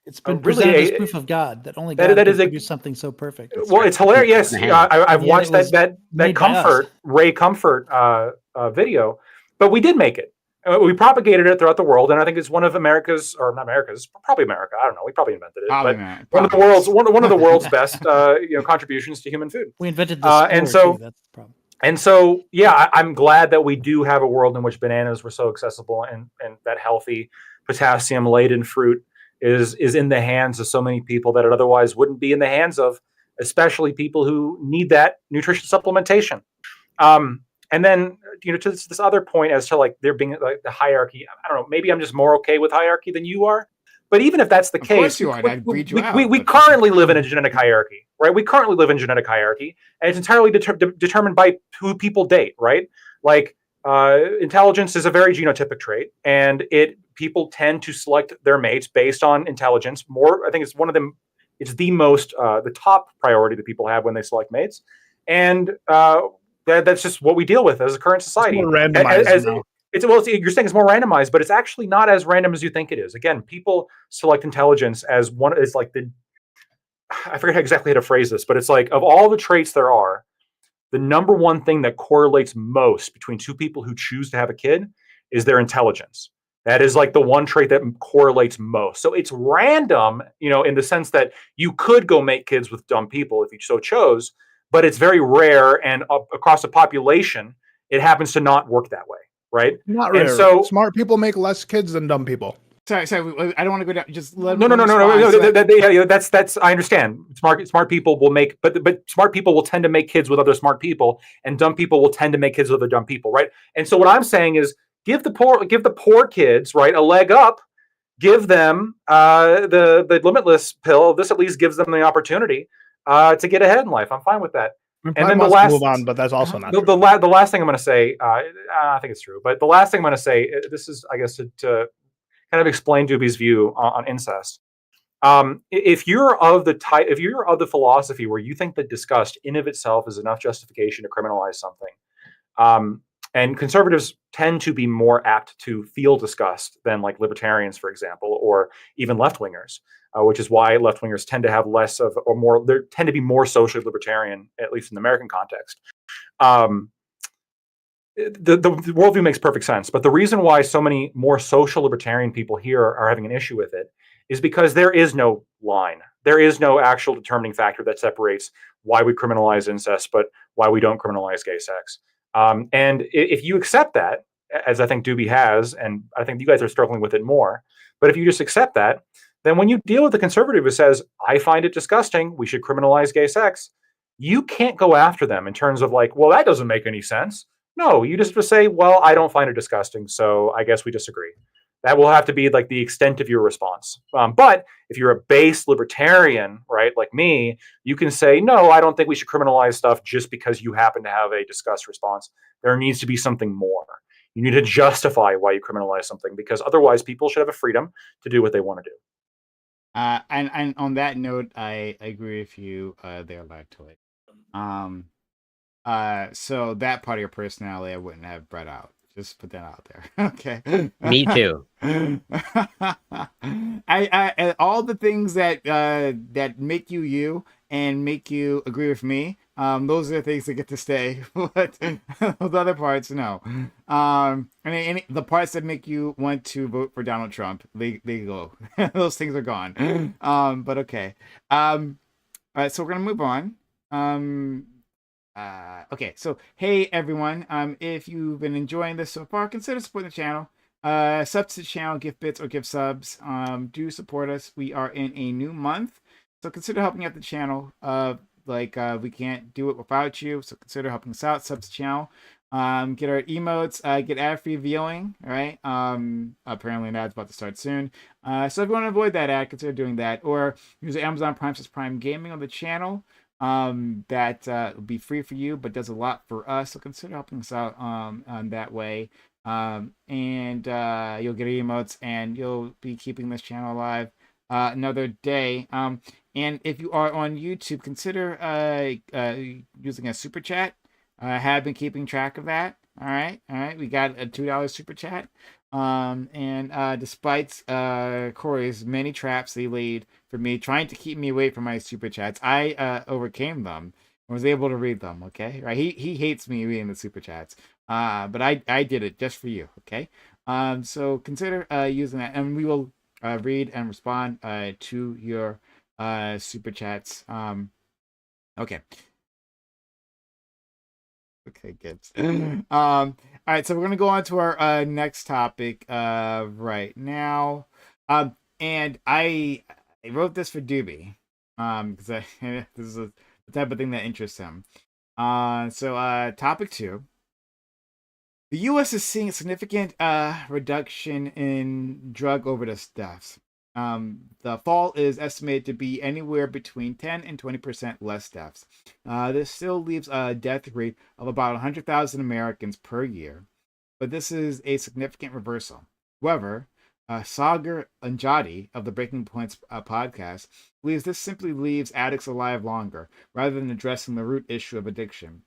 it's been presented as proof of God that only God can do something so perfect. Well, it's hilarious. I've watched that Ray Comfort video, but we did make it. We propagated it throughout the world, and I think it's one of America's, or not America's, probably America. I don't know. We probably invented it, one of the world's best contributions to human food. We invented this, and so that's the problem. And so, yeah, I'm glad that we do have a world in which bananas were so accessible and that healthy potassium-laden fruit is in the hands of so many people that it otherwise wouldn't be in the hands of, especially people who need that nutrition supplementation. And then, to this other point as to like there being like the hierarchy, I don't know, maybe I'm just more okay with hierarchy than you are. But even if that's the Of case, course you are. I'd breed you out. We currently live in a genetic hierarchy, right? We currently live in genetic hierarchy, and it's entirely determined by who people date, right? Like intelligence is a very genotypic trait, and people tend to select their mates based on intelligence. More, I think it's one of them. It's the most the top priority that people have when they select mates, and that's just what we deal with as a current society. It's more randomized now. You're saying it's more randomized, but it's actually not as random as you think it is. Again, people select intelligence as one. It's like I forget exactly how to phrase this, but it's like of all the traits there are, the number one thing that correlates most between two people who choose to have a kid is their intelligence. That is like the one trait that correlates most. So it's random, in the sense that you could go make kids with dumb people if you so chose, but it's very rare, and across the population, it happens to not work that way. Right? Not rare. So smart people make less kids than dumb people. Sorry. I don't want to go down. Just let no. That's. I understand. Smart people will make, but smart people will tend to make kids with other smart people, and dumb people will tend to make kids with other dumb people, right? And so what I'm saying is, give the poor kids, right, a leg up. Give them the limitless pill. This at least gives them the opportunity to get ahead in life. I'm fine with that. And then the last move on, but that's also not true. The last thing I'm going to say, I think it's true, but the last thing I'm going to say, this is, I guess, to kind of explain Doobie's view on incest. If you're of the philosophy where you think that disgust in of itself is enough justification to criminalize something, and conservatives tend to be more apt to feel disgust than like libertarians, for example, or even left-wingers. Which is why left-wingers tend to have less of, or more, they tend to be more socially libertarian, at least in the American context. The worldview makes perfect sense, but the reason why so many more social libertarian people here are having an issue with it is because there is no line. There is no actual determining factor that separates why we criminalize incest, but why we don't criminalize gay sex. And if you accept that, as I think Doobie has, and I think you guys are struggling with it more, but if you just accept that, then when you deal with the conservative who says, I find it disgusting, we should criminalize gay sex, you can't go after them in terms of like, well, that doesn't make any sense. No, you just say, well, I don't find it disgusting, so I guess we disagree. That will have to be like the extent of your response. But if you're a base libertarian, right, like me, you can say, no, I don't think we should criminalize stuff just because you happen to have a disgust response. There needs to be something more. You need to justify why you criminalize something, because otherwise people should have a freedom to do what they want to do. And on that note, I agree with you there, Lactoid. So that part of your personality I wouldn't have brought out. Just put that out there. Okay. Me too. I all the things that that make you you and make you agree with me. Those are the things that get to stay. But those other parts, no. I mean, the parts that make you want to vote for Donald Trump, they go. Those things are gone. But okay. All right, so we're gonna move on. Okay, so hey everyone, if you've been enjoying this so far, consider supporting the channel. Sub to the channel, give bits or give subs. Do support us. We are in a new month, so consider helping out the channel. We can't do it without you, so consider helping us out. Sub to the channel. Get our emotes, get ad-free viewing, all right? Apparently an ad's about to start soon. So if you want to avoid that ad, consider doing that. Or use Amazon Prime Gaming on the channel. That will be free for you, but does a lot for us. So consider helping us out on that way. And you'll get emotes, and you'll be keeping this channel alive another day. And if you are on YouTube, consider using a super chat. I have been keeping track of that. All right. We got a $2 super chat. And despite Corey's many traps he laid for me, trying to keep me away from my super chats, I overcame them and was able to read them. Okay, right? He hates me reading the super chats, but I did it just for you. Okay, so consider using that, and we will read and respond to your super chats. Okay. Okay, good. All right, so we're gonna go on to our next topic right now. and I wrote this for Doobie, because this is the type of thing that interests him. So topic 2. The U.S. is seeing a significant reduction in drug overdose deaths. The fall is estimated to be anywhere between 10 and 20% less deaths. This still leaves a death rate of about 100,000 Americans per year, but this is a significant reversal. However, Sagar Anjadi of the Breaking Points podcast believes this simply leaves addicts alive longer, rather than addressing the root issue of addiction.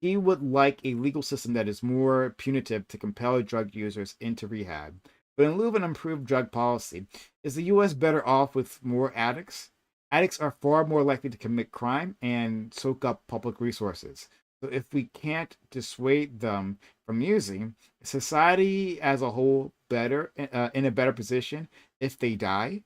He would like a legal system that is more punitive to compel drug users into rehab. But in lieu of an improved drug policy, is the U.S. better off with more addicts? Addicts are far more likely to commit crime and soak up public resources. So if we can't dissuade them from using, is society as a whole better in a better position if they die?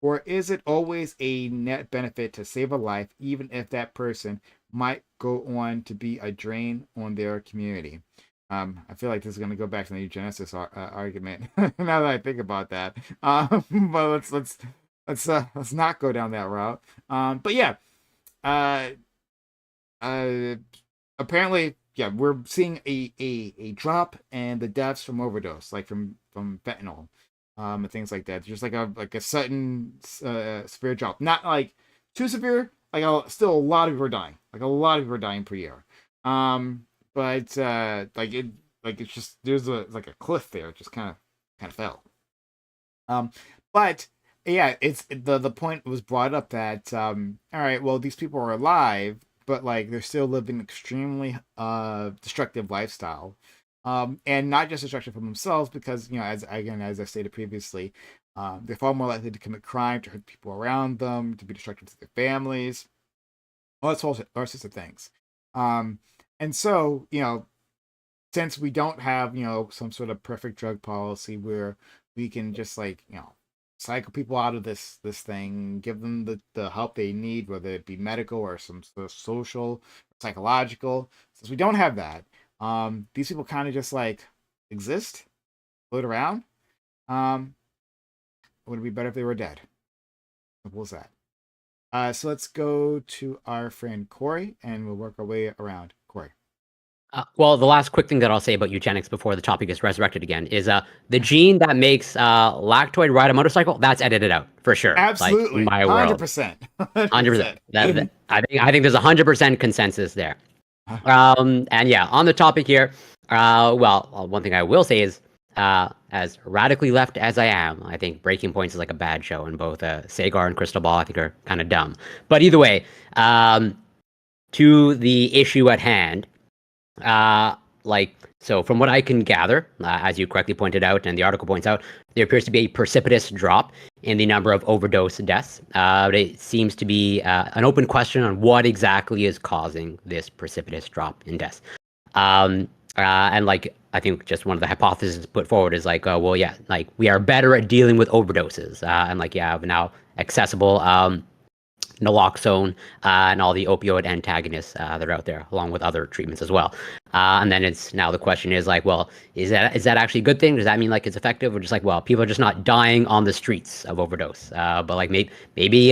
Or is it always a net benefit to save a life, even if that person might go on to be a drain on their community? I feel like this is going to go back to the eugenicist argument. Now that I think about that, but let's not go down that route. But yeah, apparently, yeah, we're seeing a drop in the deaths from overdose, like from fentanyl, and things like that. Just like a sudden severe drop, not like too severe. Like still a lot of people are dying. Like a lot of people are dying per year. But it's just there's a cliff there. It just kind of fell. But yeah, it's the point was brought up that all right, well, these people are alive, but like they're still living extremely destructive lifestyle. And not just destruction for themselves, because as I stated previously, they're far more likely to commit crime, to hurt people around them, to be destructive to their families, all sorts of things. And so, since we don't have, some sort of perfect drug policy where we can just cycle people out of this thing, give them the help they need, whether it be medical or some sort of social, psychological. Since we don't have that, these people kind of just exist, float around. Would it be better if they were dead? Simple as that. So let's go to our friend Corey, and we'll work our way around. Corey. Well, the last quick thing that I'll say about eugenics before the topic is resurrected again is the gene that makes lactoid ride a motorcycle, that's edited out for sure. Absolutely, in my world, 100%. 100%. I think there's 100% consensus there. And yeah, on the topic here, one thing I will say is, as radically left as I am, I think Breaking Points is like a bad show, and both Sagar and Crystal Ball I think are kind of dumb. But either way, to the issue at hand. So from what I can gather, as you correctly pointed out and the article points out, there appears to be a precipitous drop in the number of overdose deaths. But it seems to be an open question on what exactly is causing this precipitous drop in deaths. And I think just one of the hypotheses put forward is we are better at dealing with overdoses, and you have now accessible naloxone and all the opioid antagonists that are out there, along with other treatments as well. And then the question is is that actually a good thing? Does that mean it's effective, or just people are just not dying on the streets of overdose? But maybe